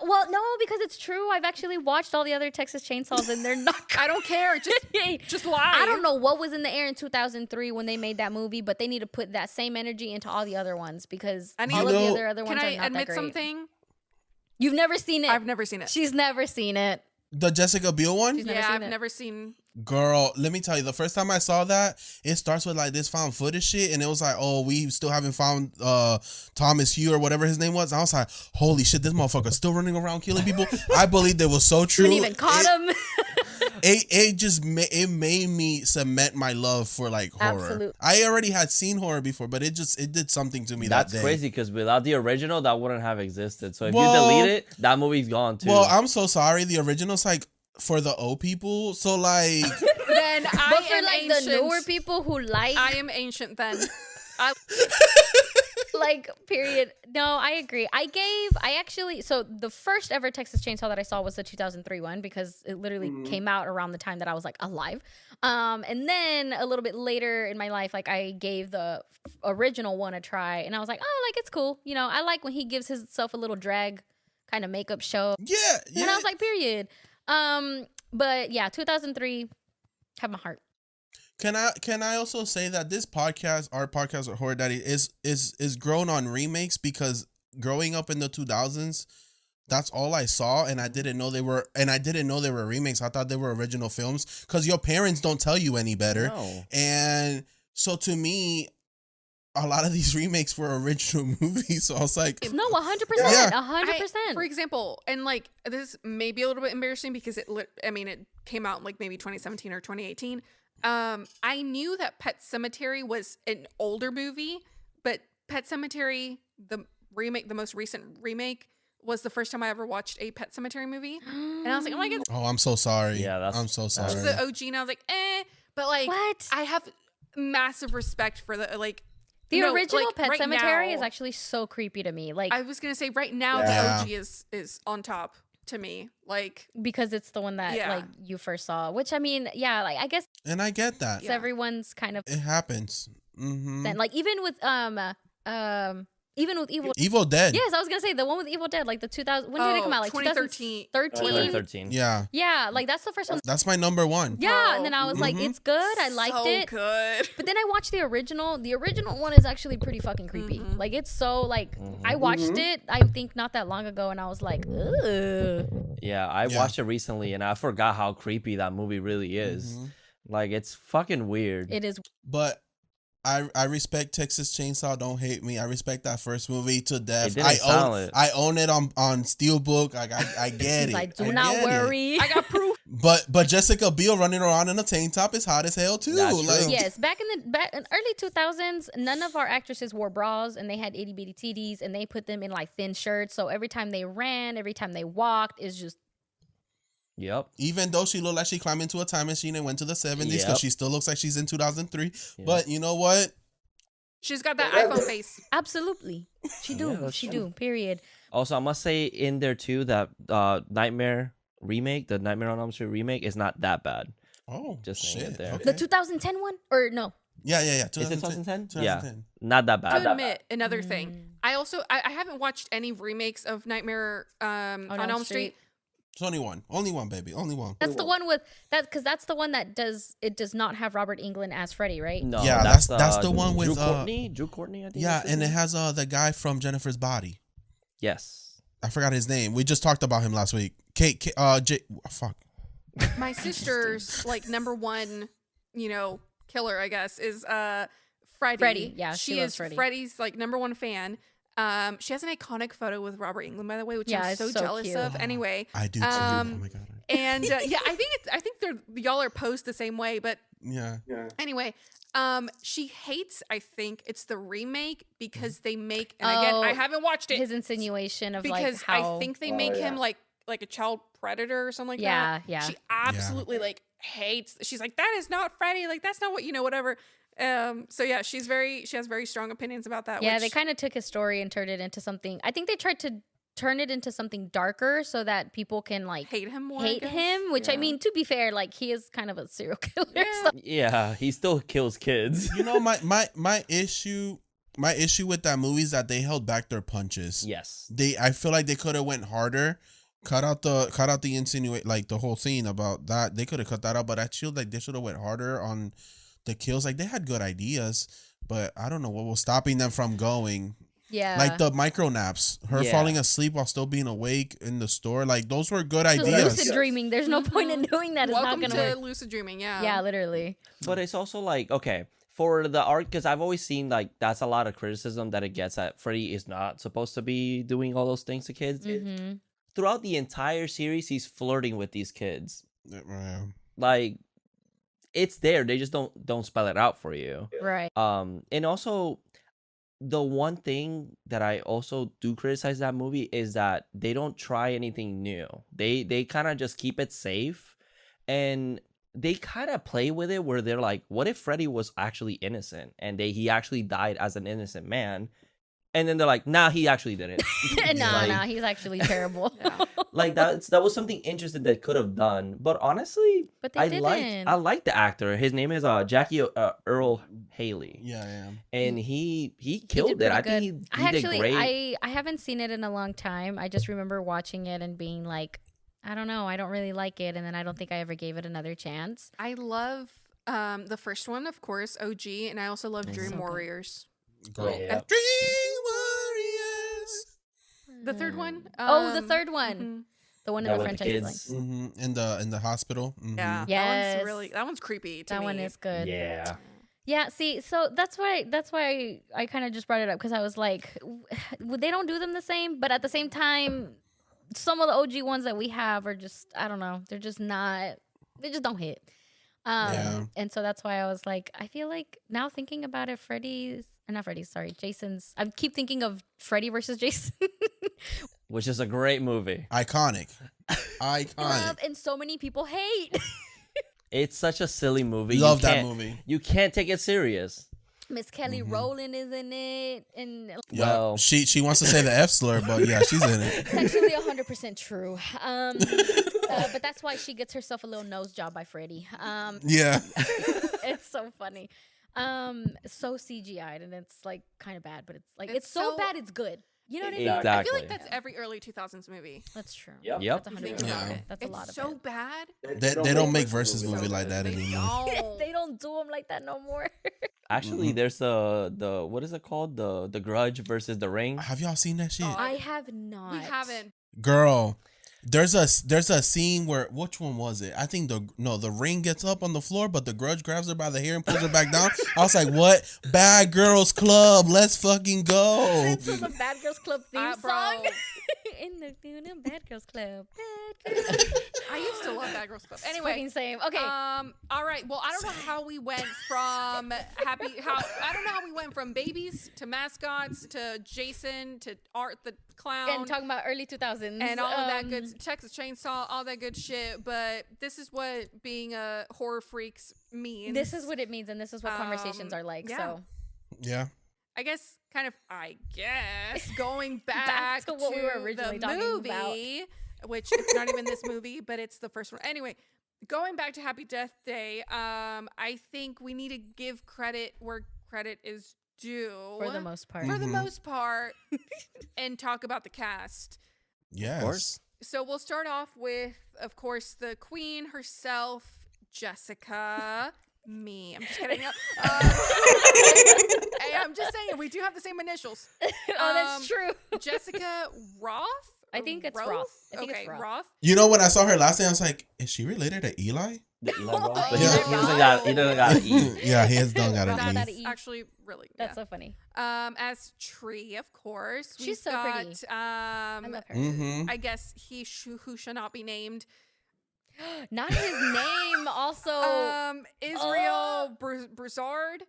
[SPEAKER 2] because it's true. I've actually watched all the other Texas Chainsaws, and they're not.
[SPEAKER 3] I don't care. Just lie.
[SPEAKER 2] I don't know what was in the air in 2003 when they made that movie, but they need to put that same energy into all the other ones because
[SPEAKER 3] I need
[SPEAKER 2] all
[SPEAKER 3] to
[SPEAKER 2] of
[SPEAKER 7] know-
[SPEAKER 2] the other
[SPEAKER 3] Can
[SPEAKER 2] ones
[SPEAKER 3] I
[SPEAKER 2] are not
[SPEAKER 3] admit
[SPEAKER 2] that great.
[SPEAKER 3] something?
[SPEAKER 2] You've never seen it.
[SPEAKER 3] I've never seen it.
[SPEAKER 2] She's never seen it.
[SPEAKER 7] The Jessica Biel one?
[SPEAKER 2] She's never
[SPEAKER 3] Yeah,
[SPEAKER 2] seen
[SPEAKER 3] I've
[SPEAKER 2] it.
[SPEAKER 3] never seen.
[SPEAKER 7] Girl, let me tell you, the first time I saw that, it starts with this found footage shit, and it was like, oh, we still haven't found Thomas Hugh or whatever his name was. And I was like, holy shit, this motherfucker's still running around killing people. I believed it was so true.
[SPEAKER 2] Haven't even caught him.
[SPEAKER 7] It made me cement my love for horror.
[SPEAKER 2] Absolutely.
[SPEAKER 7] I already had seen horror before, but it did something to me
[SPEAKER 6] That's
[SPEAKER 7] that day.
[SPEAKER 6] crazy because without the original, that wouldn't have existed. So if
[SPEAKER 7] Well-
[SPEAKER 6] you delete it, that movie's gone too.
[SPEAKER 7] Well, I'm so sorry. The original's for the old people. So
[SPEAKER 3] Then
[SPEAKER 2] But
[SPEAKER 3] I
[SPEAKER 2] for
[SPEAKER 3] am ancient.
[SPEAKER 2] the newer people who like
[SPEAKER 3] I am ancient then.
[SPEAKER 2] period. No, I agree. So the first ever Texas Chainsaw that I saw was the 2003 one because it literally came out around the time that I was alive. And then a little bit later in my life, I gave the original one a try and I was like, oh, it's cool. I like when he gives himself a little drag kind of makeup show.
[SPEAKER 7] yeah.
[SPEAKER 2] And I was like, period. But yeah, 2003 have my heart.
[SPEAKER 7] Can I also say that this podcast, our podcast with Horror Daddy, is grown on remakes because growing up in the 2000s, that's all I saw, and I didn't know they were remakes. I thought they were original films because your parents don't tell you any better.
[SPEAKER 6] No.
[SPEAKER 7] And so to me, a lot of these remakes were original movies. So I was like,
[SPEAKER 2] No, 100%,
[SPEAKER 7] Yeah.
[SPEAKER 2] 100%.
[SPEAKER 3] For example, and like this may be a little bit embarrassing because it came out like maybe 2017 or 2018. I knew that Pet Sematary was an older movie, but Pet Sematary, the most recent remake, was the first time I ever watched a Pet Sematary movie, and I was like, oh my god,
[SPEAKER 7] oh, I'm so sorry.
[SPEAKER 6] Yeah,
[SPEAKER 7] I'm so sorry.
[SPEAKER 3] the OG, and I was like, but like,
[SPEAKER 2] What?
[SPEAKER 3] I have massive respect for the like.
[SPEAKER 2] The
[SPEAKER 3] no,
[SPEAKER 2] original
[SPEAKER 3] like,
[SPEAKER 2] Pet
[SPEAKER 3] right
[SPEAKER 2] Sematary
[SPEAKER 3] now-
[SPEAKER 2] is actually so creepy to me. Like,
[SPEAKER 3] I was gonna say right now
[SPEAKER 7] Yeah.
[SPEAKER 3] the OG is on top to me. Like
[SPEAKER 2] because it's the one that
[SPEAKER 3] Yeah.
[SPEAKER 2] like you first saw, which I mean, yeah, like I guess
[SPEAKER 7] And I get that.
[SPEAKER 2] it's everyone's kind of
[SPEAKER 7] It happens. Mm-hmm.
[SPEAKER 2] then like even with Evil.
[SPEAKER 7] Evil Dead.
[SPEAKER 2] Yes, I was gonna say the one with Evil Dead, like the 2000. When did it come out? Like
[SPEAKER 3] 2013.
[SPEAKER 2] 2013.
[SPEAKER 6] 2013.
[SPEAKER 7] Yeah.
[SPEAKER 2] Yeah, like that's the first one.
[SPEAKER 7] That's my number one.
[SPEAKER 2] Yeah, and then I was like,
[SPEAKER 7] Mhm.
[SPEAKER 2] it's good. I liked
[SPEAKER 3] so
[SPEAKER 2] it.
[SPEAKER 3] good.
[SPEAKER 2] But then I watched the original. The original one is actually pretty fucking creepy. Like it's so like I watched it. I think not that long ago, and I was like, ugh.
[SPEAKER 6] Yeah, I
[SPEAKER 7] Yeah.
[SPEAKER 6] watched it recently and I forgot how creepy that movie really is. Like, it's fucking weird.
[SPEAKER 2] It is.
[SPEAKER 7] But I respect Texas Chainsaw. Don't hate me. I respect that first movie to death.
[SPEAKER 6] didn't sound it.
[SPEAKER 7] I own it on Steelbook. Like I get
[SPEAKER 2] He's
[SPEAKER 7] it.
[SPEAKER 2] like, do
[SPEAKER 7] I
[SPEAKER 2] not
[SPEAKER 7] get it.
[SPEAKER 2] worry.
[SPEAKER 3] I got proof.
[SPEAKER 7] But Jessica Biel running around in a tank top is hot as hell too.
[SPEAKER 6] That's true.
[SPEAKER 7] Like
[SPEAKER 2] Yes, back in early 2000s, none of our actresses wore bras, and they had itty bitty titties, and they put them in like thin shirts. So every time they ran, every time they walked, is just
[SPEAKER 6] Yep.
[SPEAKER 7] even though she looked like she climbed into a time machine and went to the 70s, because
[SPEAKER 6] Yep.
[SPEAKER 7] she still looks like she's in 2003.
[SPEAKER 6] Yeah.
[SPEAKER 7] But you know what?
[SPEAKER 3] She's got that iPhone face.
[SPEAKER 2] absolutely she do.
[SPEAKER 6] Yeah, that's
[SPEAKER 2] she
[SPEAKER 6] true.
[SPEAKER 2] do. Period.
[SPEAKER 6] Also, I must say in there too that Nightmare remake, the Nightmare on Elm Street remake, is not that bad.
[SPEAKER 7] Oh,
[SPEAKER 6] Just saying
[SPEAKER 7] shit.
[SPEAKER 6] it there.
[SPEAKER 7] Okay.
[SPEAKER 2] The 2010 one or no?
[SPEAKER 7] Yeah.
[SPEAKER 6] Is it 2010? Yeah,
[SPEAKER 7] 2010.
[SPEAKER 6] not that bad.
[SPEAKER 3] To admit, another thing. I also I haven't watched any remakes of Nightmare on Elm Street.
[SPEAKER 7] It's only one. Only one, baby. Only one.
[SPEAKER 2] That's the one with that because that's the one that does not have Robert Englund as Freddy, right?
[SPEAKER 6] No,
[SPEAKER 7] Yeah,
[SPEAKER 6] that's
[SPEAKER 7] the one with,
[SPEAKER 6] Drew Courtney. Drew Courtney, I think.
[SPEAKER 7] Yeah,
[SPEAKER 6] that's his
[SPEAKER 7] and it
[SPEAKER 6] name.
[SPEAKER 7] has the guy from Jennifer's Body.
[SPEAKER 6] Yes.
[SPEAKER 7] I forgot his name. We just talked about him last week. Fuck.
[SPEAKER 3] My sister's like number one, killer, I guess, is Freddy.
[SPEAKER 2] Freddy, yeah, she loves
[SPEAKER 3] is
[SPEAKER 2] Freddy.
[SPEAKER 3] Freddy's like number one fan. She has an iconic photo with Robert Englund, by the way, which
[SPEAKER 2] Yeah,
[SPEAKER 3] I'm
[SPEAKER 2] it's
[SPEAKER 3] so
[SPEAKER 2] so
[SPEAKER 3] jealous
[SPEAKER 2] cute.
[SPEAKER 3] of. Anyway,
[SPEAKER 7] I do too. Oh my god.
[SPEAKER 3] and yeah, I think y'all are posed the same way, but
[SPEAKER 7] Yeah.
[SPEAKER 3] anyway, she hates. I think it's the remake because they make. And again, I
[SPEAKER 2] Oh,
[SPEAKER 3] haven't watched it
[SPEAKER 2] His insinuation of
[SPEAKER 3] because
[SPEAKER 2] like how
[SPEAKER 3] I think they make him like a child predator or something like that.
[SPEAKER 2] Yeah.
[SPEAKER 3] She absolutely like hates. She's like, that is not Freddy. Like that's not what whatever. So yeah, she has very strong opinions about that.
[SPEAKER 2] Yeah,
[SPEAKER 3] which,
[SPEAKER 2] they kind of took his story and turned it into something. I think they tried to turn it into something darker so that people can like
[SPEAKER 3] hate him more. I
[SPEAKER 2] hate
[SPEAKER 3] guess.
[SPEAKER 2] him. Which I
[SPEAKER 3] Yeah.
[SPEAKER 2] mean, to be fair, like he is kind of a serial killer.
[SPEAKER 3] Yeah.
[SPEAKER 2] So.
[SPEAKER 6] Yeah, he still kills kids.
[SPEAKER 7] You know my issue with that movie is that they held back their punches.
[SPEAKER 6] Yes.
[SPEAKER 7] I feel like they could have went harder. Cut out the insinuate, like the whole scene about that. They could have cut that out, but I feel like they should have went harder on the kills. Like they had good ideas, but I don't know what was stopping them from going.
[SPEAKER 2] Yeah,
[SPEAKER 7] Like the micro naps, her
[SPEAKER 6] Yeah.
[SPEAKER 7] falling asleep while still being awake in the store. Like those were good
[SPEAKER 2] Just
[SPEAKER 7] ideas.
[SPEAKER 2] lucid dreaming. There's no point in doing that. It's
[SPEAKER 3] Welcome
[SPEAKER 2] not gonna
[SPEAKER 3] to
[SPEAKER 2] work.
[SPEAKER 3] lucid dreaming. Yeah.
[SPEAKER 2] Yeah, literally.
[SPEAKER 6] But it's also like, okay, for the art, because I've always seen like that's a lot of criticism that it gets that Freddy is not supposed to be doing all those things to kids.
[SPEAKER 2] Mm-hmm.
[SPEAKER 6] Throughout the entire series, he's flirting with these kids.
[SPEAKER 7] Yeah.
[SPEAKER 6] Like, it's there. They just don't spell it out for you.
[SPEAKER 2] Right.
[SPEAKER 6] And also, the one thing that I also do criticize that movie is that they don't try anything new. They kind of just keep it safe, and they kind of play with it where they're like, what if Freddy was actually innocent and he actually died as an innocent man? And then they're like, nah, he actually did it.
[SPEAKER 2] Nah, he's actually terrible.
[SPEAKER 6] Like that was something interesting that could have done. But honestly,
[SPEAKER 2] But they didn't.
[SPEAKER 6] I like the actor. His name is Jackie Earl Haley.
[SPEAKER 7] Yeah.
[SPEAKER 6] And he
[SPEAKER 2] He
[SPEAKER 6] killed
[SPEAKER 2] did
[SPEAKER 6] it. I
[SPEAKER 2] pretty
[SPEAKER 6] think
[SPEAKER 2] good.
[SPEAKER 6] he did great.
[SPEAKER 2] I haven't seen it in a long time. I just remember watching it and being like, I don't know, I don't really like it, and then I don't think I ever gave it another chance.
[SPEAKER 3] I love the first one, of course, OG, and I also love Dream
[SPEAKER 2] so good.
[SPEAKER 3] Warriors.
[SPEAKER 7] Girl.
[SPEAKER 6] Yeah.
[SPEAKER 7] Dream Warriors.
[SPEAKER 3] The third one.
[SPEAKER 2] The third one,
[SPEAKER 3] mhm.
[SPEAKER 2] the one
[SPEAKER 6] That
[SPEAKER 2] in the
[SPEAKER 6] with the
[SPEAKER 2] franchise.
[SPEAKER 6] kids.
[SPEAKER 7] In the hospital. Mhm.
[SPEAKER 3] Yeah.
[SPEAKER 2] Yes.
[SPEAKER 3] That one's creepy. To
[SPEAKER 2] That
[SPEAKER 3] me.
[SPEAKER 2] one is good.
[SPEAKER 6] Yeah.
[SPEAKER 2] Yeah, see, so that's why I kind of just brought it up because I was like, they don't do them the same, but at the same time, some of the OG ones that we have are just, I don't know, they're just not, they just don't hit.
[SPEAKER 7] Yeah.
[SPEAKER 2] And so that's why I was like, I feel like now thinking about it, Jason's. I keep thinking of Freddy versus Jason.
[SPEAKER 6] Which is a great movie.
[SPEAKER 7] Iconic.
[SPEAKER 2] Love and so many people hate.
[SPEAKER 6] It's such a silly movie.
[SPEAKER 7] Love that movie.
[SPEAKER 6] You can't take it serious.
[SPEAKER 2] Miss Kelly Rowland is in it, and
[SPEAKER 7] Yeah,
[SPEAKER 6] Well-
[SPEAKER 7] she wants to say the F slur, but yeah, she's in it.
[SPEAKER 2] it's actually 100% true. But that's why she gets herself a little nose job by Freddy.
[SPEAKER 7] Yeah.
[SPEAKER 2] It's so funny. So CGI'd, and it's like kind of bad, but it's like
[SPEAKER 3] It's
[SPEAKER 2] it's so
[SPEAKER 3] so-
[SPEAKER 2] bad it's good. You know what I mean?
[SPEAKER 6] Exactly.
[SPEAKER 3] I feel like that's every early 2000s movie.
[SPEAKER 2] That's true.
[SPEAKER 6] Yep.
[SPEAKER 2] That's
[SPEAKER 3] You
[SPEAKER 2] 100%.
[SPEAKER 3] think about
[SPEAKER 7] Yeah.
[SPEAKER 3] it.
[SPEAKER 2] That's a
[SPEAKER 3] It's
[SPEAKER 2] lot of
[SPEAKER 3] so
[SPEAKER 2] it.
[SPEAKER 3] bad.
[SPEAKER 7] They don't make versus movie like that
[SPEAKER 3] They
[SPEAKER 7] anymore.
[SPEAKER 3] don't.
[SPEAKER 2] They don't do them like that no more.
[SPEAKER 6] Actually, there's the what is it called? The Grudge versus The Ring.
[SPEAKER 7] Have y'all seen that shit?
[SPEAKER 3] Oh,
[SPEAKER 2] I have not.
[SPEAKER 3] We haven't.
[SPEAKER 7] Girl, there's a scene where, which one was it? I think the Ring gets up on the floor, but the Grudge grabs her by the hair and pulls her back down. I was like, what? Bad Girls Club, let's fucking go.
[SPEAKER 2] This is the Bad Girls Club theme
[SPEAKER 3] Bro.
[SPEAKER 2] song. In the Bad Girls Club. Bad Girls.
[SPEAKER 3] I used to love Bad Girls Club.
[SPEAKER 2] Anyway,
[SPEAKER 3] Anyway,
[SPEAKER 2] same. Okay.
[SPEAKER 3] all right. Well, I don't know how we went from I don't know how we went from babies to mascots to Jason to Art the Clown
[SPEAKER 2] and talking about early 2000s
[SPEAKER 3] and all of that good Texas Chainsaw, all that good shit. But this is what being a horror freaks means.
[SPEAKER 2] This is what it means, and this is what conversations are like.
[SPEAKER 3] yeah.
[SPEAKER 2] So
[SPEAKER 7] Yeah.
[SPEAKER 3] I guess going back
[SPEAKER 2] to what we were originally
[SPEAKER 3] the
[SPEAKER 2] talking
[SPEAKER 3] movie, which it's not even this movie, but it's the first one. Anyway, going back to Happy Death Day, I think we need to give credit where credit is due
[SPEAKER 2] for the most part,
[SPEAKER 3] For the most part, and talk about the cast.
[SPEAKER 7] Yes.
[SPEAKER 6] Of course.
[SPEAKER 3] So we'll start off with, of course, the queen herself, Jessica. Me. I'm just kidding. Hey, I'm just saying, we do have the same initials.
[SPEAKER 2] oh, that's true.
[SPEAKER 3] Jessica Roth?
[SPEAKER 2] I think it's Roth. I think it's Roth.
[SPEAKER 7] You know, when I saw her last day, I was like, is she related to Eli?
[SPEAKER 6] The Eli Roth.
[SPEAKER 2] Oh,
[SPEAKER 6] But he
[SPEAKER 7] yeah.
[SPEAKER 6] doesn't got an E.
[SPEAKER 7] Yeah, he has done got
[SPEAKER 2] That's
[SPEAKER 7] an
[SPEAKER 2] not
[SPEAKER 7] E.
[SPEAKER 2] E.
[SPEAKER 3] Actually, really.
[SPEAKER 2] That's
[SPEAKER 3] yeah.
[SPEAKER 2] so funny.
[SPEAKER 3] As Tree, of course.
[SPEAKER 2] She's
[SPEAKER 3] We've
[SPEAKER 2] so
[SPEAKER 3] got,
[SPEAKER 2] pretty. I love her.
[SPEAKER 7] Mm-hmm.
[SPEAKER 3] I guess who shall not be named.
[SPEAKER 2] Not his name. Also,
[SPEAKER 3] Israel Broussard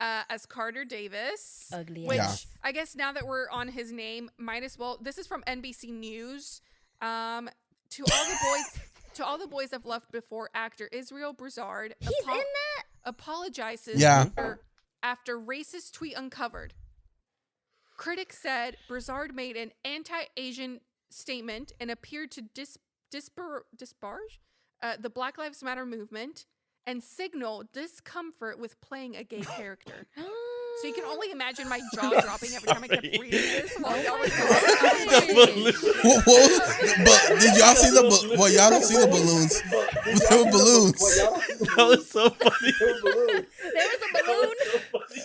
[SPEAKER 3] as Carter Davis.
[SPEAKER 2] ugly.
[SPEAKER 3] Which
[SPEAKER 7] Yeah.
[SPEAKER 3] I guess now that we're on his name, might as well. This is from NBC News. To all the boys I've left before, actor Israel Broussard
[SPEAKER 2] He's in that.
[SPEAKER 3] apologizes
[SPEAKER 7] Yeah.
[SPEAKER 3] after racist tweet uncovered. Critics said Broussard made an anti-Asian statement and appeared to disparage the Black Lives Matter movement and signal discomfort with playing a gay character. So you can only imagine my jaw dropping every time I kept reading this while y'all were talking.
[SPEAKER 7] What was, but did y'all see the well, y'all don't see the balloons. There were balloons.
[SPEAKER 6] That was so funny.
[SPEAKER 2] There was a balloon.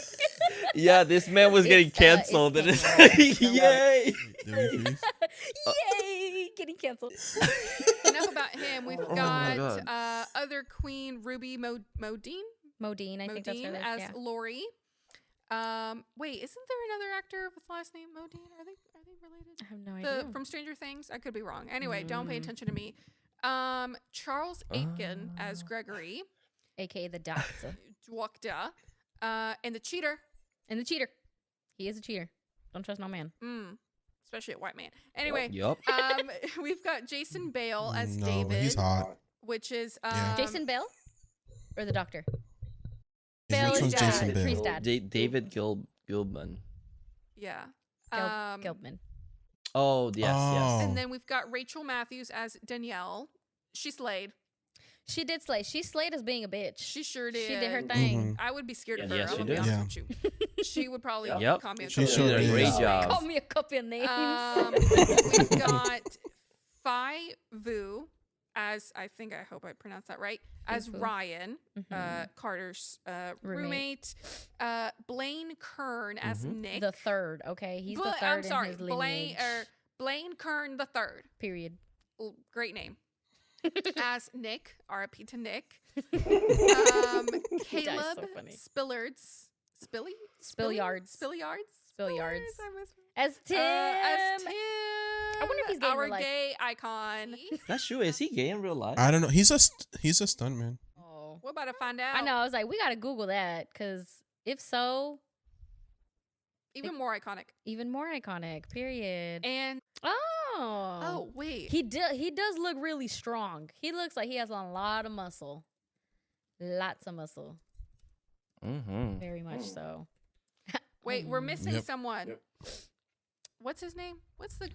[SPEAKER 6] Yeah, this man was getting
[SPEAKER 2] It's,
[SPEAKER 6] canceled. And
[SPEAKER 2] it's
[SPEAKER 6] it's
[SPEAKER 2] canceled.
[SPEAKER 6] yay.
[SPEAKER 2] Yay! Getting canceled.
[SPEAKER 3] Enough about him. We've
[SPEAKER 6] my
[SPEAKER 3] got
[SPEAKER 6] God.
[SPEAKER 3] other queen Ruby Modine
[SPEAKER 2] Modine, I think that's her.
[SPEAKER 3] as
[SPEAKER 2] Yeah.
[SPEAKER 3] Lori. Wait, isn't there another actor with the last name Modine? Are they related?
[SPEAKER 2] I have no idea.
[SPEAKER 3] From Stranger Things? I could be wrong. Anyway, don't pay attention to me. Charles Aitken as Gregory.
[SPEAKER 2] AKA the doctor.
[SPEAKER 3] Dwokda. And the cheater.
[SPEAKER 2] And the cheater. He is a cheater. Don't trust no man.
[SPEAKER 3] Especially a white man. Anyway,
[SPEAKER 6] Yup.
[SPEAKER 3] we've got Jason Bale as
[SPEAKER 7] No,
[SPEAKER 3] David.
[SPEAKER 7] he's hot.
[SPEAKER 3] Which is
[SPEAKER 7] Yeah.
[SPEAKER 2] Jason Bale? Or the doctor?
[SPEAKER 7] Which
[SPEAKER 3] Bale is
[SPEAKER 7] one's
[SPEAKER 3] dad.
[SPEAKER 7] Jason
[SPEAKER 2] Tree's
[SPEAKER 7] Bale?
[SPEAKER 2] dad.
[SPEAKER 6] David Gilman.
[SPEAKER 3] Yeah.
[SPEAKER 2] Gilbman.
[SPEAKER 6] Oh, yes,
[SPEAKER 7] Oh.
[SPEAKER 3] And then we've got Rachel Matthews as Danielle. She slayed.
[SPEAKER 2] She did slay. She slayed as being a bitch.
[SPEAKER 3] She sure did.
[SPEAKER 2] She did her thing.
[SPEAKER 3] I would be scared of her.
[SPEAKER 6] Yes,
[SPEAKER 3] I'm
[SPEAKER 6] she
[SPEAKER 3] gonna be
[SPEAKER 6] did.
[SPEAKER 3] honest with you. She would probably
[SPEAKER 6] Yep.
[SPEAKER 3] call me a
[SPEAKER 7] She
[SPEAKER 6] She
[SPEAKER 3] couple
[SPEAKER 7] sure
[SPEAKER 6] did a
[SPEAKER 3] of
[SPEAKER 7] did.
[SPEAKER 6] great
[SPEAKER 3] names.
[SPEAKER 6] job.
[SPEAKER 2] Call me a couple of names.
[SPEAKER 3] We've got Phi Vu as I hope I pronounced that right, as
[SPEAKER 2] Vu.
[SPEAKER 3] Ryan, Carter's roommate. Blaine Kern as Nick.
[SPEAKER 2] the third, okay? He's the 3rd
[SPEAKER 3] I'm sorry,
[SPEAKER 2] in his lineage.
[SPEAKER 3] Blaine Kern the third.
[SPEAKER 2] Period.
[SPEAKER 3] Great name. As Nick, RIP to Nick. Caleb
[SPEAKER 2] so funny.
[SPEAKER 3] Spillards.
[SPEAKER 2] Spilliards.
[SPEAKER 3] Spillards.
[SPEAKER 2] As Tim.
[SPEAKER 3] As Tim.
[SPEAKER 2] I wonder if he's gay in
[SPEAKER 3] our
[SPEAKER 2] real life.
[SPEAKER 3] gay icon.
[SPEAKER 6] That's true. Is he gay in real life?
[SPEAKER 7] I don't know. He's a stuntman.
[SPEAKER 2] Oh.
[SPEAKER 3] We're about to find out.
[SPEAKER 2] I know. I was like, we gotta Google that because if so,
[SPEAKER 3] Even more iconic.
[SPEAKER 2] even more iconic. Period.
[SPEAKER 3] And
[SPEAKER 2] Oh.
[SPEAKER 3] wait.
[SPEAKER 2] He does look really strong. He looks like he has a lot of muscle. Lots of muscle.
[SPEAKER 6] Mm-hmm.
[SPEAKER 2] Very much so.
[SPEAKER 3] Wait, we're missing
[SPEAKER 7] Yep.
[SPEAKER 3] someone. What's his name? What's the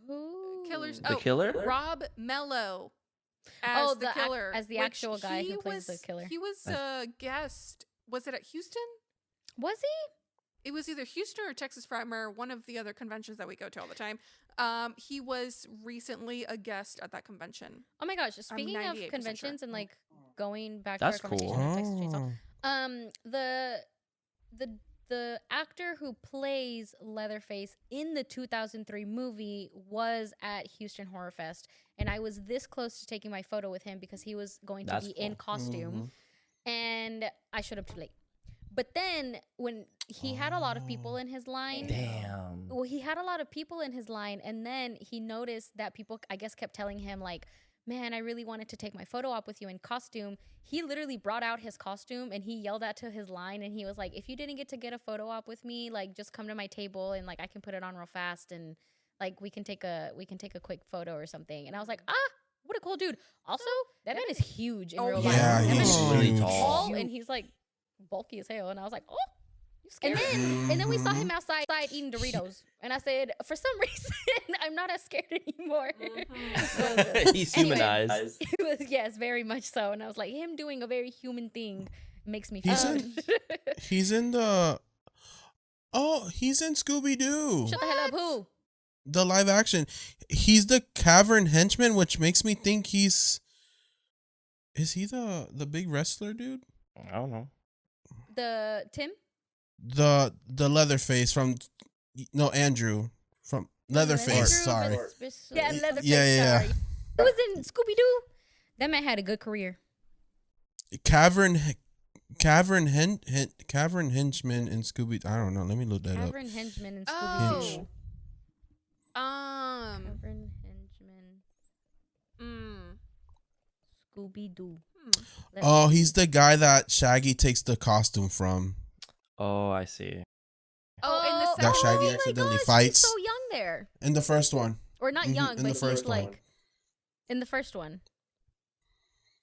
[SPEAKER 2] Who?
[SPEAKER 3] killer's
[SPEAKER 6] The killer?
[SPEAKER 3] Rob Mello as the killer.
[SPEAKER 2] as the
[SPEAKER 3] which
[SPEAKER 2] actual guy
[SPEAKER 3] he
[SPEAKER 2] who plays the
[SPEAKER 3] was-
[SPEAKER 2] killer.
[SPEAKER 3] He was a guest. Was it at Houston?
[SPEAKER 2] Was he?
[SPEAKER 3] It was either Houston or Texas Primer, one of the other conventions that we go to all the time. He was recently a guest at that convention.
[SPEAKER 2] Oh my gosh! Speaking of
[SPEAKER 3] 98%
[SPEAKER 2] conventions
[SPEAKER 3] sure.
[SPEAKER 2] and like going back
[SPEAKER 6] That's
[SPEAKER 2] to our
[SPEAKER 6] cool.
[SPEAKER 2] conversation on Texas
[SPEAKER 7] Oh.
[SPEAKER 2] Chainsaw, the actor who plays Leatherface in the 2003 movie was at Houston Horror Fest, and I was this close to taking my photo with him because he was going to
[SPEAKER 6] That's
[SPEAKER 2] be in
[SPEAKER 6] cool.
[SPEAKER 2] costume, and I showed up too late. But then when he had a lot of people in his line,
[SPEAKER 6] Damn.
[SPEAKER 2] well, he had a lot of people in his line, and then he noticed that people, I guess, kept telling him like, man, I really wanted to take my photo op with you in costume. He literally brought out his costume and he yelled that to his line, and he was like, if you didn't get to get a photo op with me, like just come to my table and like I can put it on real fast and like we can take a quick photo or something. And I was like, what a cool dude. Also, that man is huge in real life.
[SPEAKER 7] yeah,
[SPEAKER 2] That man
[SPEAKER 7] he's
[SPEAKER 2] is
[SPEAKER 6] really
[SPEAKER 7] huge.
[SPEAKER 6] tall.
[SPEAKER 2] and he's like bulky as hell. And I was like, oh, you scared. And then we saw him outside eating Doritos. And I said, for some reason, I'm not as scared anymore.
[SPEAKER 6] He's
[SPEAKER 2] Anyway.
[SPEAKER 6] humanized.
[SPEAKER 2] It was, yes, very much so. And I was like, him doing a very human thing makes me
[SPEAKER 7] He's
[SPEAKER 2] feel
[SPEAKER 7] in- He's in the. Oh, he's in Scooby Doo.
[SPEAKER 2] Shut the hell up, who?
[SPEAKER 7] The live action. He's the cavern henchman, which makes me think he's. Is he the big wrestler dude?
[SPEAKER 6] I don't know.
[SPEAKER 2] The Tim?
[SPEAKER 7] The Leatherface from. No, Andrew from Leatherface.
[SPEAKER 2] Andrew
[SPEAKER 7] Sorry.
[SPEAKER 2] Yeah, Leatherface.
[SPEAKER 7] Yeah.
[SPEAKER 2] Sorry. He was in Scooby Doo. That man had a good career.
[SPEAKER 7] Cavern henchman in Scooby. I don't know. Let me look that up.
[SPEAKER 2] Cavern Henchman in Scooby Doo. Cavern Henchman, Scooby Doo.
[SPEAKER 7] Oh, he's the guy that Shaggy takes the costume from.
[SPEAKER 6] Oh, I see.
[SPEAKER 3] Oh, in the
[SPEAKER 7] That
[SPEAKER 3] second
[SPEAKER 7] Shaggy
[SPEAKER 3] movie?
[SPEAKER 7] accidentally
[SPEAKER 2] He's
[SPEAKER 7] fights.
[SPEAKER 2] so young there.
[SPEAKER 7] In the first one.
[SPEAKER 2] Or not
[SPEAKER 7] Mhm,
[SPEAKER 2] young,
[SPEAKER 7] in
[SPEAKER 2] but
[SPEAKER 7] the
[SPEAKER 2] he's
[SPEAKER 7] first one.
[SPEAKER 2] like in the first one.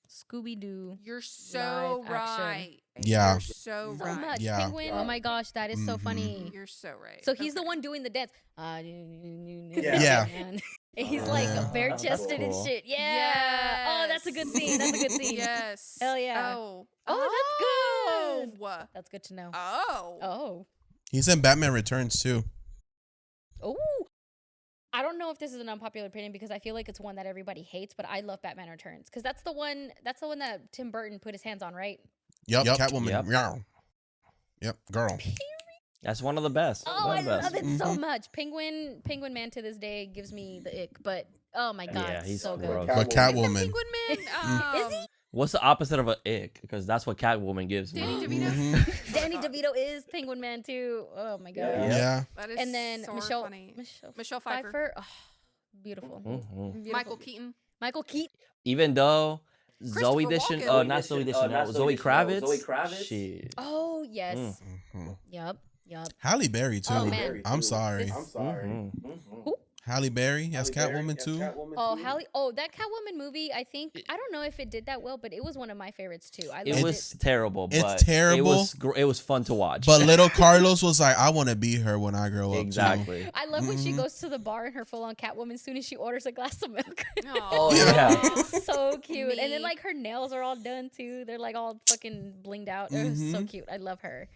[SPEAKER 2] Scooby Doo.
[SPEAKER 3] You're so
[SPEAKER 2] Live action.
[SPEAKER 3] right.
[SPEAKER 7] Yeah.
[SPEAKER 3] You're so
[SPEAKER 2] So
[SPEAKER 3] right.
[SPEAKER 2] much.
[SPEAKER 7] Yeah.
[SPEAKER 2] Penguin. Oh my gosh, that is so
[SPEAKER 7] Mhm.
[SPEAKER 2] funny.
[SPEAKER 3] You're so right.
[SPEAKER 2] So he's the
[SPEAKER 3] Okay.
[SPEAKER 2] one doing the dance.
[SPEAKER 7] Yeah.
[SPEAKER 2] And he's like bare chested
[SPEAKER 6] That's
[SPEAKER 2] and
[SPEAKER 6] cool.
[SPEAKER 2] shit. Yeah. Oh, that's a good scene. That's a good scene.
[SPEAKER 3] Yes.
[SPEAKER 2] Hell yeah.
[SPEAKER 3] Oh.
[SPEAKER 2] Oh, that's good.
[SPEAKER 3] Oh.
[SPEAKER 2] That's good to know.
[SPEAKER 3] Oh.
[SPEAKER 2] Oh.
[SPEAKER 7] He's in Batman Returns too.
[SPEAKER 2] Oh. I don't know if this is an unpopular opinion because I feel like it's one that everybody hates, but I love Batman Returns because that's the one that Tim Burton put his hands on, right?
[SPEAKER 7] Yep.
[SPEAKER 6] Yep.
[SPEAKER 7] Catwoman.
[SPEAKER 6] Yep.
[SPEAKER 7] Meow. Yep. Girl.
[SPEAKER 6] That's one of the best.
[SPEAKER 2] Oh,
[SPEAKER 6] One
[SPEAKER 2] I
[SPEAKER 6] of the best.
[SPEAKER 2] love it so much. Penguin Man to this day gives me the ick, but oh my god,
[SPEAKER 6] Yeah, he's
[SPEAKER 2] so good.
[SPEAKER 6] gross.
[SPEAKER 7] But Catwoman.
[SPEAKER 3] Penguin Man.
[SPEAKER 2] Is he?
[SPEAKER 6] What's the opposite of an ick? Because that's what Catwoman gives me.
[SPEAKER 3] Danny DeVito.
[SPEAKER 7] Mhm.
[SPEAKER 2] Danny DeVito is Penguin Man too. Oh my god.
[SPEAKER 7] Yeah.
[SPEAKER 3] That is
[SPEAKER 2] And then
[SPEAKER 3] so
[SPEAKER 2] Michelle
[SPEAKER 3] funny. Michelle
[SPEAKER 2] Michelle
[SPEAKER 3] Pfeiffer.
[SPEAKER 2] Pfeiffer. Oh, beautiful.
[SPEAKER 6] Mhm.
[SPEAKER 2] Beautiful.
[SPEAKER 3] Michael Keaton.
[SPEAKER 2] Michael Keaton.
[SPEAKER 6] Even though Zoe
[SPEAKER 3] Christopher
[SPEAKER 6] Edition,
[SPEAKER 3] Walken.
[SPEAKER 6] not Zoe Edition, Zoe Kravitz. Shit.
[SPEAKER 2] Oh yes.
[SPEAKER 7] Mhm.
[SPEAKER 2] Yep. Yep.
[SPEAKER 7] Halle Berry too.
[SPEAKER 2] Oh, man.
[SPEAKER 7] I'm sorry.
[SPEAKER 6] Mhm.
[SPEAKER 7] Halle Berry as Catwoman too.
[SPEAKER 2] Oh, Halle. Oh, that Catwoman movie. I think I don't know if it did that well, but it was one of my favorites too. I
[SPEAKER 6] It
[SPEAKER 2] loved
[SPEAKER 6] was terrible.
[SPEAKER 7] It's
[SPEAKER 6] But
[SPEAKER 7] terrible.
[SPEAKER 6] It was fun to watch.
[SPEAKER 7] But little Carlos was like, I want to be her when I grow up. too."
[SPEAKER 6] exactly.
[SPEAKER 2] I love when she
[SPEAKER 7] Mhm.
[SPEAKER 2] goes to the bar in her full-on Catwoman as soon as she orders a glass of milk.
[SPEAKER 6] Oh
[SPEAKER 7] Yeah.
[SPEAKER 6] yeah.
[SPEAKER 2] It's so cute. And then
[SPEAKER 3] Me.
[SPEAKER 2] like her nails are all done too. They're like all fucking blinged out. It was so
[SPEAKER 7] Mhm.
[SPEAKER 2] cute. I love her.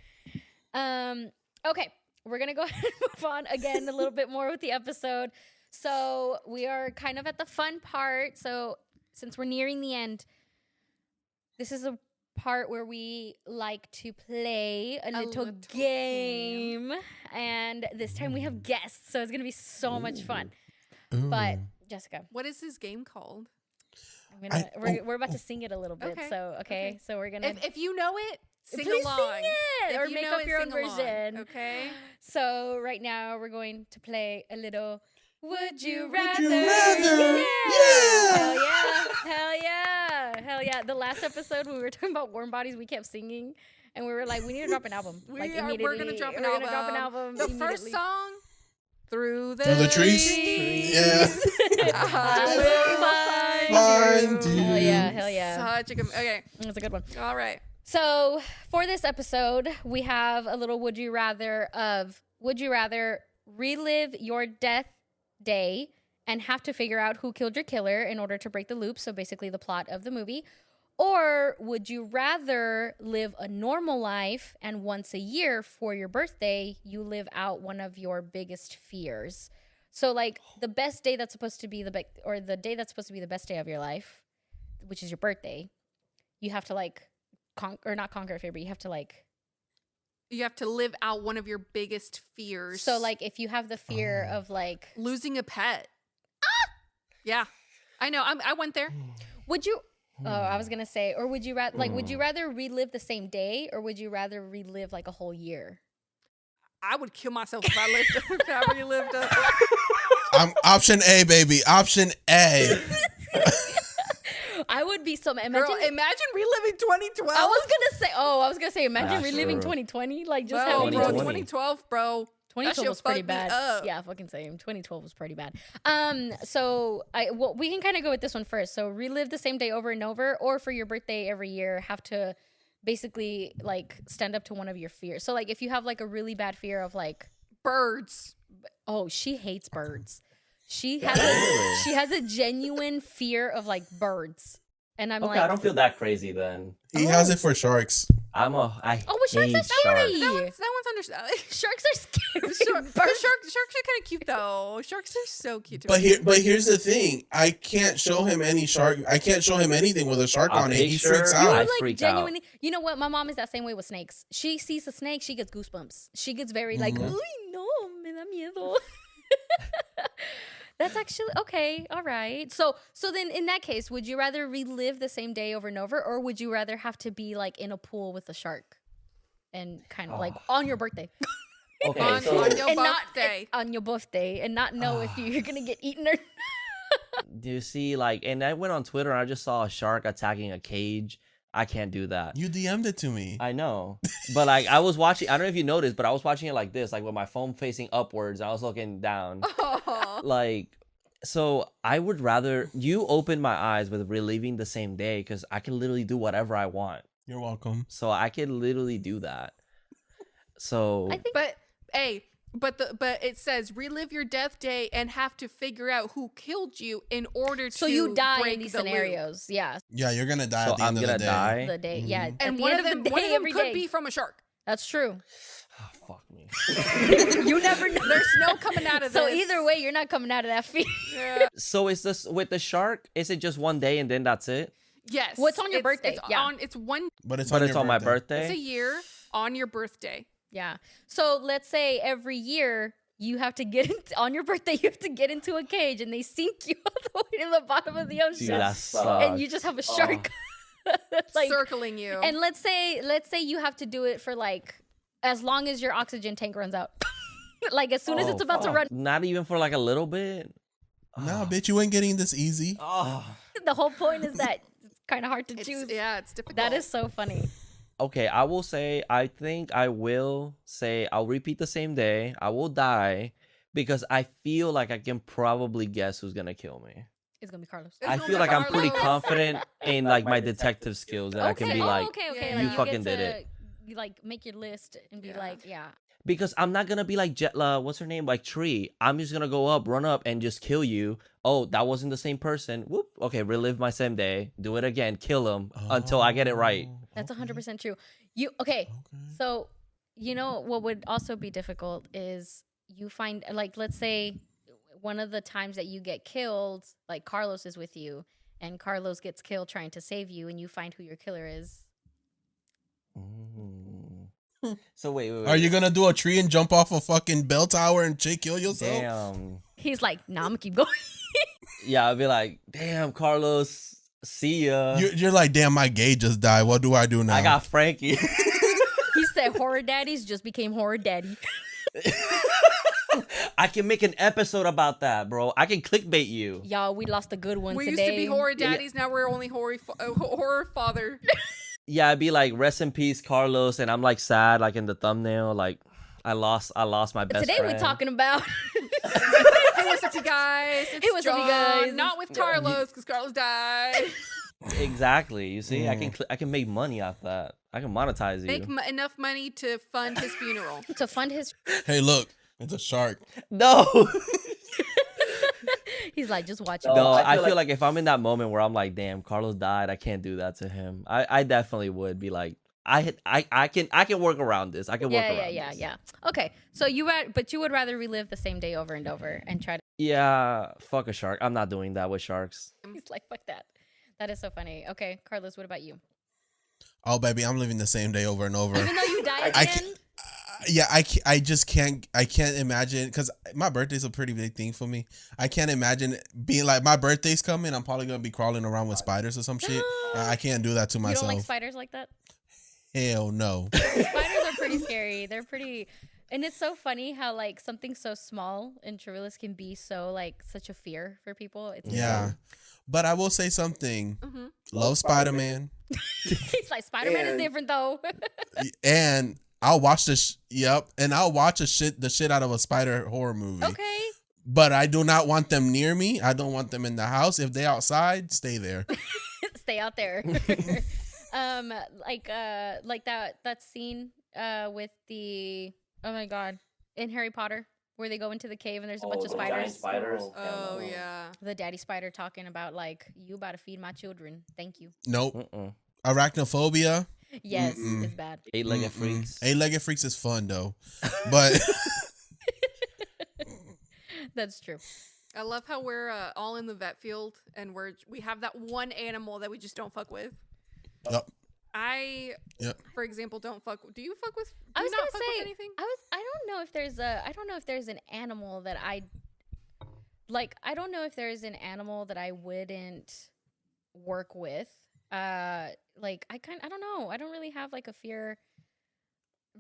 [SPEAKER 2] Okay, we're gonna go ahead and move on again a little bit more with the episode. So we are kind of at the fun part. So since we're nearing the end, this is a part where we like to play a little game. And this time we have guests, so it's gonna be so much fun. But
[SPEAKER 7] Ooh.
[SPEAKER 2] Jessica,
[SPEAKER 3] What is this game called?
[SPEAKER 2] We're about to sing it a little bit.
[SPEAKER 3] Okay,
[SPEAKER 2] So
[SPEAKER 3] okay.
[SPEAKER 2] so we're gonna.
[SPEAKER 3] If you know it, sing
[SPEAKER 2] Please
[SPEAKER 3] along.
[SPEAKER 2] sing it
[SPEAKER 3] If
[SPEAKER 2] or
[SPEAKER 3] you
[SPEAKER 2] make
[SPEAKER 3] know
[SPEAKER 2] up
[SPEAKER 3] it,
[SPEAKER 2] your own
[SPEAKER 3] sing along,
[SPEAKER 2] version.
[SPEAKER 3] Okay.
[SPEAKER 2] So right now we're going to play a little. Would you rather?
[SPEAKER 7] Would you rather?
[SPEAKER 2] Yeah!
[SPEAKER 7] Yeah!
[SPEAKER 2] Hell yeah! Hell yeah! The last episode we were talking about warm bodies. We kept singing, and we were like, we need to drop an album.
[SPEAKER 3] We're
[SPEAKER 2] immediately.
[SPEAKER 3] gonna drop an
[SPEAKER 2] We're
[SPEAKER 3] album.
[SPEAKER 2] gonna drop an album.
[SPEAKER 3] The first
[SPEAKER 2] immediately.
[SPEAKER 3] song, Through
[SPEAKER 7] Through the trees? Yeah.
[SPEAKER 2] I will
[SPEAKER 7] Find you.
[SPEAKER 2] Hell yeah! Hell yeah!
[SPEAKER 3] Such a good. Okay.
[SPEAKER 2] That's a good one.
[SPEAKER 3] All right.
[SPEAKER 2] So for this episode, we have a little would you rather relive your death day and have to figure out who killed your killer in order to break the loop, so basically the plot of the movie, or would you rather live a normal life and once a year for your birthday you live out one of your biggest fears? So like the best day that's supposed to be the day that's supposed to be the best day of your life, which is your birthday, you have to like not conquer a fear, but you have to
[SPEAKER 3] live out one of your biggest fears.
[SPEAKER 2] So like if you have the fear of like
[SPEAKER 3] losing a pet. Yeah, I know. I went there.
[SPEAKER 2] would you I was gonna say, or would you rather would you rather relive the same day or would you rather relive like a whole year?
[SPEAKER 3] I would kill myself if I relived a.
[SPEAKER 7] I'm option A, baby. Option A.
[SPEAKER 2] I would be so imagine
[SPEAKER 3] reliving 2012.
[SPEAKER 2] I was gonna say imagine
[SPEAKER 6] That's
[SPEAKER 2] reliving
[SPEAKER 6] true.
[SPEAKER 2] 2020 like just
[SPEAKER 3] Bro,
[SPEAKER 2] having
[SPEAKER 3] 2012, bro.
[SPEAKER 2] 2012 was pretty bad.
[SPEAKER 3] Up.
[SPEAKER 2] Yeah, fucking same. 2012 was pretty bad. So we can kind of go with this one first. So relive the same day over and over, or for your birthday every year have to basically like stand up to one of your fears. So like if you have like a really bad fear of like
[SPEAKER 3] Birds.
[SPEAKER 2] oh, she hates birds. She has a genuine fear of like birds. And I'm
[SPEAKER 6] Okay,
[SPEAKER 2] like,
[SPEAKER 6] I don't feel that crazy then.
[SPEAKER 7] He has it for sharks.
[SPEAKER 6] I
[SPEAKER 2] but sharks are
[SPEAKER 6] hate
[SPEAKER 2] scary.
[SPEAKER 3] That one's understandable.
[SPEAKER 2] Sharks are scary.
[SPEAKER 3] Sharks are kind of cute though. Sharks are so cute.
[SPEAKER 7] But here's the thing. I can't show him any shark. I can't show him anything with a shark on it. He freaks
[SPEAKER 6] picture,
[SPEAKER 7] out.
[SPEAKER 6] I
[SPEAKER 2] Like
[SPEAKER 6] freak
[SPEAKER 2] genuinely, you know what? My mom is that same way with snakes. She sees a snake, she gets goosebumps. She gets very like, uy, no, me da miedo. That's actually okay. All right. So then in that case, would you rather relive the same day over and over, or would you rather have to be like in a pool with a shark and kind of like on your birthday?
[SPEAKER 6] Okay,
[SPEAKER 3] on
[SPEAKER 6] so
[SPEAKER 3] your
[SPEAKER 2] and
[SPEAKER 3] birthday.
[SPEAKER 2] on your birthday and not know if you're gonna get eaten or
[SPEAKER 6] do you see like, and I went on Twitter and I just saw a shark attacking a cage. I can't do that.
[SPEAKER 7] You DM'd it to me.
[SPEAKER 6] I know, but like I was watching. I don't know if you noticed, but I was watching it like this, like with my phone facing upwards. I was looking down. Like, so I would rather you open my eyes with reliving the same day because I can literally do whatever I want.
[SPEAKER 7] You're welcome.
[SPEAKER 6] So I can literally do that. So
[SPEAKER 2] I think
[SPEAKER 3] but it says relive your death day and have to figure out who killed you in order to
[SPEAKER 2] so you die
[SPEAKER 3] break
[SPEAKER 2] in these
[SPEAKER 3] the loop.
[SPEAKER 2] scenarios. Yeah.
[SPEAKER 7] Yeah, you're gonna die
[SPEAKER 6] So
[SPEAKER 7] at the end
[SPEAKER 6] I'm
[SPEAKER 7] of the
[SPEAKER 6] gonna
[SPEAKER 7] day.
[SPEAKER 6] die.
[SPEAKER 2] The day. Yeah.
[SPEAKER 3] And
[SPEAKER 2] at the
[SPEAKER 3] one
[SPEAKER 2] end
[SPEAKER 3] of them,
[SPEAKER 2] the day, every
[SPEAKER 3] could
[SPEAKER 2] day.
[SPEAKER 3] be from a shark.
[SPEAKER 2] That's true.
[SPEAKER 6] oh, fuck me.
[SPEAKER 2] You never know.
[SPEAKER 3] There's no coming out of this.
[SPEAKER 2] So either way, you're not coming out of that fear.
[SPEAKER 3] Yeah.
[SPEAKER 6] So is this with the shark? Is it just one day and then that's it?
[SPEAKER 3] Yes.
[SPEAKER 2] What's on your birthday?
[SPEAKER 3] It's
[SPEAKER 2] Yeah.
[SPEAKER 3] it's one.
[SPEAKER 7] But it's
[SPEAKER 6] But
[SPEAKER 7] on
[SPEAKER 6] it's
[SPEAKER 7] your
[SPEAKER 6] on my
[SPEAKER 7] birthday.
[SPEAKER 3] It's a
[SPEAKER 6] birthday.
[SPEAKER 3] year on your birthday.
[SPEAKER 2] Yeah. So let's say every year you have to get on your birthday. You have to get into a cage and they sink you all the way to the bottom of the ocean,
[SPEAKER 6] Dude, that sucks.
[SPEAKER 2] and you just have a shark like
[SPEAKER 3] Circling you.
[SPEAKER 2] And let's say you have to do it for like as long as your oxygen tank runs out. Like as soon as it's about to run.
[SPEAKER 6] Not even for like a little bit.
[SPEAKER 7] Nah, bitch, you ain't getting this easy.
[SPEAKER 6] Oh.
[SPEAKER 2] The whole point is that it's kind of hard to choose.
[SPEAKER 3] it's difficult.
[SPEAKER 2] That is so funny.
[SPEAKER 6] Okay, I will say, I think I will say, I'll repeat the same day. I will die because I feel like I can probably guess who's going to kill me.
[SPEAKER 2] It's gonna be Carlos.
[SPEAKER 6] I feel like I'm pretty confident in like my detective skills that I can be like,
[SPEAKER 2] okay.
[SPEAKER 3] Yeah.
[SPEAKER 2] Like,
[SPEAKER 6] you
[SPEAKER 2] get
[SPEAKER 6] fucking
[SPEAKER 2] to,
[SPEAKER 6] did it.
[SPEAKER 2] You like make your list and be
[SPEAKER 3] Yeah.
[SPEAKER 2] like, yeah.
[SPEAKER 6] because I'm not going to be like Jetla, what's her name? Like Tree. I'm just going to go up, run up and just kill you. Oh, that wasn't the same person. Whoop. Okay, relive my same day. Do it again. Kill him until I get it right.
[SPEAKER 2] That's 100% true. Okay. So, you know what would also be difficult is you find like let's say one of the times that you get killed, like Carlos is with you and Carlos gets killed trying to save you and you find who your killer is.
[SPEAKER 6] So wait.
[SPEAKER 7] Are you gonna do a tree and jump off a fucking bell tower and kill yourself?
[SPEAKER 6] Damn.
[SPEAKER 2] He's like, "Nah, I'm gonna keep going."
[SPEAKER 6] Yeah, I'd be like, damn, Carlos, see ya.
[SPEAKER 7] You're like, damn, my gay just died. What do I do now?
[SPEAKER 6] I got Frankie.
[SPEAKER 2] He said horror daddies just became horror daddy.
[SPEAKER 6] I can make an episode about that, bro. I can clickbait you.
[SPEAKER 2] Y'all, we lost a good one
[SPEAKER 3] We
[SPEAKER 2] today.
[SPEAKER 3] used to be horror daddies. Now we're only horror father.
[SPEAKER 6] Yeah, I'd be like, rest in peace, Carlos, and I'm like sad, like in the thumbnail, like I lost my best
[SPEAKER 2] Today
[SPEAKER 6] friend.
[SPEAKER 2] we're talking about.
[SPEAKER 3] Hey, what's up, you guys? It's
[SPEAKER 2] Hey, what's up, you
[SPEAKER 3] John.
[SPEAKER 2] guys?
[SPEAKER 3] Not with Carlos, because Carlos died.
[SPEAKER 6] Exactly. You see, I can make money off that. I can monetize you.
[SPEAKER 3] Make enough money to fund his funeral.
[SPEAKER 2] to fund his.
[SPEAKER 7] Hey, look, it's a shark.
[SPEAKER 6] No.
[SPEAKER 2] He's like, just watch it.
[SPEAKER 6] No, I feel like if I'm in that moment where I'm like, damn, Carlos died, I can't do that to him. I definitely would be like, I can work around this. I can work around this.
[SPEAKER 2] Yeah. Okay, so you would rather relive the same day over and over and try to.
[SPEAKER 6] Yeah, fuck a shark. I'm not doing that with sharks.
[SPEAKER 2] He's like, fuck that. That is so funny. Okay, Carlos, what about you?
[SPEAKER 7] Oh, baby, I'm living the same day over and over.
[SPEAKER 2] Even though you die
[SPEAKER 7] I
[SPEAKER 2] again.
[SPEAKER 7] can't. Yeah, I just can't. I can't imagine, because my birthday's a pretty big thing for me. I can't imagine being like, my birthday's coming, I'm probably gonna be crawling around with spiders or some shit. I can't do that to
[SPEAKER 2] You
[SPEAKER 7] myself.
[SPEAKER 2] don't like spiders like that?
[SPEAKER 7] Hell no.
[SPEAKER 2] Spiders are pretty scary. They're pretty, and it's so funny how like something so small in Trivialist can be so like such a fear for people. It's
[SPEAKER 7] Yeah, but I will say something. Love Spider-Man,
[SPEAKER 2] He's like, Spider-Man is different though.
[SPEAKER 7] and I'll watch I'll watch the shit out of a spider horror movie.
[SPEAKER 2] Okay.
[SPEAKER 7] But I do not want them near me. I don't want them in the house. If they outside, stay there.
[SPEAKER 2] Stay out there. Like that scene with the, oh my god, in Harry Potter where they go into the cave and there's a bunch of spiders.
[SPEAKER 3] Oh, yeah.
[SPEAKER 2] The daddy spider talking about like, you about to feed my children. Thank you.
[SPEAKER 7] Nope. Arachnophobia.
[SPEAKER 2] Yes, it's bad.
[SPEAKER 6] Eight-legged freaks.
[SPEAKER 7] Eight-legged freaks is fun though, but
[SPEAKER 2] That's true.
[SPEAKER 3] I love how we're all in the vet field and we have that one animal that we just don't fuck with.
[SPEAKER 7] Yep.
[SPEAKER 3] For example, don't fuck. Do you fuck with?
[SPEAKER 2] I was
[SPEAKER 3] not
[SPEAKER 2] gonna
[SPEAKER 3] fuck
[SPEAKER 2] say,
[SPEAKER 3] with anything?
[SPEAKER 2] I don't know if there's an animal that I like. I don't know if there's an animal that I wouldn't work with. Like I don't know. I don't really have like a fear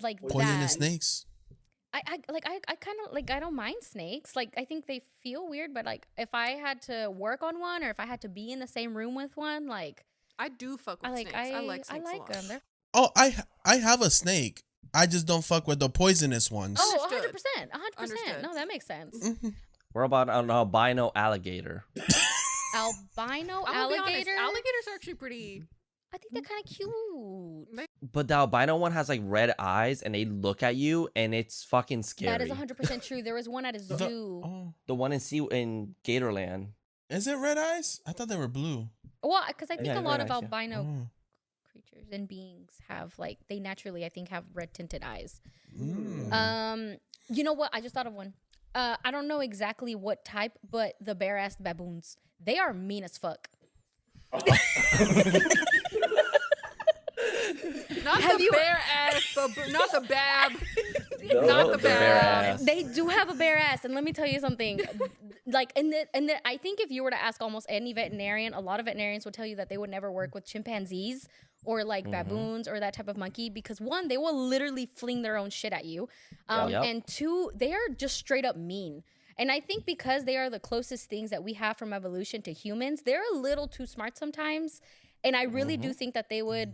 [SPEAKER 2] like
[SPEAKER 7] poisonous
[SPEAKER 2] that.
[SPEAKER 7] snakes.
[SPEAKER 2] I kind of like, I don't mind snakes. Like, I think they feel weird, but like if I had to work on one or if I had to be in the same room with one, like
[SPEAKER 3] I do fuck with snakes. I like snakes a lot.
[SPEAKER 2] them. They're
[SPEAKER 7] Oh, I have a snake. I just don't fuck with the poisonous ones.
[SPEAKER 2] Oh,
[SPEAKER 3] Understood.
[SPEAKER 2] 100%.
[SPEAKER 3] Understood.
[SPEAKER 2] No, that makes sense.
[SPEAKER 6] What about an albino alligator?
[SPEAKER 2] Albino
[SPEAKER 3] I'll be honest,
[SPEAKER 2] alligator?
[SPEAKER 3] alligators are actually pretty.
[SPEAKER 2] I think they're kind of cute.
[SPEAKER 6] But the albino one has like red eyes and they look at you and it's fucking scary.
[SPEAKER 2] That is 100% true. There was one at a zoo.
[SPEAKER 6] The one in Gatorland.
[SPEAKER 7] Is it red eyes? I thought they were blue.
[SPEAKER 2] Well, because I think
[SPEAKER 6] Yeah,
[SPEAKER 2] a lot
[SPEAKER 6] red
[SPEAKER 2] of
[SPEAKER 6] eyes, yeah.
[SPEAKER 2] albino creatures and beings have like, they naturally, I think, have red tinted eyes. You know what? I just thought of one. I don't know exactly what type, but the bare-ass baboons. They are mean as fuck.
[SPEAKER 3] Not
[SPEAKER 2] Have
[SPEAKER 3] the
[SPEAKER 2] you-
[SPEAKER 3] bare ass, not the bab.
[SPEAKER 6] No,
[SPEAKER 3] Not the
[SPEAKER 6] the bare
[SPEAKER 3] bab.
[SPEAKER 6] ass.
[SPEAKER 2] They do have a bare ass, and let me tell you something. Like, I think if you were to ask almost any veterinarian, a lot of veterinarians will tell you that they would never work with chimpanzees or like baboons or that type of monkey because one, they will literally fling their own shit at you, and two, they are just straight up mean. And I think because they are the closest things that we have from evolution to humans, they're a little too smart sometimes. And I really do think that they would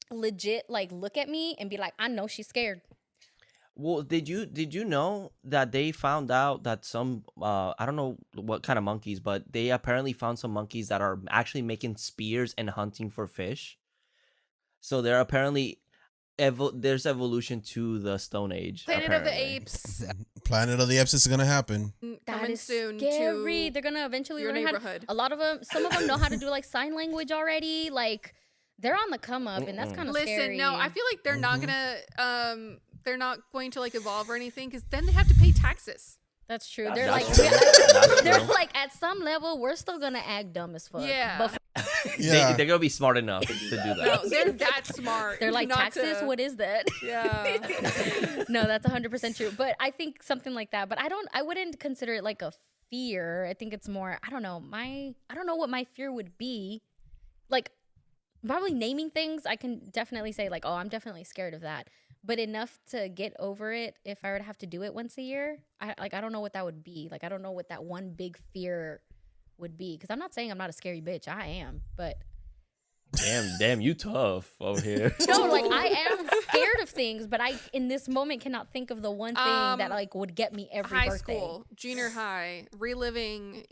[SPEAKER 2] legit like look at me and be like, I know she's scared.
[SPEAKER 6] Well, did you know that they found out that some I don't know what kind of monkeys, but they apparently found some monkeys that are actually making spears and hunting for fish. So they're apparently there's evolution to the Stone Age.
[SPEAKER 3] Planet of the
[SPEAKER 6] apparently.
[SPEAKER 3] Apes
[SPEAKER 7] Planet of the Apes is gonna happen.
[SPEAKER 2] That
[SPEAKER 3] coming
[SPEAKER 2] is
[SPEAKER 3] soon
[SPEAKER 2] scary.
[SPEAKER 3] to
[SPEAKER 2] They're gonna eventually
[SPEAKER 3] your
[SPEAKER 2] learn how to,
[SPEAKER 3] neighborhood.
[SPEAKER 2] a lot of them, some of them know how to do like sign language already. Like they're on the come up, and that's kind of
[SPEAKER 3] Listen,
[SPEAKER 2] scary.
[SPEAKER 3] no, I feel like they're not gonna they're not going to like evolve or anything because then they have to pay taxes.
[SPEAKER 2] That's true.
[SPEAKER 6] That's
[SPEAKER 2] They're like,
[SPEAKER 6] true.
[SPEAKER 2] they're like, at some level, we're still gonna act dumb as fuck.
[SPEAKER 3] Yeah.
[SPEAKER 2] But
[SPEAKER 7] Yeah.
[SPEAKER 6] They're gonna be smart enough to do that.
[SPEAKER 3] No, they're that smart.
[SPEAKER 2] they're like,
[SPEAKER 3] not
[SPEAKER 2] taxes?
[SPEAKER 3] to-
[SPEAKER 2] What is that?
[SPEAKER 3] Yeah.
[SPEAKER 2] No, that's 100% true. But I think something like that. But I wouldn't consider it like a fear. I think it's more, I don't know what my fear would be. Like, probably naming things, I can definitely say like, oh, I'm definitely scared of that. But enough to get over it if I were to have to do it once a year, I don't know what that would be. Like, I don't know what that one big fear would be. Because I'm not saying I'm not a scary bitch. I am. But
[SPEAKER 6] Damn, you tough over here.
[SPEAKER 2] no, like I am scared of things, but I in this moment cannot think of the one thing that like would get me every
[SPEAKER 3] high
[SPEAKER 2] birthday.
[SPEAKER 3] school, junior high, reliving.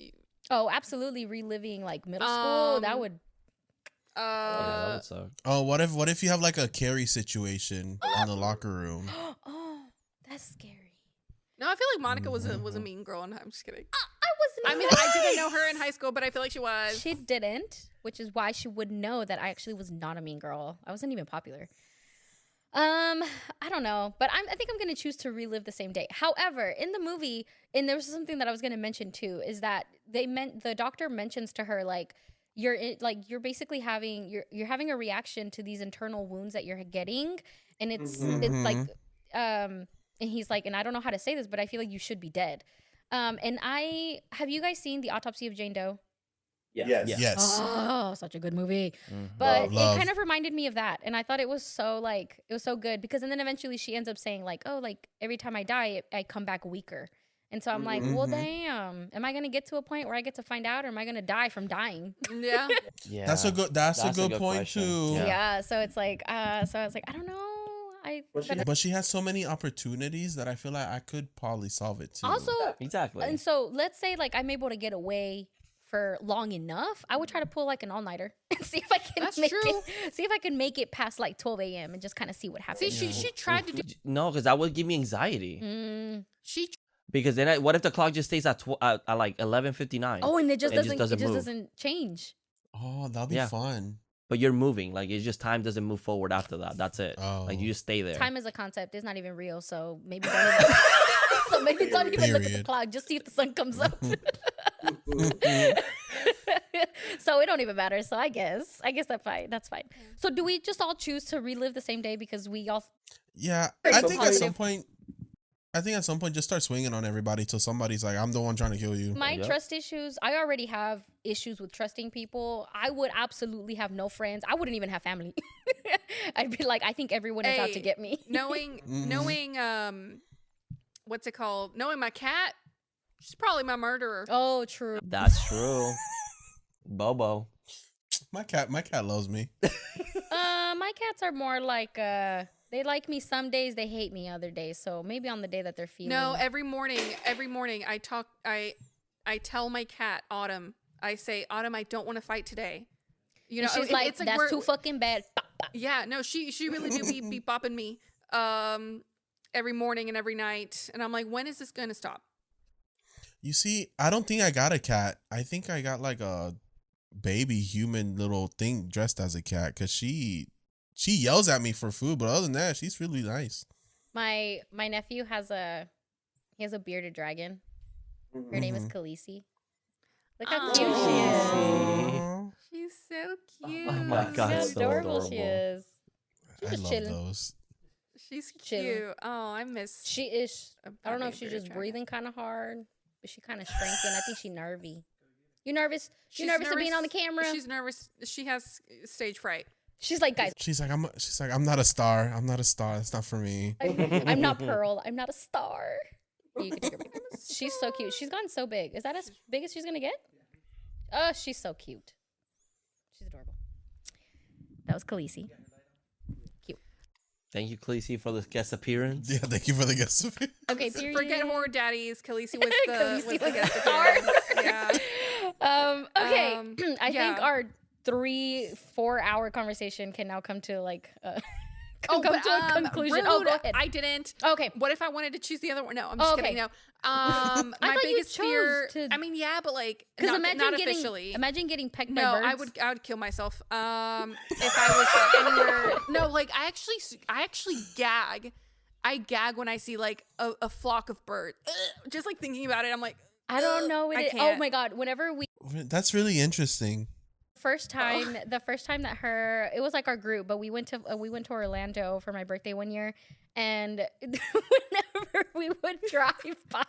[SPEAKER 2] Oh, absolutely, reliving like middle school. That would.
[SPEAKER 6] That would suck.
[SPEAKER 7] Oh, what if you have like a Carrie situation in the locker room?
[SPEAKER 2] Oh, that's scary.
[SPEAKER 3] No, I feel like Monica was a mean girl, and I'm just kidding.
[SPEAKER 2] I wasn't.
[SPEAKER 3] I mean, I didn't know her in high school, but I feel like she was.
[SPEAKER 2] She didn't, which is why she would know that I actually was not a mean girl. I wasn't even popular. I don't know, but I think I'm gonna choose to relive the same day. However, in the movie, and there was something that I was gonna mention too, is that the doctor mentions to her like you're basically having you're having a reaction to these internal wounds that you're getting, and it's like and he's like, and I don't know how to say this, but I feel like you should be dead. And have you guys seen The Autopsy of Jane Doe?
[SPEAKER 7] Yes.
[SPEAKER 2] Oh, such a good movie.
[SPEAKER 6] Mhm.
[SPEAKER 2] But
[SPEAKER 7] Love.
[SPEAKER 2] it kind of reminded me of that. And I thought it was so good because, and then eventually she ends up saying like, oh, like every time I die, I come back weaker. And so I'm like, well, damn, am I going to get to a point where I get to find out, or am I going to die from dying?
[SPEAKER 3] Yeah.
[SPEAKER 6] Yeah,
[SPEAKER 7] That's a good point
[SPEAKER 6] question.
[SPEAKER 7] too.
[SPEAKER 2] Yeah. So it's like, so I was like, I don't know.
[SPEAKER 7] But she has so many opportunities that I feel like I could probably solve it too.
[SPEAKER 2] Also,
[SPEAKER 6] Exactly.
[SPEAKER 2] and so let's say like I'm able to get away for long enough, I would try to pull like an all-nighter and see if I can see if I can make it past like 12 a.m. and just kind of see what happens.
[SPEAKER 3] See, she tried to do.
[SPEAKER 6] No, because that would give me anxiety.
[SPEAKER 3] She
[SPEAKER 6] Because then, what if the clock just stays at like 11:59?
[SPEAKER 2] Oh, and it just
[SPEAKER 6] move.
[SPEAKER 2] doesn't change.
[SPEAKER 7] Oh, that'll be fun.
[SPEAKER 6] But you're moving. Like, it's just time doesn't move forward after that. That's it.
[SPEAKER 7] Oh.
[SPEAKER 6] Like, you just stay there.
[SPEAKER 2] Time is a concept. It's not even real. So maybe don't even, don't even look at the
[SPEAKER 7] Period.
[SPEAKER 2] clock. Just see if the sun comes up. So it don't even matter. So I guess that's fine. That's fine. So do we just all choose to relive the same day because we all?
[SPEAKER 7] Yeah,
[SPEAKER 2] Very
[SPEAKER 7] I think
[SPEAKER 2] positive.
[SPEAKER 7] at some point, just start swinging on everybody till someboody like, I'm the one trying to kill you.
[SPEAKER 2] My
[SPEAKER 6] Yep.
[SPEAKER 2] trust issues, I already have issues with trusting people. I would absolutely have no friends. I wouldn't even have family. I'd be like, I think everyone is out to
[SPEAKER 3] Hey,
[SPEAKER 2] get me.
[SPEAKER 3] knowing what's it called? Knowing my cat, she's probably my murderer.
[SPEAKER 2] Oh, true.
[SPEAKER 6] That's true. Bobo.
[SPEAKER 7] My cat loves me.
[SPEAKER 2] My cats are more like they like me some days, they hate me other days. So maybe on the day that they're feeling.
[SPEAKER 3] No, every morning I tell my cat Autumn. I say, Autumn, I don't want to fight today. You know,
[SPEAKER 2] and she's
[SPEAKER 3] it-
[SPEAKER 2] like,
[SPEAKER 3] it's
[SPEAKER 2] that's
[SPEAKER 3] we're-
[SPEAKER 2] too fucking bad. Bop, bop.
[SPEAKER 3] Yeah, no, she really do be bopping me every morning and every night, and I'm like, when is this gonna stop?
[SPEAKER 7] You see, I don't think I got a cat. I think I got like a baby human little thing dressed as a cat because she yells at me for food, but other than that, she's really nice.
[SPEAKER 2] My nephew has a bearded dragon. Her name is Khaleesi. Look how cute she is.
[SPEAKER 7] Aw,
[SPEAKER 3] She's so cute.
[SPEAKER 6] Oh my
[SPEAKER 2] Look
[SPEAKER 6] God,
[SPEAKER 2] how
[SPEAKER 6] so
[SPEAKER 2] adorable she
[SPEAKER 6] adorable.
[SPEAKER 2] is. She's
[SPEAKER 7] I
[SPEAKER 2] just
[SPEAKER 7] love
[SPEAKER 2] chilling.
[SPEAKER 7] those.
[SPEAKER 3] She's
[SPEAKER 2] Chilling.
[SPEAKER 3] cute. Oh, I miss.
[SPEAKER 2] She is. I don't know if
[SPEAKER 3] a
[SPEAKER 2] she's
[SPEAKER 3] bearded
[SPEAKER 2] just
[SPEAKER 3] dragon.
[SPEAKER 2] breathing kind of hard, but she kind of shrinking. I think she's nervy. You nervous? You
[SPEAKER 3] She's
[SPEAKER 2] nervous of being on the camera?
[SPEAKER 3] She's nervous. She has stage fright.
[SPEAKER 2] She's like, guys,
[SPEAKER 7] She's like, I'm not a star. I'm not a star. That's not for me.
[SPEAKER 2] I'm not Pearl. I'm not a star. You can take her back. She's so cute. She's gotten so big. Is that as big as she's gonna get? Oh, she's so cute. She's adorable. That was Khaleesi. Cute.
[SPEAKER 6] Thank you, Khaleesi, for the guest appearance.
[SPEAKER 7] Yeah, thank you for the guest.
[SPEAKER 2] Okay, period.
[SPEAKER 3] Forget horror daddies. Khaleesi was the
[SPEAKER 2] Khaleesi
[SPEAKER 3] was
[SPEAKER 2] was
[SPEAKER 3] the guest
[SPEAKER 2] the star.
[SPEAKER 3] appearance. Yeah.
[SPEAKER 2] Okay. I
[SPEAKER 3] yeah.
[SPEAKER 2] think our 3-4 hour conversation can now come to like
[SPEAKER 3] Oh,
[SPEAKER 2] come
[SPEAKER 3] but,
[SPEAKER 2] to a conclusion.
[SPEAKER 3] rude.
[SPEAKER 2] Oh, go ahead.
[SPEAKER 3] I didn't.
[SPEAKER 2] Okay.
[SPEAKER 3] What if I wanted to choose the other one? No, I'm just
[SPEAKER 2] Okay.
[SPEAKER 3] kidding. No.
[SPEAKER 2] I
[SPEAKER 3] My
[SPEAKER 2] thought you
[SPEAKER 3] biggest
[SPEAKER 2] chose
[SPEAKER 3] fear.
[SPEAKER 2] to-
[SPEAKER 3] I mean, yeah, but like,
[SPEAKER 2] Because
[SPEAKER 3] not officially.
[SPEAKER 2] imagine getting pecked
[SPEAKER 3] No,
[SPEAKER 2] by birds.
[SPEAKER 3] I would kill myself. If I was anywhere. No, like I actually gag. I gag when I see like a flock of birds. Just like thinking about it, I'm like,
[SPEAKER 2] I don't know.
[SPEAKER 3] I
[SPEAKER 2] Oh
[SPEAKER 3] can't.
[SPEAKER 2] my god! Whenever we
[SPEAKER 7] That's really interesting.
[SPEAKER 2] first time that it was like our group, but we went to Orlando for my birthday one year, and whenever we would drive by,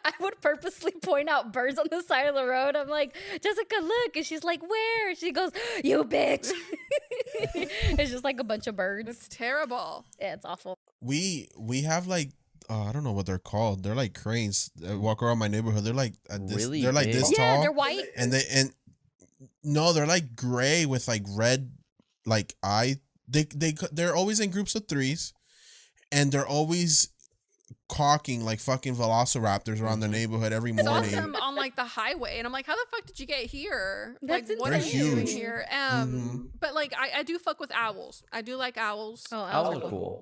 [SPEAKER 2] I would purposely point out birds on the side of the road. I'm like, Jessica, look, and she's like, where? She goes, you bitch. It's just like a bunch of birds.
[SPEAKER 3] It's terrible.
[SPEAKER 2] Yeah, it's awful.
[SPEAKER 7] We have like I don't know what they're called. They're like cranes that walk around my neighborhood. They're like
[SPEAKER 6] Really
[SPEAKER 7] they're like
[SPEAKER 6] big.
[SPEAKER 7] this
[SPEAKER 2] Yeah,
[SPEAKER 7] tall.
[SPEAKER 2] they're white.
[SPEAKER 7] And no, they're like gray with like red like eye. They're always in groups of threes, and they're always caulking like fucking velociraptors around the neighborhood every
[SPEAKER 3] It's
[SPEAKER 7] morning.
[SPEAKER 3] awesome on like the highway, and I'm like, how the fuck did you get here?
[SPEAKER 2] That's
[SPEAKER 3] like, what
[SPEAKER 7] insane.
[SPEAKER 3] are you doing
[SPEAKER 7] They're huge.
[SPEAKER 3] here?
[SPEAKER 7] Mhm.
[SPEAKER 3] But like, I do fuck with owls. I do like owls.
[SPEAKER 2] Oh,
[SPEAKER 6] Owls
[SPEAKER 2] owls
[SPEAKER 6] are cool.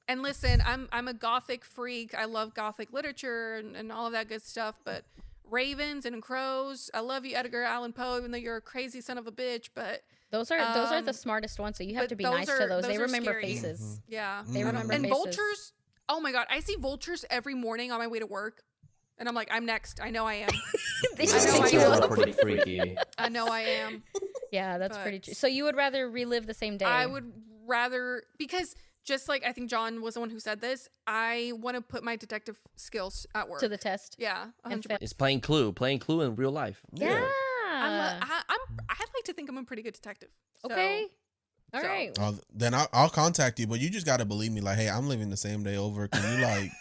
[SPEAKER 3] And listen, I'm a gothic freak. I love gothic literature and all of that good stuff. But ravens and crows, I love you, Edgar Allan Poe, even though you're a crazy son of a bitch. But
[SPEAKER 2] Those are the smartest ones, so you have
[SPEAKER 3] but
[SPEAKER 2] to be
[SPEAKER 3] those
[SPEAKER 2] nice to
[SPEAKER 3] are-
[SPEAKER 2] those.
[SPEAKER 3] those
[SPEAKER 2] They
[SPEAKER 3] are
[SPEAKER 2] remember
[SPEAKER 3] scary.
[SPEAKER 2] faces.
[SPEAKER 3] yeah,
[SPEAKER 2] They remember
[SPEAKER 3] and
[SPEAKER 2] faces.
[SPEAKER 3] vultures. Oh my god, I see vultures every morning on my way to work, and I'm like, I'm next. I know I am.
[SPEAKER 2] They
[SPEAKER 3] I
[SPEAKER 2] just
[SPEAKER 3] know
[SPEAKER 2] pick
[SPEAKER 3] I
[SPEAKER 2] you
[SPEAKER 3] am.
[SPEAKER 2] up.
[SPEAKER 6] Pretty freaky.
[SPEAKER 3] I know I am.
[SPEAKER 2] Yeah, that's
[SPEAKER 3] But-
[SPEAKER 2] pretty true. So you would rather relive the same day?
[SPEAKER 3] I would rather, because just like I think John was the one who said this, I want to put my detective skills at work
[SPEAKER 2] to the test.
[SPEAKER 3] Yeah,
[SPEAKER 2] And
[SPEAKER 3] 100%.
[SPEAKER 6] It's playing Clue in real life.
[SPEAKER 2] Yeah.
[SPEAKER 3] I'd like to think I'm a pretty good detective. So-
[SPEAKER 2] Okay. All
[SPEAKER 3] so-
[SPEAKER 2] right.
[SPEAKER 7] Then I'll contact you, but you just gotta believe me. Like, hey, I'm living the same day over. Can you like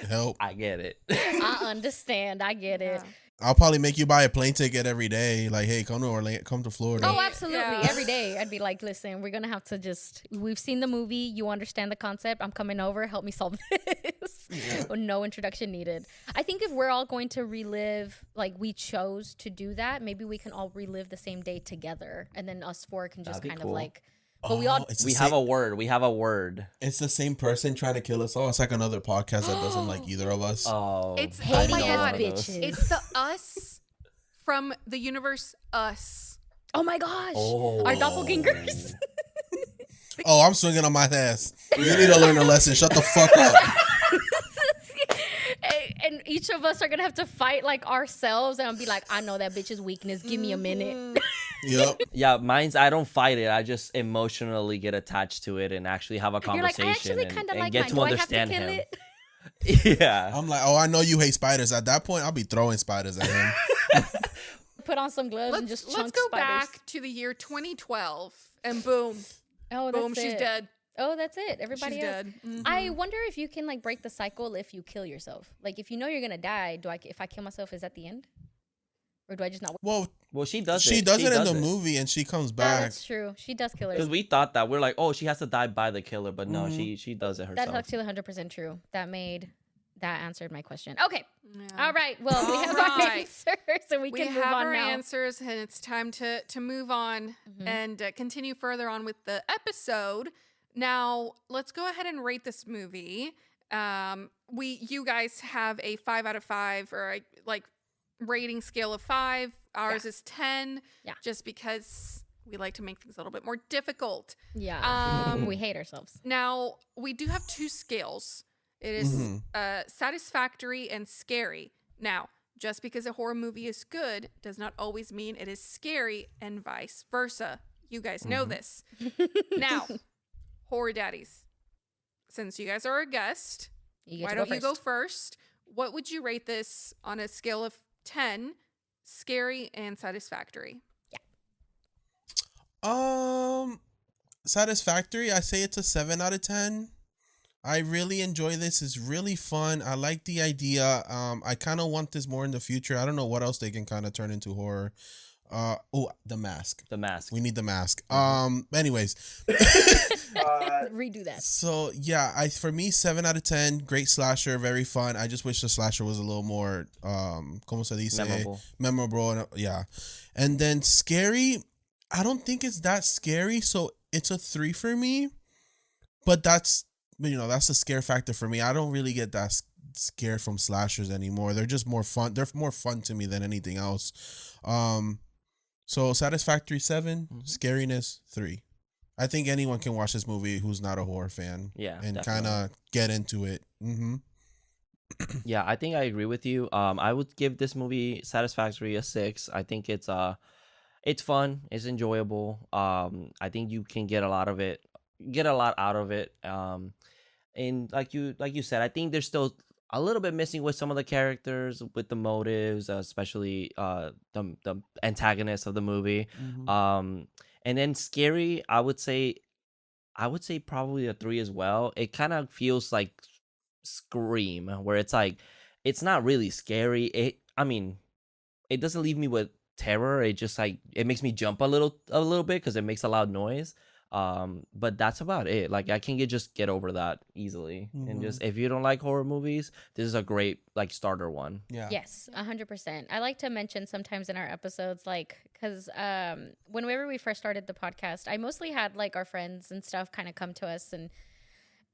[SPEAKER 7] help?
[SPEAKER 6] I get it.
[SPEAKER 2] I understand. I get it.
[SPEAKER 3] Yeah.
[SPEAKER 7] I'll probably make you buy a plane ticket every day. Like, hey, come to Orlando, come to Florida.
[SPEAKER 2] Oh, absolutely.
[SPEAKER 3] Yeah.
[SPEAKER 2] Every day, I'd be like, listen, we're going to have to we've seen the movie. You understand the concept. I'm coming over. Help me solve this. No introduction needed. I think if we're all going to relive, like we chose to do that, maybe we can all relive the same day together. And then us four can just
[SPEAKER 6] That'd be
[SPEAKER 2] kind
[SPEAKER 6] cool.
[SPEAKER 2] of like, but we all,
[SPEAKER 7] it's the
[SPEAKER 6] We
[SPEAKER 7] same-
[SPEAKER 6] have a word. We have a word.
[SPEAKER 7] It's the same person trying to kill us all. It's like another podcast that doesn't like either of us.
[SPEAKER 6] Oh,
[SPEAKER 3] It's-
[SPEAKER 6] I
[SPEAKER 3] oh my
[SPEAKER 6] know
[SPEAKER 3] God.
[SPEAKER 6] one of those.
[SPEAKER 2] Bitches.
[SPEAKER 3] It's the us from the universe Us.
[SPEAKER 2] oh my gosh,
[SPEAKER 6] Oh.
[SPEAKER 2] our doppelgangers.
[SPEAKER 7] Oh, I'm swinging on my ass. You need to learn a lesson. Shut the fuck up.
[SPEAKER 2] And each of us are going to have to fight like ourselves and be like, I know that bitch's weakness. Give me a minute.
[SPEAKER 7] Yep.
[SPEAKER 6] Yeah, mine's I don't fight it. I just emotionally get attached to it and actually have a
[SPEAKER 2] You're like,
[SPEAKER 6] conversation
[SPEAKER 2] I actually
[SPEAKER 6] and,
[SPEAKER 2] kind of
[SPEAKER 6] and
[SPEAKER 2] like
[SPEAKER 6] get
[SPEAKER 2] mine.
[SPEAKER 6] to
[SPEAKER 2] Do I have to
[SPEAKER 6] understand
[SPEAKER 2] kill
[SPEAKER 6] him.
[SPEAKER 2] it?
[SPEAKER 6] Yeah.
[SPEAKER 7] I'm like, oh, I know you hate spiders. At that point, I'll be throwing spiders at him.
[SPEAKER 2] Put on some gloves and just
[SPEAKER 3] Let's
[SPEAKER 2] chunk
[SPEAKER 3] go
[SPEAKER 2] spiders.
[SPEAKER 3] back to the year 2012, and boom,
[SPEAKER 2] Oh, that's
[SPEAKER 3] boom, she's
[SPEAKER 2] it.
[SPEAKER 3] dead.
[SPEAKER 2] Oh, that's it. Everybody
[SPEAKER 3] She's
[SPEAKER 2] else.
[SPEAKER 3] dead. Mhm.
[SPEAKER 2] I wonder if you can like break the cycle if you kill yourself. Like if you know you're gonna die, if I kill myself, is that the end, or do I just not?
[SPEAKER 7] Well,
[SPEAKER 6] Well, she does it.
[SPEAKER 7] she does it in the
[SPEAKER 6] it.
[SPEAKER 7] movie, and she comes
[SPEAKER 2] Oh,
[SPEAKER 7] back.
[SPEAKER 2] that's true. She does kill
[SPEAKER 6] Because
[SPEAKER 2] herself.
[SPEAKER 6] we thought that we're like, oh, she has to die by the killer, but no,
[SPEAKER 7] Mhm.
[SPEAKER 6] she does it herself.
[SPEAKER 2] That's actually 100% true. That answered my question. Okay.
[SPEAKER 3] Yeah.
[SPEAKER 2] All right. Well, we
[SPEAKER 3] All
[SPEAKER 2] have our
[SPEAKER 3] right.
[SPEAKER 2] answers, and we
[SPEAKER 3] We
[SPEAKER 2] can move
[SPEAKER 3] have
[SPEAKER 2] on
[SPEAKER 3] our
[SPEAKER 2] now.
[SPEAKER 3] answers, and it's time to move on and continue further on with the episode. Now, let's go ahead and rate this movie. You guys have a 5 out of 5 or a like rating scale of 5. Ours is 10.
[SPEAKER 2] Yeah.
[SPEAKER 3] Just because we like to make things a little bit more difficult.
[SPEAKER 2] Yeah. We hate ourselves.
[SPEAKER 3] Now, we do have 2 scales. It is satisfactory and scary. Now, just because a horror movie is good does not always mean it is scary, and vice versa. You guys know this. Now, horror daddies, since you guys are a guest,
[SPEAKER 2] You get
[SPEAKER 3] why
[SPEAKER 2] to
[SPEAKER 3] don't
[SPEAKER 2] go
[SPEAKER 3] you go first? What would you rate this on a scale of 10, scary and satisfactory?
[SPEAKER 7] Satisfactory. I say it's a 7 out of 10. I really enjoy this. It's really fun. I like the idea. I kind of want this more in the future. I don't know what else they can kind of turn into horror. The mask.
[SPEAKER 6] The mask.
[SPEAKER 7] We need the mask. Anyways.
[SPEAKER 2] Redo that.
[SPEAKER 7] So yeah, for me 7 out of 10. Great slasher, very fun. I just wish the slasher was a little more como se dice, memorable. And, yeah, and then scary. I don't think it's that scary, so it's a 3 for me. But that's the scare factor for me. I don't really get that scared from slashers anymore. They're just more fun. They're more fun to me than anything else. So satisfactory 7, scariness 3. I think anyone can watch this movie who's not a horror fan.
[SPEAKER 6] Yeah,
[SPEAKER 7] and
[SPEAKER 6] definitely.
[SPEAKER 7] kind of get into it.
[SPEAKER 6] Yeah, I think I agree with you. I would give this movie satisfactory a 6. I think it's it's fun, it's enjoyable. I think you can get a lot of it, get a lot out of it. And like you said, I think there's still a little bit missing with some of the characters, with the motives, especially the antagonist of the movie. And then scary, I would say probably a 3 as well. It kind of feels like Scream, where it's like it's not really scary. I mean, it doesn't leave me with terror. It just like it makes me jump a little bit because it makes a loud noise. But that's about it. Like I can just get over that easily. And just if you don't like horror movies, this is a great like starter one.
[SPEAKER 7] Yeah.
[SPEAKER 2] Yes, 100%. I like to mention sometimes in our episodes, like, because whenever we first started the podcast, I mostly had like our friends and stuff kind of come to us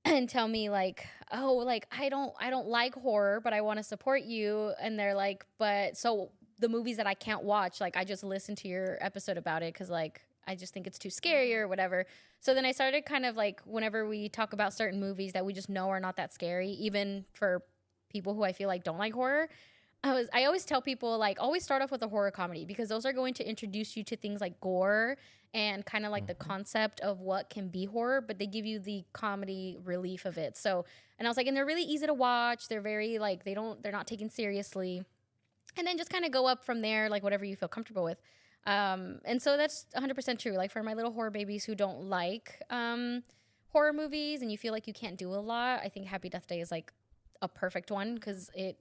[SPEAKER 2] and tell me like, oh, like I don't like horror, but I want to support you. And they're like, but so the movies that I can't watch, like I just listened to your episode about it because like I just think it's too scary or whatever. So then I started kind of like whenever we talk about certain movies that we just know are not that scary, even for people who I feel like don't like horror, I always tell people like always start off with a horror comedy because those are going to introduce you to things like gore and kind of like the concept of what can be horror, but they give you the comedy relief of it. So, and I was like, and they're really easy to watch. They're very like they're not taken seriously. And then just kind of go up from there, like whatever you feel comfortable with. And so that's 100% true. Like for my little horror babies who don't like horror movies and you feel like you can't do a lot, I think Happy Death Day is like a perfect one because I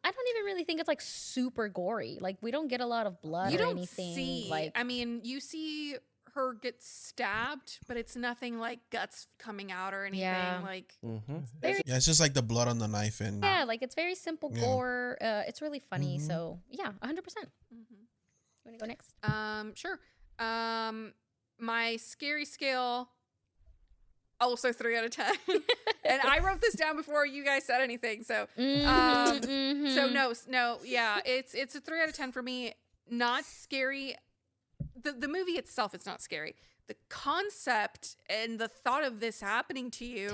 [SPEAKER 2] don't even really think it's like super gory. Like we don't get a lot of blood
[SPEAKER 3] You
[SPEAKER 2] or
[SPEAKER 3] don't
[SPEAKER 2] anything.
[SPEAKER 3] see.
[SPEAKER 2] Like
[SPEAKER 3] I mean, you see her get stabbed, but it's nothing like guts coming out or anything.
[SPEAKER 2] Yeah.
[SPEAKER 3] Like
[SPEAKER 7] Yeah, it's just like the blood on the knife and
[SPEAKER 2] yeah, like it's very simple gore. It's really funny. So yeah, 100%. You want to go next?
[SPEAKER 3] Sure. My scary scale, also 3 out of 10. And I wrote this down before you guys said anything. So, so no, yeah, it's a 3 out of 10 for me. Not scary. The movie itself is not scary. The concept and the thought of this happening to you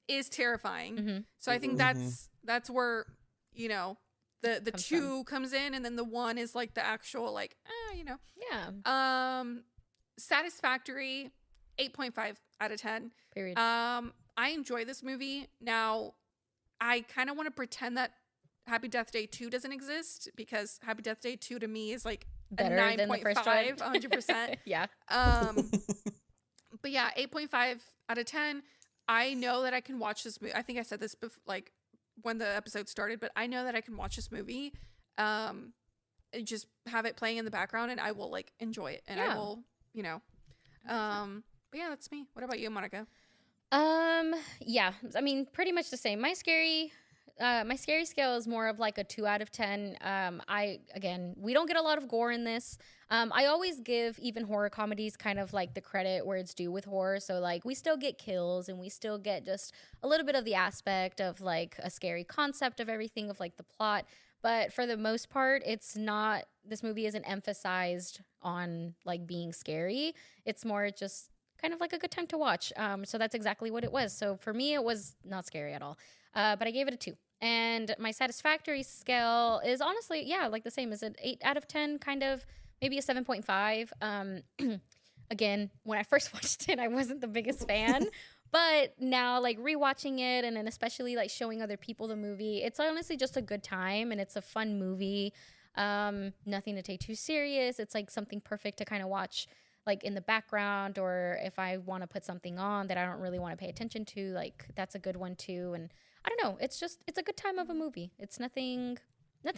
[SPEAKER 3] is terrifying. So I think that's where, you know, the 2 comes in, and then the 1 is like the actual like you know.
[SPEAKER 2] Yeah.
[SPEAKER 3] Satisfactory, 8.5 out of 10.
[SPEAKER 2] Period.
[SPEAKER 3] I enjoy this movie. Now, I kind of want to pretend that Happy Death Day 2 doesn't exist because Happy Death Day 2 to me is like
[SPEAKER 2] Better
[SPEAKER 3] a
[SPEAKER 2] than the first
[SPEAKER 3] 9.5,
[SPEAKER 2] one.
[SPEAKER 3] 100%.
[SPEAKER 2] Yeah.
[SPEAKER 3] But yeah, 8.5 out of 10. I know that I can watch this movie. I think I said this like when the episode started, but I know that I can watch this movie, and just have it playing in the background, and I will like enjoy it, and I will, you know, but yeah, that's me. What about you, Monica?
[SPEAKER 2] Yeah, I mean, pretty much the same. My scary scale is more of like a 2 out of 10. Again, we don't get a lot of gore in this. I always give even horror comedies kind of like the credit where it's due with horror. So like we still get kills and we still get just a little bit of the aspect of like a scary concept of everything of like the plot. But for the most part, this movie isn't emphasized on like being scary. It's more just kind of like a good time to watch. So that's exactly what it was. So for me, it was not scary at all. But I gave it a 2. And my satisfactory scale is honestly, yeah, like the same as an 8 out of 10, kind of, maybe a 7.5. Again, when I first watched it, I wasn't the biggest fan. But now, like, rewatching it and then especially, like, showing other people the movie, it's honestly just a good time and it's a fun movie. Nothing to take too serious. It's, like, something perfect to kind of watch, like, in the background, or if I want to put something on that I don't really want to pay attention to, like, that's a good one, too. And I don't know. It's a good time of a movie. It's nothing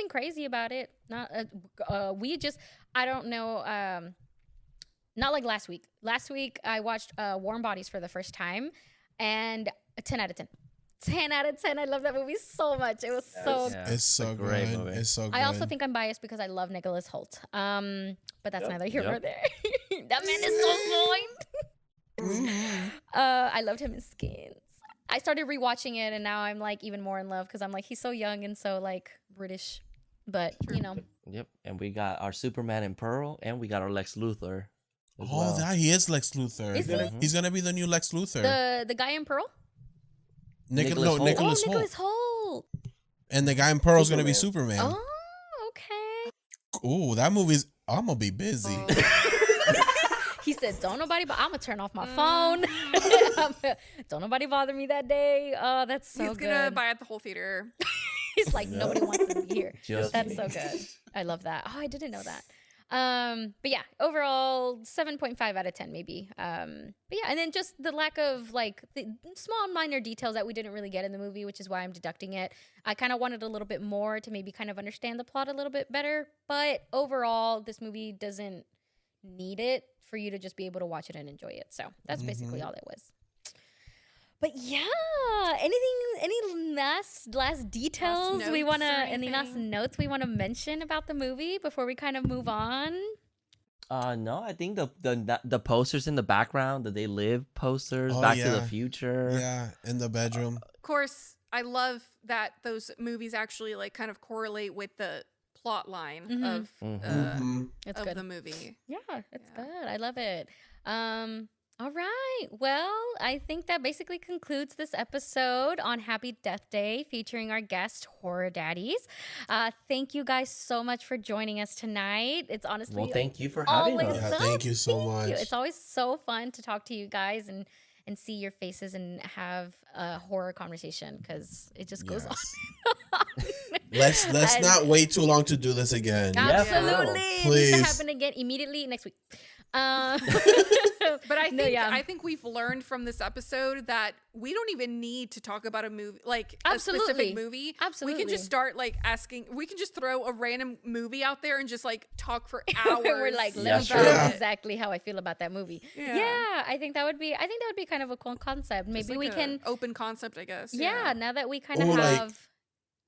[SPEAKER 2] crazy about it. Not, I don't know, not like last week. Last week, I watched Warm Bodies for the first time, and a 10 out of 10. 10 out of 10. I love that movie so much. It was so good.
[SPEAKER 7] It's so great. It's so good.
[SPEAKER 2] I also think I'm biased because I love Nicholas Hoult. But that's neither here nor there. That man is so fine. I loved him in Skins. I started rewatching it, and now I'm like even more in love because I'm like, he's so young and so like British. But, you know.
[SPEAKER 6] Yep. And we got our Superman in Pearl, and we got our Lex Luthor.
[SPEAKER 7] He is Lex Luthor.
[SPEAKER 2] Is he?
[SPEAKER 7] He's gonna be the new Lex Luthor.
[SPEAKER 2] The guy in Pearl?
[SPEAKER 7] Nicholas Hoult.
[SPEAKER 2] Nicholas Hoult.
[SPEAKER 7] And the guy in Pearl is gonna be Superman.
[SPEAKER 2] Oh, okay.
[SPEAKER 7] Ooh, that movie's I'm gonna be busy.
[SPEAKER 2] He said, "Don't nobody, but I'm gonna turn off my phone. Don't nobody bother me that day." Oh, that's so
[SPEAKER 3] He's
[SPEAKER 2] good.
[SPEAKER 3] gonna buy at the whole theater.
[SPEAKER 2] He's like, nobody wants to be here. That's
[SPEAKER 6] me.
[SPEAKER 2] so good. I love that. Oh, I didn't know that. But yeah, overall 7.5 out of 10 maybe. But yeah, and then just the lack of like the small minor details that we didn't really get in the movie, which is why I'm deducting it. I kind of wanted a little bit more to maybe kind of understand the plot a little bit better, but overall this movie doesn't need it for you to just be able to watch it and enjoy it. So that's basically all it was. But yeah, any last details
[SPEAKER 3] notes
[SPEAKER 2] we wanna,
[SPEAKER 3] or
[SPEAKER 2] any last
[SPEAKER 3] anything?
[SPEAKER 2] notes we wanna mention about the movie before we kind of move on?
[SPEAKER 6] No, I think the posters in the background, the They Live posters,
[SPEAKER 7] Oh,
[SPEAKER 6] Back to the
[SPEAKER 7] yeah.
[SPEAKER 6] Future.
[SPEAKER 7] Yeah, in the bedroom.
[SPEAKER 3] Of course, I love that those movies actually like kind of correlate with the plot line of
[SPEAKER 2] It's
[SPEAKER 3] of
[SPEAKER 2] good.
[SPEAKER 3] the movie.
[SPEAKER 2] Yeah, it's good. I love it. All right. Well, I think that basically concludes this episode on Happy Death Day featuring our guest, Horror Daddies. Thank you guys so much for joining us tonight. It's honestly
[SPEAKER 6] Well, thank you for having
[SPEAKER 2] always
[SPEAKER 6] us.
[SPEAKER 7] Yeah, thank you so much.
[SPEAKER 2] It's always so fun to talk to you guys and see your faces and have a horror conversation because it just goes
[SPEAKER 7] Yes.
[SPEAKER 2] on.
[SPEAKER 7] Let's
[SPEAKER 2] And-
[SPEAKER 7] not wait too long to do this again.
[SPEAKER 6] Yeah, for real.
[SPEAKER 2] Absolutely. It needs to
[SPEAKER 7] Please.
[SPEAKER 2] happen again immediately next week.
[SPEAKER 3] But I think
[SPEAKER 2] No, yeah.
[SPEAKER 3] I think we've learned from this episode that we don't even need to talk about a movie like
[SPEAKER 2] Absolutely.
[SPEAKER 3] a specific movie. We
[SPEAKER 2] Absolutely.
[SPEAKER 3] can just start like asking. We can just throw a random movie out there and just like talk for hours.
[SPEAKER 2] We're like, let
[SPEAKER 6] Yeah,
[SPEAKER 2] me
[SPEAKER 6] sure.
[SPEAKER 2] tell you
[SPEAKER 7] Yeah.
[SPEAKER 2] exactly how I feel about that movie.
[SPEAKER 3] Yeah.
[SPEAKER 2] Yeah, I think that would be kind of a cool concept.
[SPEAKER 3] Just
[SPEAKER 2] Maybe
[SPEAKER 3] like
[SPEAKER 2] we
[SPEAKER 3] a
[SPEAKER 2] can
[SPEAKER 3] open concept, I guess.
[SPEAKER 2] yeah, now that we kind of
[SPEAKER 7] Ooh, like,
[SPEAKER 2] have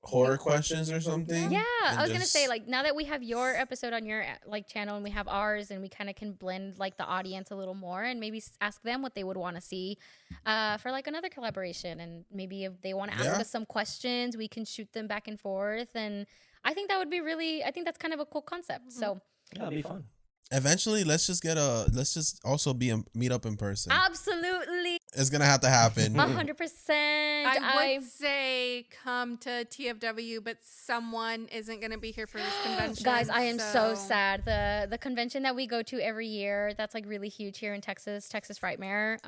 [SPEAKER 7] Horror questions or something.
[SPEAKER 2] yeah,
[SPEAKER 7] And
[SPEAKER 2] I was gonna say
[SPEAKER 7] just-
[SPEAKER 2] like now that we have your episode on your like channel and we have ours and we kind of can blend like the audience a little more and maybe ask them what they would want to see for like another collaboration and maybe if they want to ask
[SPEAKER 7] Yeah.
[SPEAKER 2] us some questions we can shoot them back and forth and I think that would be really I think that's kind of a cool concept. So
[SPEAKER 6] Yeah, it'll be fun.
[SPEAKER 7] Eventually, let's just also meet up in person.
[SPEAKER 2] absolutely
[SPEAKER 7] It's gonna have to happen.
[SPEAKER 2] 100%.
[SPEAKER 3] I would say come to TFW, but someone isn't going to be here for this convention.
[SPEAKER 2] Guys, I am so sad. The convention that we go to every year, that's like really huge here in Texas Frightmare.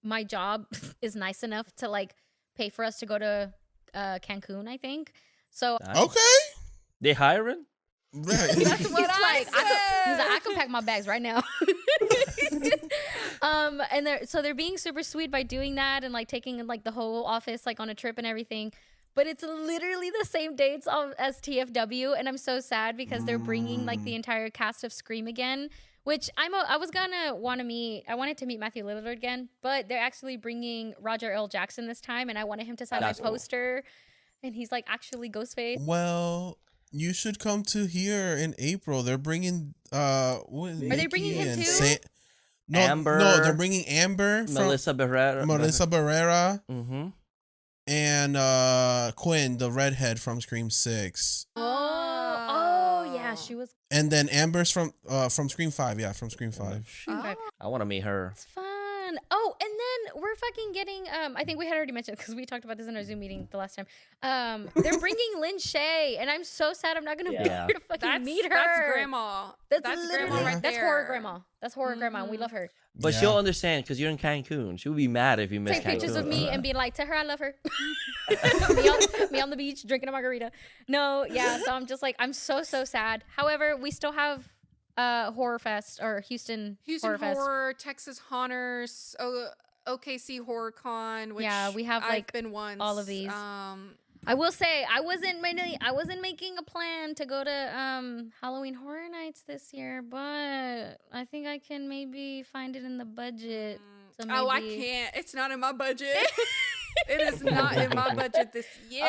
[SPEAKER 2] My job is nice enough to like pay for us to go to Cancun, I think. So
[SPEAKER 6] Nice.
[SPEAKER 7] Okay.
[SPEAKER 6] They hiring?
[SPEAKER 7] Right.
[SPEAKER 3] That's what I
[SPEAKER 2] he's like, I
[SPEAKER 3] said.
[SPEAKER 2] can pack my bags right now. And they're being super sweet by doing that and like taking like the whole office like on a trip and everything. But it's literally the same dates as TFW, and I'm so sad because they're bringing like the entire cast of Scream again. Which I wanted to meet Matthew Lillard again, but they're actually bringing Roger L. Jackson this time, and I wanted him to sign
[SPEAKER 6] That's
[SPEAKER 2] my
[SPEAKER 6] cool.
[SPEAKER 2] poster, and he's like actually Ghostface.
[SPEAKER 7] Well, you should come to here in April. They're bringing Are
[SPEAKER 2] they bringing him too?
[SPEAKER 7] No,
[SPEAKER 6] Amber.
[SPEAKER 7] No, they're bringing Amber from
[SPEAKER 6] Melissa Barrera.
[SPEAKER 7] Melissa Barrera
[SPEAKER 6] Mm-hmm.
[SPEAKER 7] and Quinn, the redhead from Scream 6.
[SPEAKER 2] Oh yeah, she was.
[SPEAKER 7] And then Amber's from Scream 5. Yeah, from Scream 5.
[SPEAKER 6] I want to meet her.
[SPEAKER 2] It's fun. Oh, and then we're fucking getting. I think we had already mentioned because we talked about this in our Zoom meeting the last time. They're bringing Lynn Shay, and I'm so sad I'm not gonna be
[SPEAKER 6] Yeah.
[SPEAKER 2] here to fucking
[SPEAKER 3] That's,
[SPEAKER 2] meet her.
[SPEAKER 3] that's grandma.
[SPEAKER 2] That's
[SPEAKER 3] grandma
[SPEAKER 2] literally
[SPEAKER 3] right
[SPEAKER 2] that's
[SPEAKER 3] there.
[SPEAKER 2] horror grandma. That's horror grandma, and we love her.
[SPEAKER 6] But
[SPEAKER 7] Yeah.
[SPEAKER 6] she'll understand because you're in Cancun. She'll be mad if you miss
[SPEAKER 2] Take
[SPEAKER 6] Cancun.
[SPEAKER 2] pictures of me and be like, "To her, I love her." me on the beach drinking a margarita. No, yeah. So I'm just like, I'm so sad. However, we still have Horror Fest or Houston
[SPEAKER 3] Houston
[SPEAKER 2] Horror
[SPEAKER 3] Horror,
[SPEAKER 2] Fest.
[SPEAKER 3] Texas Haunters, OKC Horror Con. Which
[SPEAKER 2] Yeah, we have,
[SPEAKER 3] I've
[SPEAKER 2] like,
[SPEAKER 3] been once.
[SPEAKER 2] all of these. I will say I wasn't making a plan to go to Halloween Horror Nights this year, but I think I can maybe find it in the budget. So
[SPEAKER 3] Oh, I
[SPEAKER 2] maybe-
[SPEAKER 3] can't. It's not in my budget. It is not in my budget this year.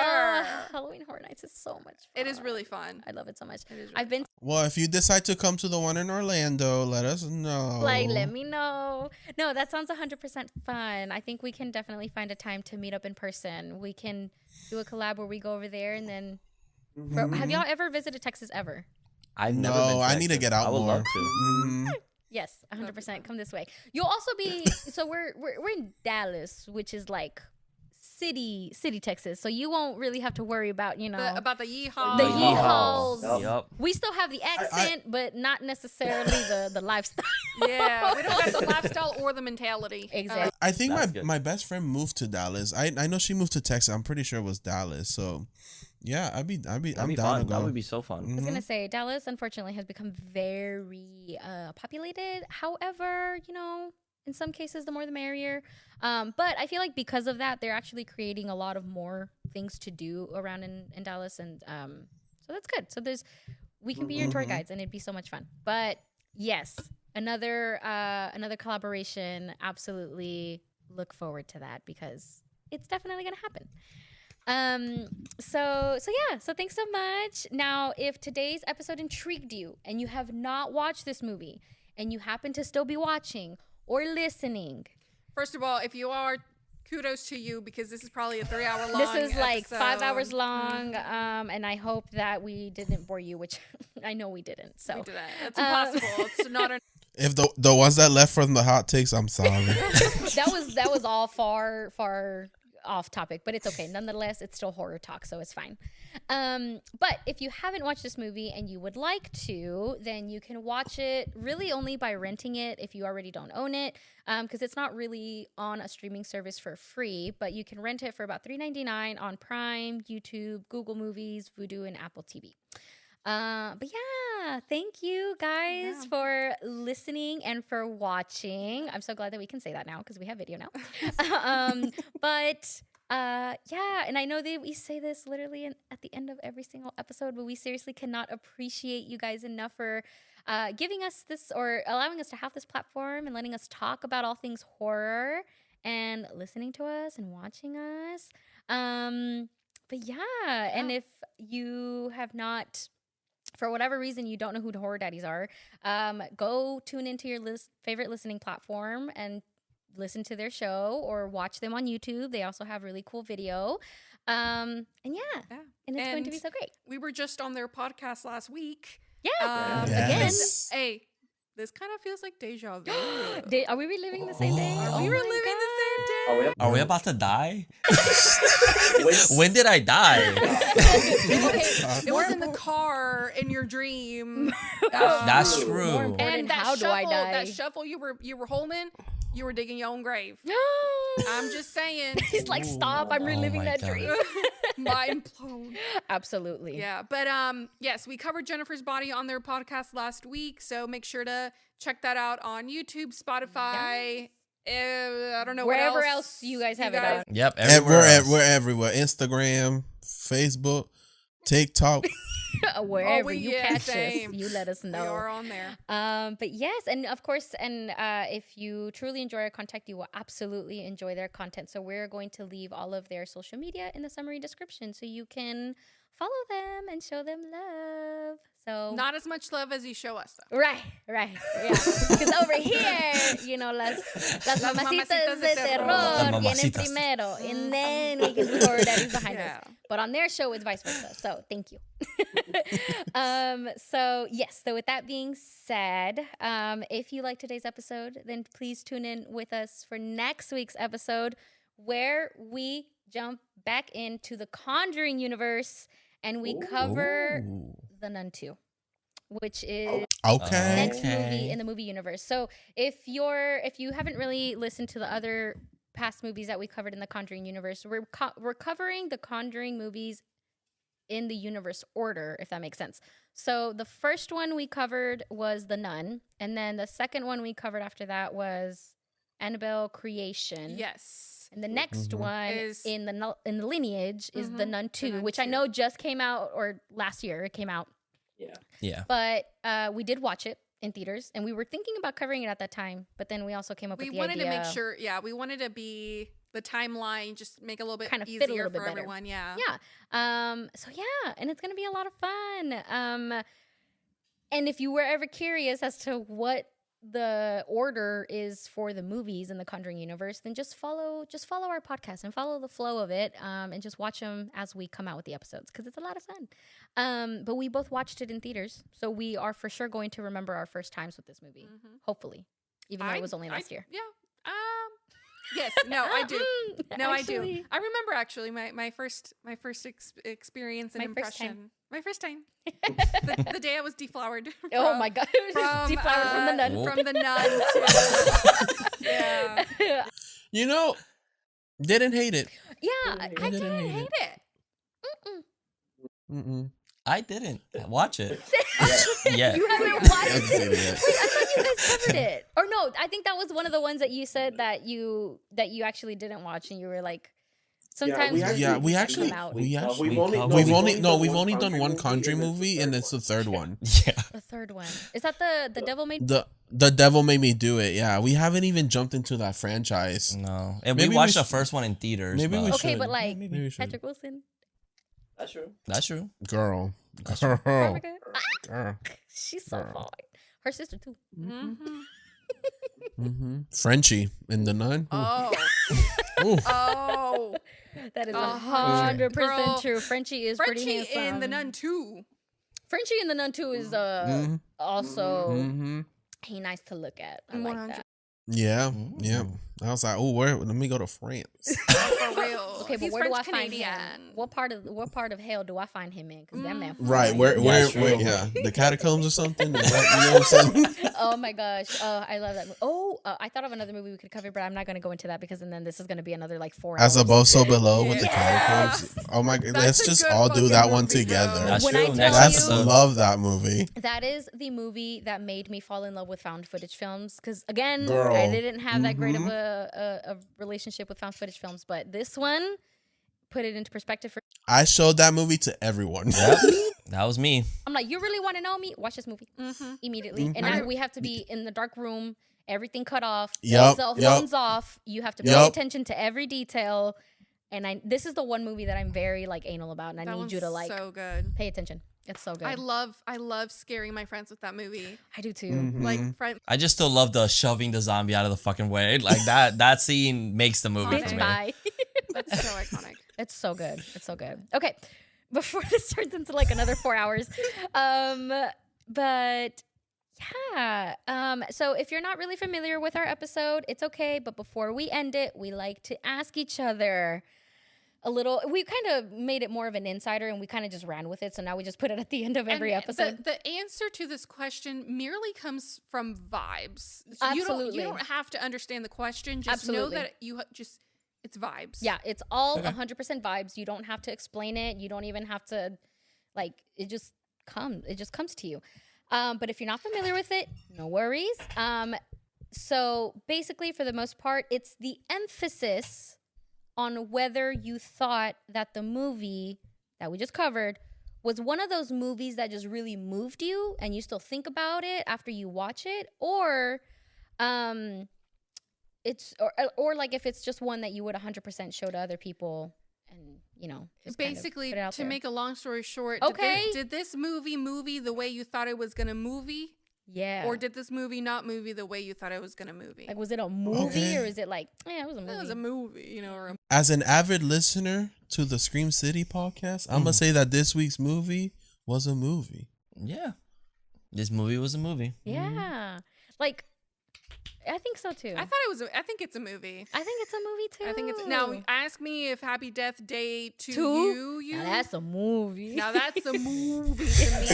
[SPEAKER 2] Halloween Horror Nights is so much fun.
[SPEAKER 3] It is really fun.
[SPEAKER 2] I love it so much.
[SPEAKER 3] It is really
[SPEAKER 2] I've been
[SPEAKER 7] Well, if you decide to come to the one in Orlando, let us know.
[SPEAKER 2] like, let me know. No, that sounds 100% fun. I think we can definitely find a time to meet up in person. We can do a collab where we go over there and then. Have y'all ever visited Texas ever?
[SPEAKER 6] I've never been.
[SPEAKER 7] No, I need to
[SPEAKER 6] Texas.
[SPEAKER 7] get out
[SPEAKER 6] I would
[SPEAKER 7] more.
[SPEAKER 6] love to.
[SPEAKER 7] Mhm.
[SPEAKER 2] Yes, 100%. Come this way. You'll also be. So we're in Dallas, which is like City, Texas. So you won't really have to worry about,
[SPEAKER 3] About the yeehaw.
[SPEAKER 2] the
[SPEAKER 6] yeehaws.
[SPEAKER 2] yeehaws.
[SPEAKER 6] Yup.
[SPEAKER 2] We still have the accent, but not necessarily the lifestyle.
[SPEAKER 3] Yeah, we don't got the lifestyle or the mentality.
[SPEAKER 2] Exactly.
[SPEAKER 7] I think
[SPEAKER 6] That's good.
[SPEAKER 7] my best friend moved to Dallas. I know she moved to Texas. I'm pretty sure it was Dallas. So yeah, I'm
[SPEAKER 6] That'd be
[SPEAKER 7] down to
[SPEAKER 6] fun.
[SPEAKER 7] go.
[SPEAKER 6] That would be so fun.
[SPEAKER 2] I was gonna say Dallas, unfortunately, has become very populated. However, in some cases, the more the merrier. But I feel like because of that, they're actually creating a lot of more things to do around in Dallas, and so that's good. So we can be your tour guides, and it'd be so much fun. But yes, another collaboration. Absolutely look forward to that because it's definitely gonna happen. So thanks so much. Now, if today's episode intrigued you and you have not watched this movie and you happen to still be watching or listening,
[SPEAKER 3] First of all, if you are, kudos to you because this is probably a 3-hour long.
[SPEAKER 2] this is like
[SPEAKER 3] episode.
[SPEAKER 2] 5 hours long. And I hope that we didn't bore you, which I know we didn't. So
[SPEAKER 3] We did that. It's impossible. It's not.
[SPEAKER 7] If the ones that left from the hot takes, I'm sorry.
[SPEAKER 2] that was all far off topic, but it's okay. Nonetheless, it's still horror talk, so it's fine. But if you haven't watched this movie and you would like to, then you can watch it really only by renting it if you already don't own it, because it's not really on a streaming service for free, but you can rent it for about $3.99 on Prime, YouTube, Google Movies, Vudu, and Apple TV. But yeah, thank you guys for listening and for watching. I'm so glad that we can say that now because we have video now. But yeah, and I know that we say this literally at the end of every single episode, but we seriously cannot appreciate you guys enough for giving us this or allowing us to have this platform and letting us talk about all things horror and listening to us and watching us. But yeah, and if you have not, for whatever reason, you don't know who the Horror Daddies are, go tune into your favorite listening platform and listen to their show or watch them on YouTube. They also have really cool video. And and it's going to be so great.
[SPEAKER 3] We were just on their podcast last week.
[SPEAKER 2] Yeah.
[SPEAKER 7] Yes.
[SPEAKER 3] Hey, this kind of feels like deja vu.
[SPEAKER 2] Are we reliving the same day?
[SPEAKER 3] Are we reliving the same day?
[SPEAKER 6] Are we about to die? When did I die?
[SPEAKER 3] It was in the car in your dream.
[SPEAKER 6] That's true.
[SPEAKER 2] And
[SPEAKER 3] that
[SPEAKER 2] how do I die?
[SPEAKER 3] That shuffle you were holding, you were digging your own grave. I'm just saying.
[SPEAKER 2] He's like, stop! I'm reliving
[SPEAKER 6] my
[SPEAKER 2] that
[SPEAKER 6] God.
[SPEAKER 2] dream.
[SPEAKER 3] Mind blown.
[SPEAKER 2] Absolutely.
[SPEAKER 3] Yeah, but yes, we covered Jennifer's Body on their podcast last week, so make sure to check that out on YouTube, Spotify. I don't know
[SPEAKER 2] Wherever
[SPEAKER 3] what
[SPEAKER 2] else you guys have it on.
[SPEAKER 6] Yep.
[SPEAKER 7] And
[SPEAKER 6] Everywhere else.
[SPEAKER 7] we're everywhere. Instagram, Facebook, TikTok.
[SPEAKER 2] Wherever you catch
[SPEAKER 3] same.
[SPEAKER 2] us, you let us know.
[SPEAKER 3] We are on there.
[SPEAKER 2] But yes, and of course, and if you truly enjoy our content, you will absolutely enjoy their content. So we're going to leave all of their social media in the summary description so you can follow them and show them love. So
[SPEAKER 3] Not as much love as you show us, though.
[SPEAKER 2] right, yeah. Because over here, las mamacitas de terror vienen
[SPEAKER 6] mamacitas.
[SPEAKER 2] primero, and then we can do Horror Daddies behind us. But on their show, it's vice versa. So thank you. So yes. So with that being said, if you like today's episode, then please tune in with us for next week's episode, where we jump back into the Conjuring universe and we cover the Nun II, which is
[SPEAKER 7] Okay.
[SPEAKER 2] next movie in the movie universe. So if you haven't really listened to the other past movies that we covered in the Conjuring universe, we're covering the Conjuring movies in the universe order, if that makes sense. So the first one we covered was The Nun, and then the second one we covered after that was Annabelle Creation.
[SPEAKER 3] Yes.
[SPEAKER 2] And the next one
[SPEAKER 3] Is-
[SPEAKER 2] in the lineage is The Nun
[SPEAKER 3] The
[SPEAKER 2] 2,
[SPEAKER 3] Nun
[SPEAKER 2] which I
[SPEAKER 3] 2.
[SPEAKER 2] know just came out, or last year it came out.
[SPEAKER 6] Yeah.
[SPEAKER 2] But we did watch it in theaters, and we were thinking about covering it at that time, but then we also came up
[SPEAKER 3] We
[SPEAKER 2] with the
[SPEAKER 3] wanted
[SPEAKER 2] idea.
[SPEAKER 3] to make sure, we wanted to be the timeline, just make it a little bit
[SPEAKER 2] Kind of fit
[SPEAKER 3] easier
[SPEAKER 2] a little bit
[SPEAKER 3] for
[SPEAKER 2] better.
[SPEAKER 3] everyone. Yeah.
[SPEAKER 2] Yeah. So yeah, and it's gonna be a lot of fun. And if you were ever curious as to what the order is for the movies in the Conjuring universe, then just follow our podcast and follow the flow of it, and just watch them as we come out with the episodes, because it's a lot of fun. But we both watched it in theaters, so we are for sure going to remember our first times with this movie. Hopefully, even though it was only last year.
[SPEAKER 3] Yeah. Yes, no, I do. No, I do.
[SPEAKER 2] Actually.
[SPEAKER 3] I remember actually my first experience and
[SPEAKER 2] My first time.
[SPEAKER 3] impression. My first time. the day I was deflowered.
[SPEAKER 2] Oh my god. Deflowered from the nun.
[SPEAKER 3] From the nun. Yeah.
[SPEAKER 7] You know, didn't hate it.
[SPEAKER 2] Yeah, I didn't hate it.
[SPEAKER 6] I didn't watch it. Yeah.
[SPEAKER 2] You haven't watched
[SPEAKER 7] Haven't seen
[SPEAKER 2] it?
[SPEAKER 7] it yet.
[SPEAKER 2] Wait, I thought you guys covered it. Or no, I think that was one of the ones that you said that you actually didn't watch, and you were like, sometimes
[SPEAKER 7] we actually we've only done one Conjuring movie, and it's the third one.
[SPEAKER 6] Yeah.
[SPEAKER 2] The third one, is that the Devil Made
[SPEAKER 7] The Devil Made Me Do It. Yeah, we haven't even jumped into that franchise.
[SPEAKER 6] No. And
[SPEAKER 7] Maybe
[SPEAKER 6] we
[SPEAKER 7] we
[SPEAKER 6] watched the
[SPEAKER 7] should-
[SPEAKER 6] first one in theaters.
[SPEAKER 7] maybe we
[SPEAKER 6] but-
[SPEAKER 2] Okay,
[SPEAKER 7] should.
[SPEAKER 2] but like
[SPEAKER 7] Maybe we should.
[SPEAKER 2] Patrick Wilson.
[SPEAKER 6] That's true.
[SPEAKER 7] Girl.
[SPEAKER 2] Veronica?
[SPEAKER 7] Girl.
[SPEAKER 2] She's so fine. Her sister too.
[SPEAKER 7] Frenchie in the Nun.
[SPEAKER 3] Oh.
[SPEAKER 7] Ooh.
[SPEAKER 3] Oh.
[SPEAKER 2] That is 100%
[SPEAKER 3] Girl.
[SPEAKER 2] true. Frenchie is
[SPEAKER 3] Frenchie
[SPEAKER 2] pretty handsome.
[SPEAKER 3] in the Nun II.
[SPEAKER 2] Frenchie in the Nun II is also he nice to look at. I like
[SPEAKER 3] 100.
[SPEAKER 2] that.
[SPEAKER 7] Yeah, yeah. I was like, oh, where? Let me go to France.
[SPEAKER 3] For real.
[SPEAKER 2] Okay, but
[SPEAKER 3] He's
[SPEAKER 2] where do I
[SPEAKER 3] French
[SPEAKER 2] find him?
[SPEAKER 3] Canadian.
[SPEAKER 2] What part of hell do I find him in? Because that man.
[SPEAKER 7] Right,
[SPEAKER 2] fine.
[SPEAKER 7] where?
[SPEAKER 6] true.
[SPEAKER 7] Yeah, the catacombs or something. Is that, you know what I'm saying?
[SPEAKER 2] Oh my gosh. Oh, I love that. Oh, I thought of another movie we could cover, but I'm not going to go into that because then this is going to be another like 4 hours.
[SPEAKER 7] As above, so below with the
[SPEAKER 3] Yes.
[SPEAKER 7] catacombs. Oh my!
[SPEAKER 3] That's
[SPEAKER 7] Let's
[SPEAKER 3] a
[SPEAKER 7] just
[SPEAKER 3] good
[SPEAKER 7] all do
[SPEAKER 3] fucking
[SPEAKER 7] that one
[SPEAKER 3] movie, bro.
[SPEAKER 7] together.
[SPEAKER 6] That's
[SPEAKER 2] When
[SPEAKER 6] true.
[SPEAKER 2] I tell
[SPEAKER 6] Next
[SPEAKER 7] That's
[SPEAKER 2] you-
[SPEAKER 6] episode.
[SPEAKER 7] love that movie.
[SPEAKER 2] That is the movie that made me fall in love with found footage films. Because again,
[SPEAKER 7] Girl.
[SPEAKER 2] I didn't have that great of a relationship with found footage films, but this one put it into perspective for.
[SPEAKER 7] I showed that movie to everyone.
[SPEAKER 6] Yep. That was me.
[SPEAKER 2] I'm like, you really want to know me? Watch this movie immediately. And now we have to be in the dark room, everything cut off,
[SPEAKER 7] Yup,
[SPEAKER 2] cell
[SPEAKER 7] yup.
[SPEAKER 2] phones off. You have to pay
[SPEAKER 7] Yup.
[SPEAKER 2] attention to every detail. And this is the one movie that I'm very like anal about, and I
[SPEAKER 3] That
[SPEAKER 2] need
[SPEAKER 3] one's
[SPEAKER 2] you to like
[SPEAKER 3] so good.
[SPEAKER 2] pay attention. It's so good.
[SPEAKER 3] I love scaring my friends with that movie.
[SPEAKER 2] I do too.
[SPEAKER 7] Mm-hmm.
[SPEAKER 3] Like friend.
[SPEAKER 6] I just still love the shoving the zombie out of the fucking way. Like that scene makes the movie for
[SPEAKER 2] Bitch,
[SPEAKER 6] me.
[SPEAKER 2] bye.
[SPEAKER 3] That's so iconic.
[SPEAKER 2] It's so good. It's so good. Okay. Before this turns into like another 4 hours. But yeah. So if you're not really familiar with our episode, it's okay. But before we end it, we like to ask each other a little. We kind of made it more of an insider and we kind of just ran with it. So now we just put it at the end of every
[SPEAKER 3] And
[SPEAKER 2] episode.
[SPEAKER 3] The answer to this question merely comes from vibes. So
[SPEAKER 2] Absolutely.
[SPEAKER 3] You don't have to understand the question. Just know
[SPEAKER 2] Absolutely.
[SPEAKER 3] that it's vibes.
[SPEAKER 2] Yeah, it's all 100% vibes. You don't have to explain it. You don't even have to, like, it just comes to you. But if you're not familiar with it, no worries. So basically, for the most part, it's the emphasis on whether you thought that the movie that we just covered was one of those movies that just really moved you and you still think about it after you watch it, or it's or like if it's just one that you would 100% show to other people, and you know, just kind of
[SPEAKER 3] Basically,
[SPEAKER 2] put it out
[SPEAKER 3] to
[SPEAKER 2] there.
[SPEAKER 3] make a long story short,
[SPEAKER 2] Okay.
[SPEAKER 3] did this movie the way you thought it was gonna movie,
[SPEAKER 2] Yeah.
[SPEAKER 3] or did this movie not movie the way you thought it was gonna movie?
[SPEAKER 2] like, was it a movie
[SPEAKER 7] Okay.
[SPEAKER 2] or is it like, yeah, it was a movie?
[SPEAKER 3] It was a movie, you know. Or a,
[SPEAKER 7] As an avid listener to the ScreamCity podcast, I'm gonna say that this week's movie was a movie.
[SPEAKER 6] Yeah. This movie was a movie.
[SPEAKER 2] Yeah. Like, I think so too.
[SPEAKER 3] I think it's a movie.
[SPEAKER 2] I think it's a movie too.
[SPEAKER 3] I think it's now. Ask me if Happy Death Day to
[SPEAKER 2] Two?
[SPEAKER 3] you.
[SPEAKER 2] Now that's a movie.
[SPEAKER 3] Now that's a movie to me.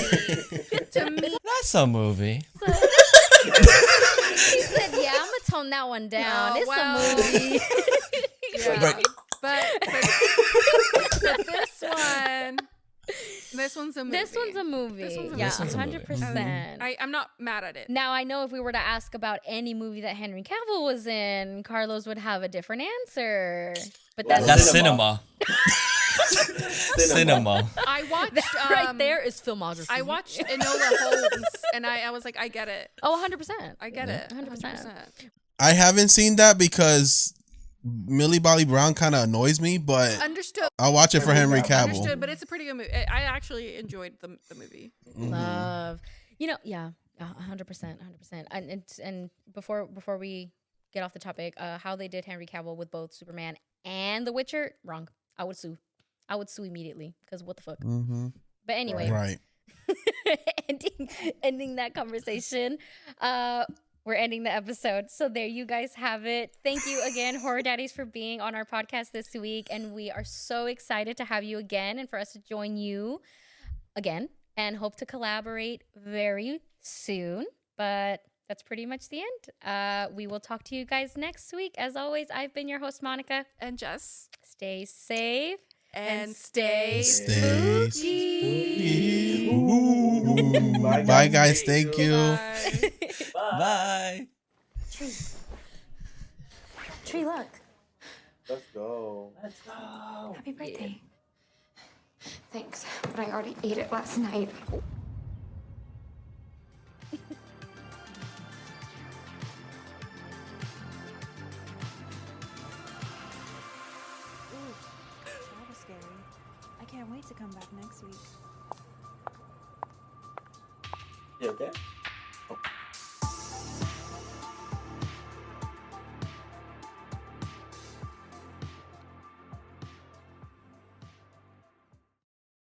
[SPEAKER 3] To me,
[SPEAKER 6] That's a movie.
[SPEAKER 2] He said, yeah, I'm gonna tone that one down.
[SPEAKER 3] No,
[SPEAKER 2] It's
[SPEAKER 3] well.
[SPEAKER 2] a movie.
[SPEAKER 3] yeah. but this one's a movie.
[SPEAKER 2] This one's a movie.
[SPEAKER 3] This one's a
[SPEAKER 2] Yeah,
[SPEAKER 3] movie. This
[SPEAKER 6] one's a movie.
[SPEAKER 2] 100%.
[SPEAKER 3] I'm not mad at it.
[SPEAKER 2] Now, I know if we were to ask about any movie that Henry Cavill was in, Carlos would have a different answer. But
[SPEAKER 6] That's cinema. Cinema.
[SPEAKER 3] I watched
[SPEAKER 2] that right there is filmography.
[SPEAKER 3] I watched Enola Holmes, and I was like, I get it.
[SPEAKER 2] Oh, 100%.
[SPEAKER 3] I get it.
[SPEAKER 2] 100%.
[SPEAKER 7] I haven't seen that because Millie Bobby Brown kind of annoys me, but
[SPEAKER 3] Understood.
[SPEAKER 7] I'll watch it for Henry Cavill.
[SPEAKER 3] Understood, but it's a pretty good movie. I actually enjoyed the movie.
[SPEAKER 2] Love. You know, yeah, 100%, 100%. And before we get off the topic, how they did Henry Cavill with both Superman and The Witcher, wrong. I would sue. I would sue immediately because what the fuck. But anyway,
[SPEAKER 7] Right.
[SPEAKER 2] ending that conversation. we're ending the episode. So there you guys have it. Thank you again, Horror Daddies, for being on our podcast this week. And we are so excited to have you again and for us to join you again and hope to collaborate very soon. But that's pretty much the end. We will talk to you guys next week. As always, I've been your host, Monica.
[SPEAKER 3] And Jess.
[SPEAKER 2] Stay safe.
[SPEAKER 3] And stay
[SPEAKER 7] Stay
[SPEAKER 3] spooky.
[SPEAKER 7] Ooh. Bye, guys. Thank you.
[SPEAKER 3] Bye.
[SPEAKER 6] Bye.
[SPEAKER 1] Tree, look.
[SPEAKER 8] Let's go.
[SPEAKER 1] Happy birthday. Thanks, but I already ate it last night.
[SPEAKER 9] That was scary. I can't wait to come back next week.
[SPEAKER 8] You okay?